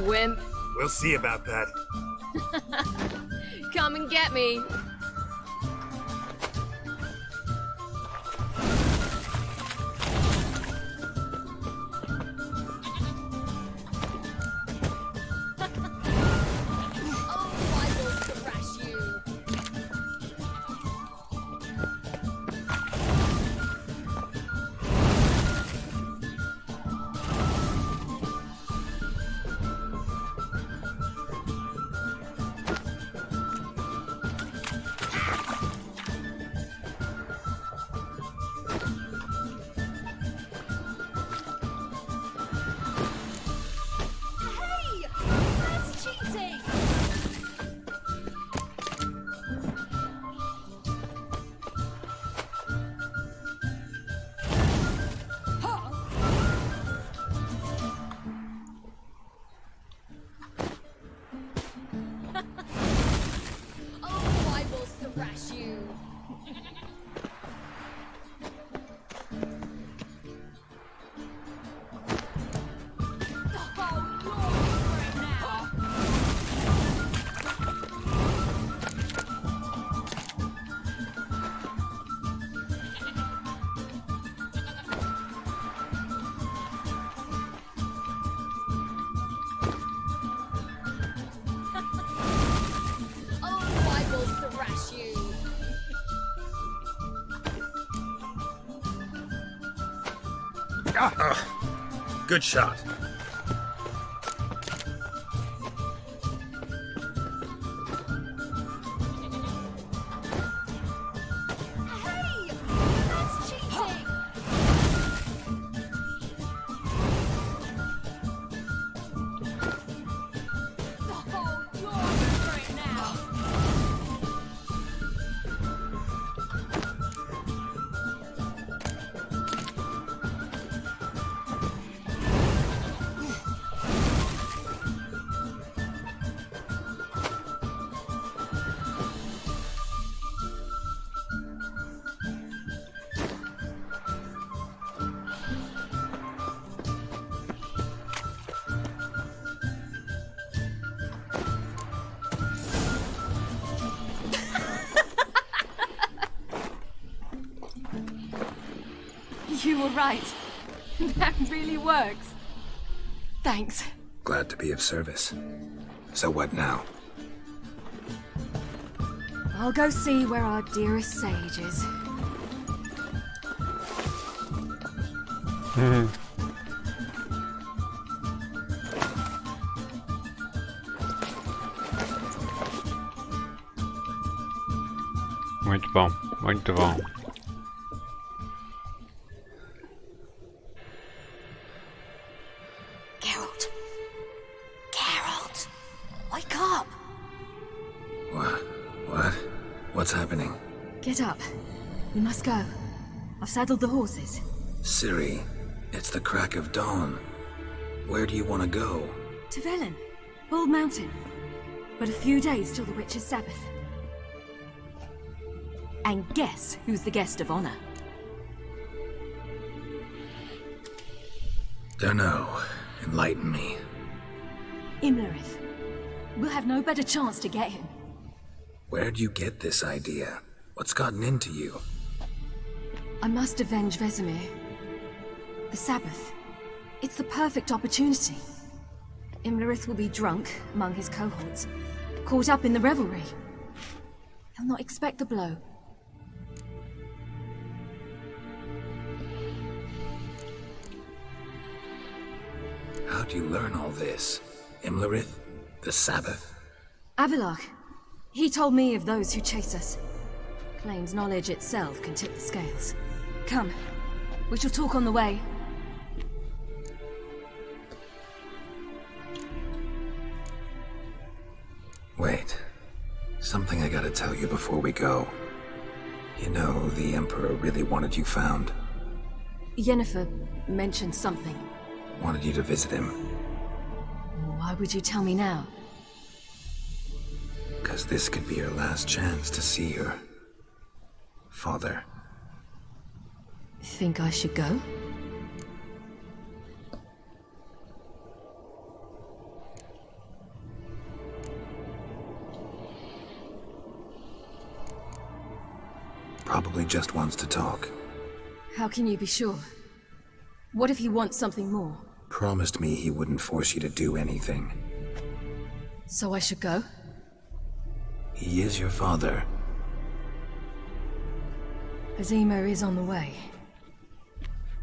Wimp. We'll see about that. Come and get me. Good shot. You were right. That really works. Thanks. Glad to be of service. So what now? I'll go see where our dearest sage is. Muito bom, muito bom. Geralt. Geralt. Wake up. What? What's happening? Get up. We must go. I've saddled the horses. Ciri, it's the crack of dawn. Where do you want to go? To Velen. Bald Mountain. But a few days till the Witch's Sabbath. And guess who's the guest of honor? Dunno. Enlighten me. Imlerith. We'll have no better chance to get him. Where'd you get this idea? What's gotten into you? I must avenge Vesemir. The Sabbath. It's the perfect opportunity. Imlerith will be drunk among his cohorts, caught up in the revelry. He'll not expect the blow. How'd you learn all this? Imlerith? The Sabbath? Avalok. He told me of those who chase us. Claims knowledge itself can tip the scales. Come. We shall talk on the way. Wait. Something I gotta tell you before we go. You know, the Emperor really wanted you found. Yennefer mentioned something. Wanted you to visit him. Why would you tell me now? Because this could be your last chance to see your father. Think I should go? Probably just wants to talk. How can you be sure? What if he wants something more? Promised me he wouldn't force you to do anything. So I should go? He is your father. Vesemir is on the way.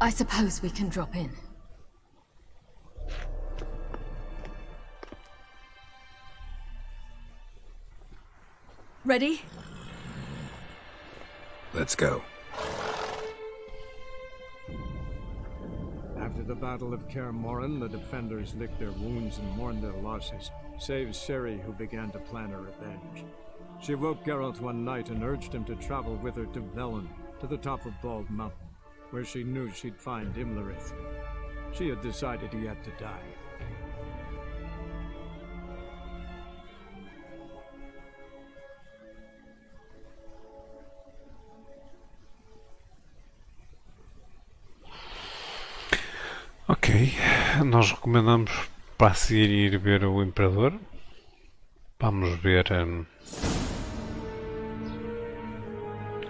I suppose we can drop in. Ready? Let's go. After the Battle of Kaer Morhen, the defenders licked their wounds and mourned their losses, save Ciri, who began to plan her revenge. She woke Geralt one night and urged him to travel with her to Velen, to the top of Bald Mountain, where she knew she'd find Imlerith. She had decided he had to die. Ok, nós recomendamos para a seguir ir ver o Imperador. Vamos ver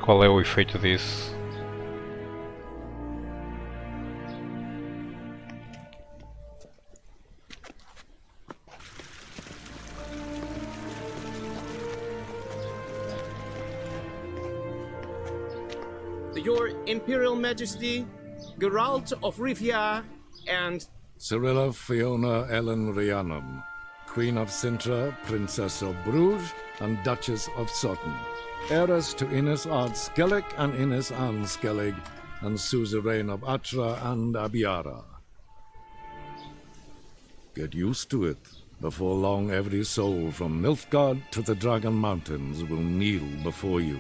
qual é o efeito disso. Your Imperial Majesty, Geralt of Rivia, and Cirilla Fiona Ellen Rhiannon, Queen of Sintra, Princess of Bruges, and Duchess of Sutton, heiress to Innes Ard Skellig and Innes Anne Skellig, and suzerain of Atra and Abiara. Get used to it. Before long, every soul from Nilfgaard to the Dragon Mountains will kneel before you.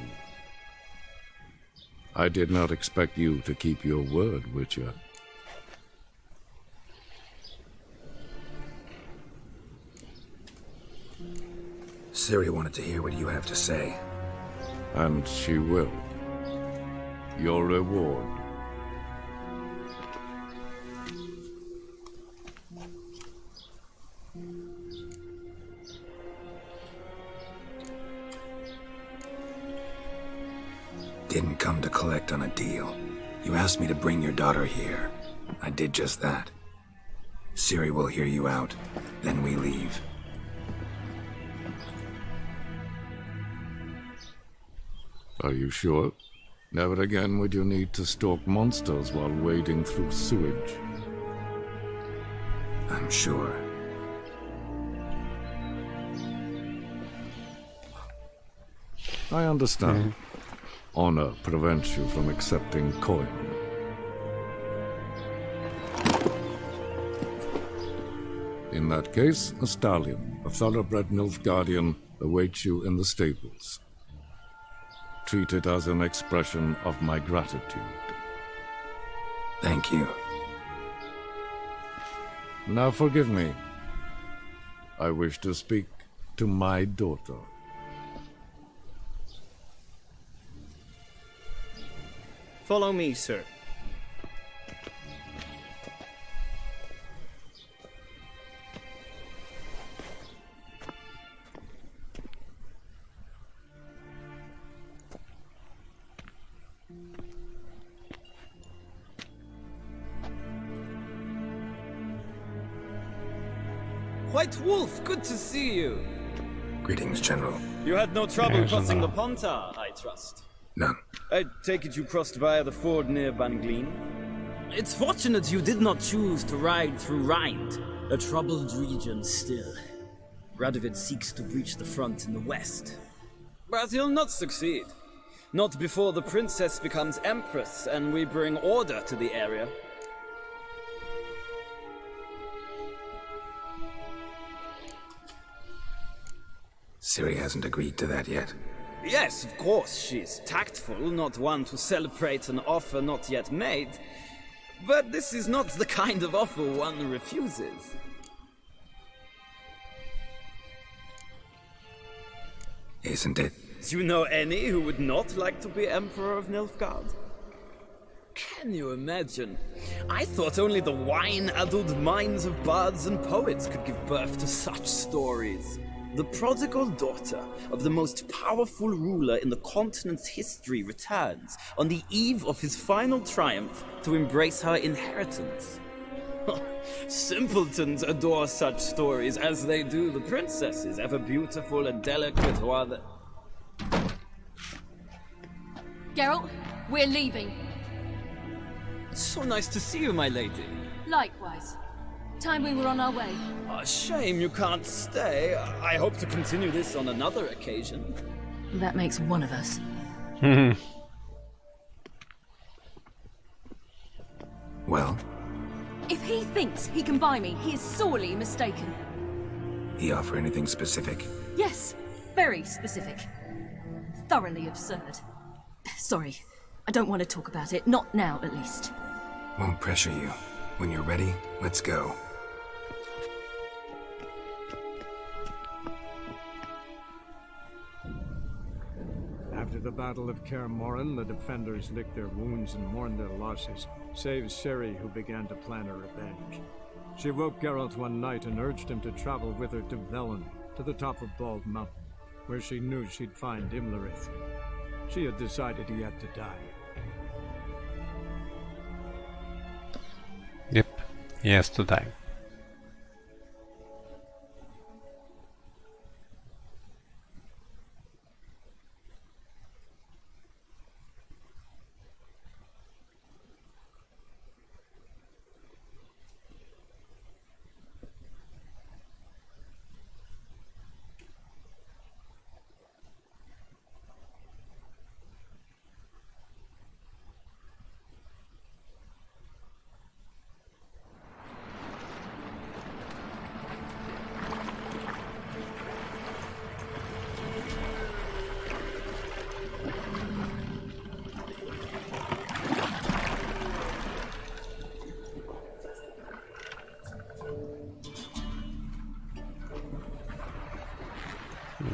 I did not expect you to keep your word, Witcher. Ciri wanted to hear what you have to say. And she will. Your reward. Didn't come to collect on a deal. You asked me to bring your daughter here. I did just that. Ciri will hear you out, then we leave. Are you sure? Never again would you need to stalk monsters while wading through sewage. I'm sure. I understand. Honor prevents you from accepting coin. In that case, a stallion, a thoroughbred Nilfgaardian, awaits you in the stables. Treat it as an expression of my gratitude. Thank you. Now forgive me. I wish to speak to my daughter. Follow me, sir. White Wolf, good to see you. Greetings, General. You had no trouble crossing the Ponta, I trust. None. I take it you crossed via the ford near Banglin? It's fortunate you did not choose to ride through Rind, a troubled region still. Radovid seeks to breach the front in the west. But he'll not succeed. Not before the princess becomes empress and we bring order to the area. Ciri hasn't agreed to that yet. Yes, of course, she's tactful, not one to celebrate an offer not yet made. But this is not the kind of offer one refuses. Isn't it? Do you know any who would not like to be Emperor of Nilfgaard? Can you imagine? I thought only the wine-addled minds of bards and poets could give birth to such stories. The prodigal daughter of the most powerful ruler in the continent's history returns on the eve of his final triumph to embrace her inheritance. Simpletons adore such stories as they do the princesses, ever beautiful and delicate while the... Geralt, we're leaving. So nice to see you, my lady. Likewise. Time we were on our way. A shame you can't stay. I hope to continue this on another occasion. That makes one of us. Well? If he thinks he can buy me, he is sorely mistaken. He offer anything specific? Yes, very specific. Thoroughly absurd. Sorry, I don't want to talk about it. Not now, at least. Won't pressure you. When you're ready, let's go. After the Battle of Kaer Morhen, the defenders licked their wounds and mourned their losses, save Ciri, who began to plan her revenge. She woke Geralt one night and urged him to travel with her to Velen, to the top of Bald Mountain, where she knew she'd find Imlerith. She had decided he had to die. Yep, he has to die.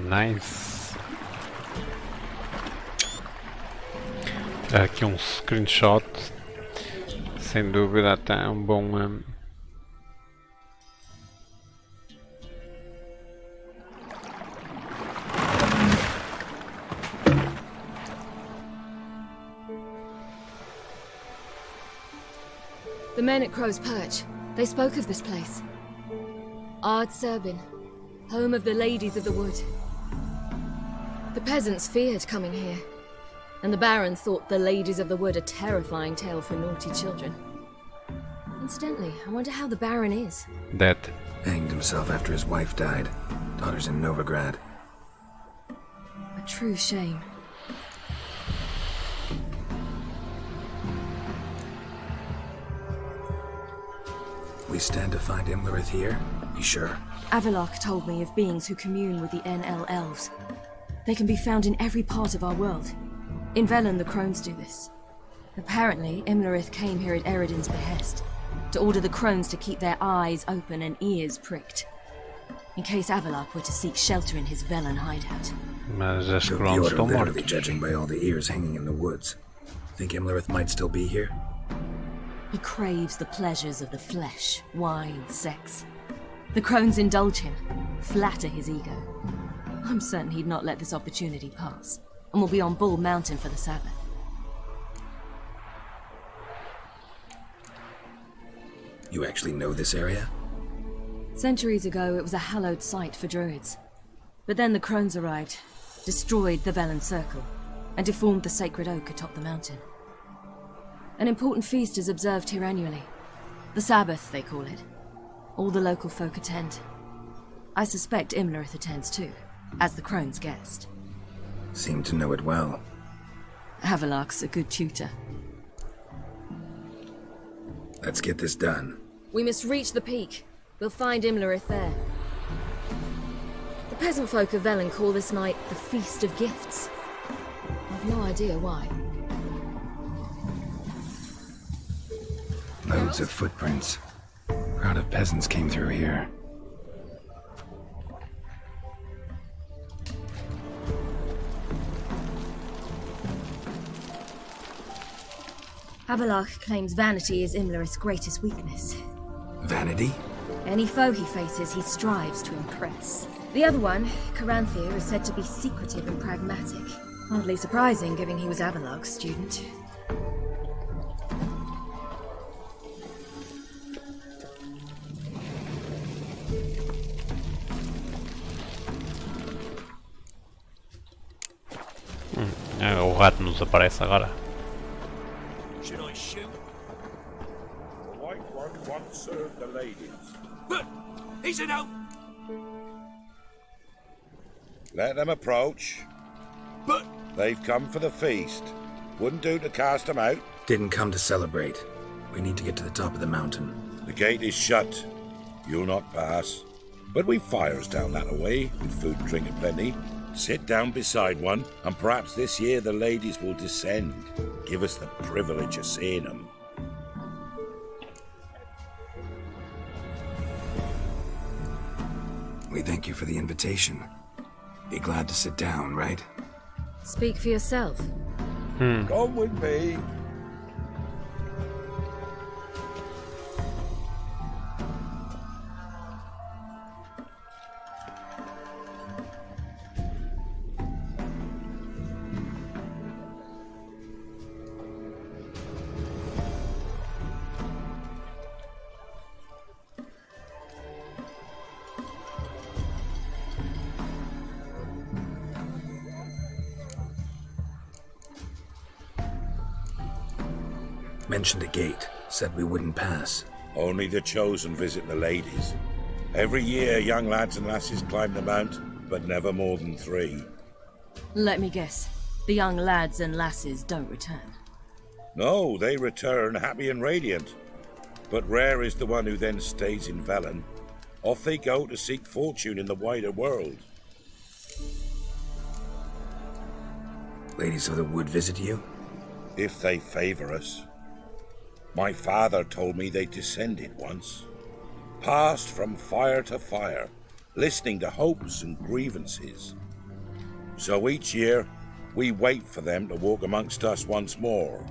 Nice. Aqui um screenshot, sem dúvida até um bom The men at Crow's Perch, they spoke of this place. Ard Serbin, home of the Ladies of the Wood. The peasants feared coming here, and the Baron thought the Ladies of the Wood a terrifying tale for naughty children. Incidentally, I wonder how the Baron is. Dead. Hanged himself after his wife died. Daughter's in Novigrad. A true shame. We stand to find Imlerith here? You sure? Avalok told me of beings who commune with the NL elves. They can be found in every part of our world. In Velen, the crones do this. Apparently, Imlerith came here at Eredin's behest, to order the crones to keep their eyes open and ears pricked. in case Avalok were to seek shelter in his Velen hideout. Mas as Took the Crons order estão literally, mortos. judging by all the ears hanging in the woods. Think Imlerith might still be here? He craves the pleasures of the flesh, wine, sex. The crones indulge him, flatter his ego. I'm certain he'd not let this opportunity pass, and will be on Bull Mountain for the Sabbath. You actually know this area? Centuries ago, it was a hallowed site for druids. But then the crones arrived, destroyed the Velen Circle, and deformed the sacred oak atop the mountain. An important feast is observed here annually. The Sabbath, they call it. All the local folk attend. I suspect Imlerith attends too, as the crone's guest. Seem to know it well. Avalok's a good tutor. Let's get this done. We must reach the peak. We'll find Imlerith there. The peasant folk of Velen call this night the Feast of Gifts. I've no idea why. Loads of footprints. Crowd of peasants came through here. Avalok claims vanity is Imlerith's greatest weakness. Vanity? Any foe he faces, he strives to impress. The other one, Caranthir, is said to be secretive and pragmatic. Hardly surprising, given he was Avalok's student. O rato nos aparece agora. Should I shoot? The white one once served the ladies. But he's an out. Let them approach. But they've come for the feast. Wouldn't do to cast them out. Didn't come to celebrate. We need to get to the top of the mountain. The gate is shut. You'll not pass. But we've fires down that way, with food and drink aplenty. Sit down beside one, and perhaps this year the ladies will descend. Give us the privilege of seeing them. We thank you for the invitation. Be glad to sit down, right? Speak for yourself. Come with me. Mentioned a gate. Said we wouldn't pass. Only the chosen visit the ladies. Every year, young lads and lasses climb the mount, but never more than 3. Let me guess. The young lads and lasses don't return. No, they return happy and radiant. But rare is the one who then stays in Velen. Off they go to seek fortune in the wider world. Ladies of the Wood visit you? If they favor us. My father told me they descended once. Passed from fire to fire, listening to hopes and grievances. So each year, we wait for them to walk amongst us once more.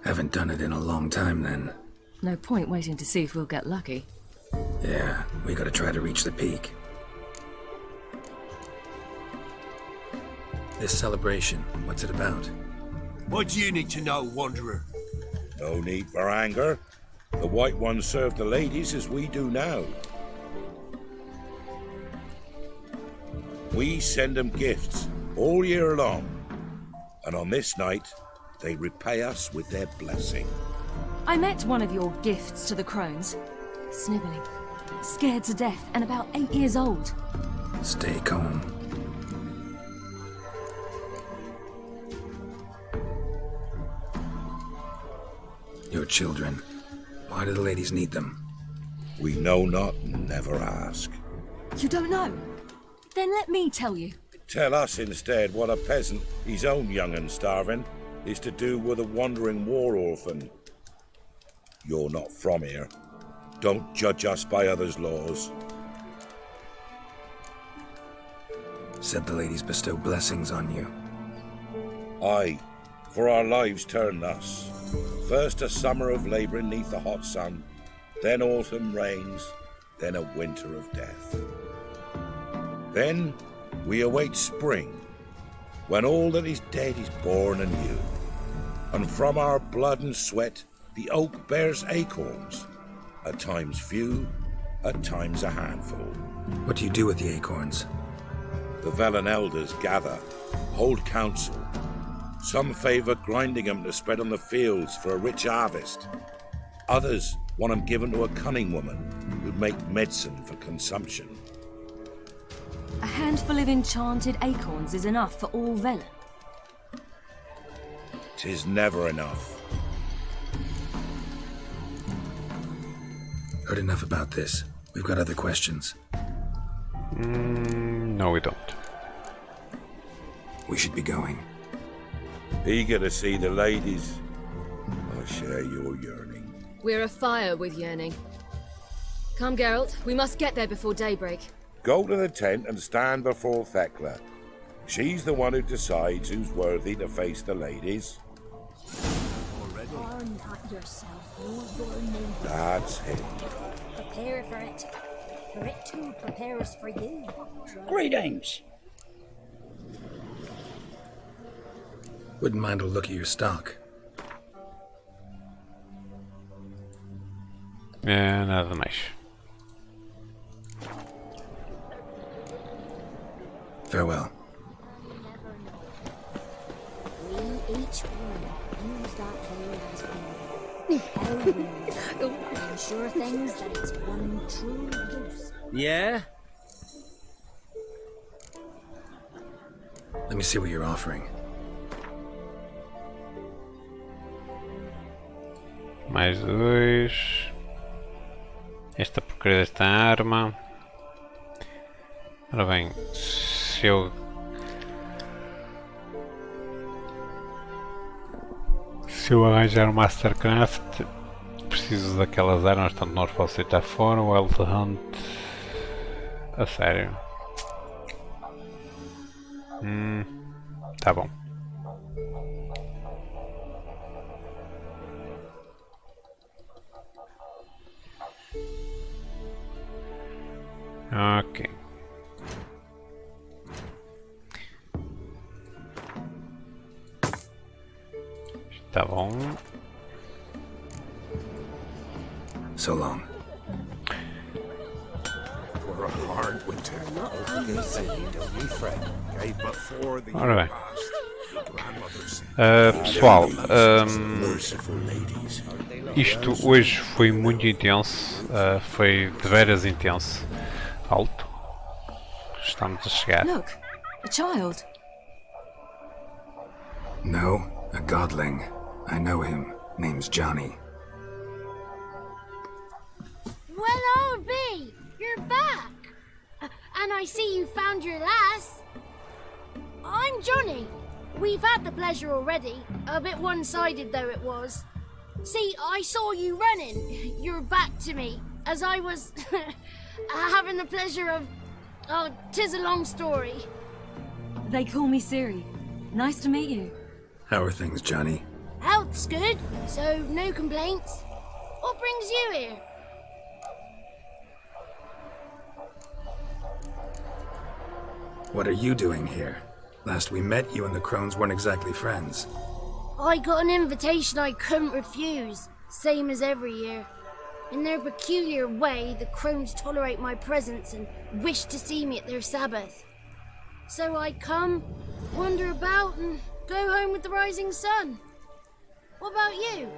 Haven't done it in a long time, then. No point waiting to see if we'll get lucky. Yeah, we gotta try to reach the peak. This celebration, what's it about? What do you need to know, Wanderer? No need for anger. The White Ones serve the ladies as we do now. We send them gifts all year long. And on this night, they repay us with their blessing. I met one of your gifts to the crones. Snivelling, scared to death, and about 8 years old. Stay calm. Your children. Why do the ladies need them? We know not and never ask. You don't know? Then let me tell you. Tell us instead what a peasant, his own young and starving, is to do with a wandering war orphan. You're not from here. Don't judge us by others' laws. Said the ladies bestow blessings on you. Aye, for our lives turn thus. First a summer of labouring neath the hot sun, then autumn rains, then a winter of death. Then we await spring, when all that is dead is born anew. And from our blood and sweat the oak bears acorns, at times few, at times a handful. What do you do with the acorns? The Velen elders gather, hold council. Some favour grinding them to spread on the fields for a rich harvest. Others want them given to a cunning woman who'd make medicine for consumption. A handful of enchanted acorns is enough for all Velen. 'Tis never enough. Heard enough about this. We've got other questions. No, we don't. We should be going. Eager to see the ladies. I share your yearning. We're afire with yearning. Come, Geralt. We must get there before daybreak. Go to the tent and stand before Thekla. She's the one who decides who's worthy to face the ladies. Harm not yourself, nor your neighbor. That's him. Prepare for it. For it too prepares for you. Greetings. Wouldn't mind a look at your stock. Nada mais. Farewell. We each one use that veil as we how we ensure things that it's one true use. Yeah? Let me see what you're offering. Mais 2. Esta porcaria desta arma. Ora bem, se eu arranjar um Mastercraft, preciso daquelas armas, tanto nós posso deitar fora, o Wild Hunt. A sério. Tá bom. Ok. Tá bom. So long. For a hard winter. Ora bem. Pessoal, isto hoje foi muito intenso, foi de veras intenso. Alto. Estamos a chegar. Look, a child. No, a godling. I know him. Name's Johnny. Well, old B, you're back. And I see you found your lass. I'm Johnny. We've had the pleasure already. A bit one-sided though it was. See, I saw you running. Your back to me. As I was having the pleasure of... Oh, 'tis a long story. They call me Ciri. Nice to meet you. How are things, Johnny? Health's good, so no complaints. What brings you here? What are you doing here? Last we met, you and the crones weren't exactly friends. I got an invitation I couldn't refuse, same as every year. In their peculiar way, the crones tolerate my presence and wish to see me at their Sabbath. So I come, wander about, and go home with the rising sun. What about you?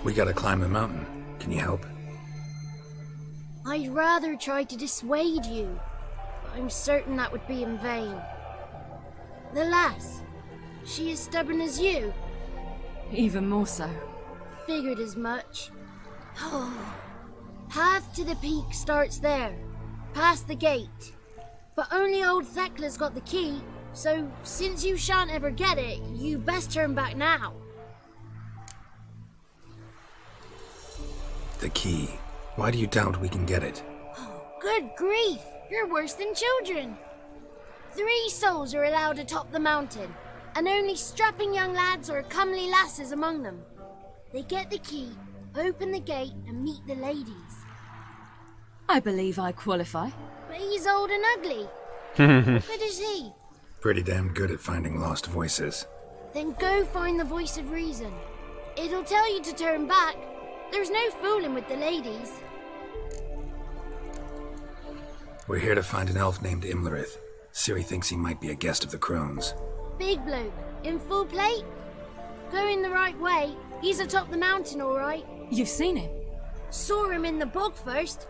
We gotta climb the mountain. Can you help? I'd rather try to dissuade you, but I'm certain that would be in vain. The lass, she as stubborn as you? Even more so. Figured as much. Path to the peak starts there, past the gate. But only old Thekla's got the key, so since you shan't ever get it, you best turn back now. The key. Why do you doubt we can get it? Good grief! You're worse than children. 3 souls are allowed atop the mountain, and only strapping young lads or comely lasses among them. They get the key, open the gate, and meet the ladies. I believe I qualify. But he's old and ugly. What is he? Pretty damn good at finding lost voices. Then go find the voice of reason. It'll tell you to turn back. There's no fooling with the ladies. We're here to find an elf named Imlerith. Ciri thinks he might be a guest of the crones. Big bloke, in full plate? Going the right way. He's atop the mountain, all right. You've seen him? Saw him in the bog first.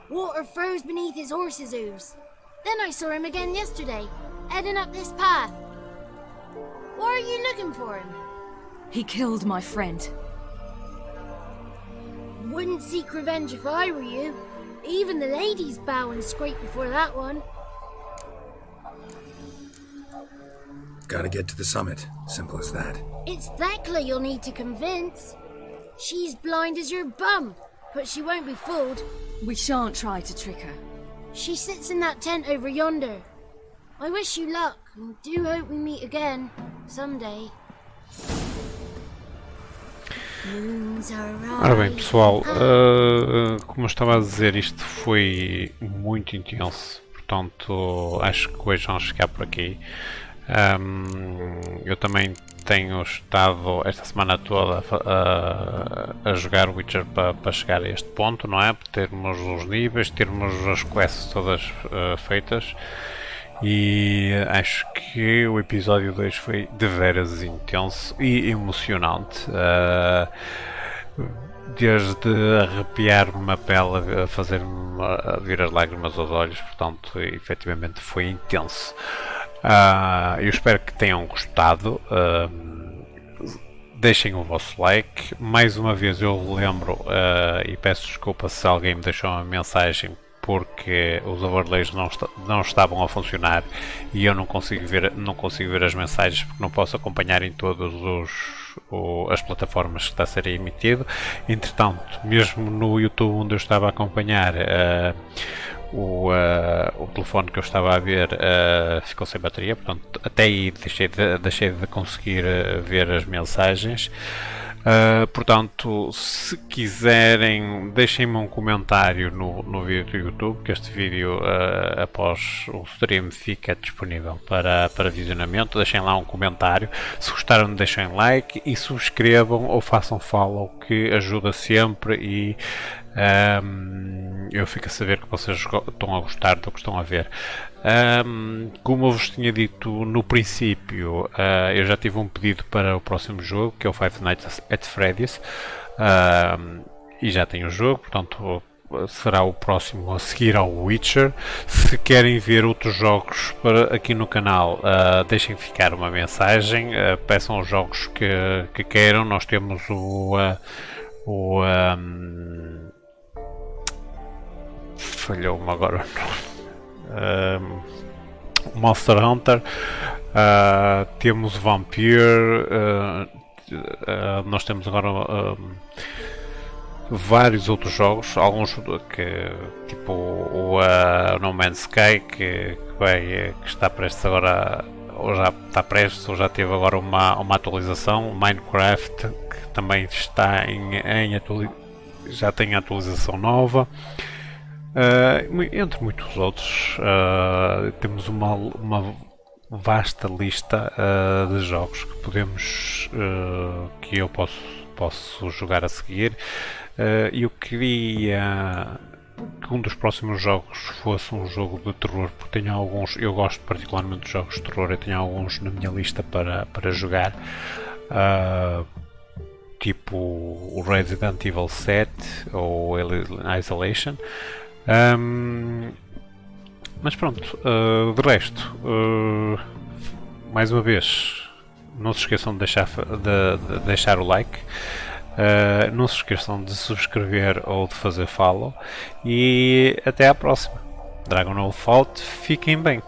Water froze beneath his horse's hooves. Then I saw him again yesterday, heading up this path. Why are you looking for him? He killed my friend. Wouldn't seek revenge if I were you. Even the ladies bow and scrape before that one. Gotta get to the summit. Simple as that. It's Thekla you'll need to convince. She's blind as your bum, but she won't be fooled. We shan't try to trick her. She sits in that tent over yonder. I wish you luck, and do hope we meet again, someday. Ora bem, pessoal, como eu estava a dizer, isto foi muito intenso, portanto acho que hoje vamos ficar por aqui. Eu também tenho estado esta semana toda a jogar Witcher para chegar a este ponto, não é? Para termos os níveis, termos as quests todas feitas, e acho que o episódio 2 foi de veras intenso e emocionante. Desde arrepiar-me a pele a fazer-me vir as lágrimas aos olhos, portanto, efetivamente foi intenso. Eu espero que tenham gostado. Deixem o vosso like. Mais uma vez eu lembro e peço desculpa se alguém me deixou uma mensagem, porque os overlays não estavam a funcionar e eu não consigo ver as mensagens, porque não posso acompanhar em todas as plataformas que está a ser emitido. Entretanto, mesmo no YouTube, onde eu estava a acompanhar, o telefone que eu estava a ver ficou sem bateria, portanto até aí deixei de conseguir ver as mensagens. Portanto, se quiserem, deixem-me um comentário no vídeo do YouTube, que este vídeo após o stream fica disponível para visionamento. Deixem lá um comentário, se gostaram deixem like e subscrevam ou façam follow, que ajuda sempre, e eu fico a saber que vocês estão a gostar do que estão a ver. Como eu vos tinha dito no princípio, eu já tive um pedido para o próximo jogo, que é o Five Nights at Freddy's, e já tenho o jogo, portanto será o próximo a seguir ao Witcher. Se querem ver outros jogos aqui no canal, deixem ficar uma mensagem, peçam os jogos que queiram. Nós temos falhou-me agora Monster Hunter, temos Vampire, nós temos agora vários outros jogos, alguns que tipo o No Man's Sky, que está prestes agora, ou já está prestes, ou já teve agora uma atualização. Minecraft, que também está já tem atualização nova. Entre muitos outros, temos uma vasta lista de jogos que podemos, que eu posso jogar a seguir. Eu queria que um dos próximos jogos fosse um jogo de terror, porque tenho alguns, eu gosto particularmente de jogos de terror, eu tenho alguns na minha lista para jogar. Tipo o Resident Evil 7 ou Isolation. Mas pronto, de resto, mais uma vez, não se esqueçam de deixar o like, não se esqueçam de subscrever ou de fazer follow, e até à próxima. DragonWolf out, fiquem bem.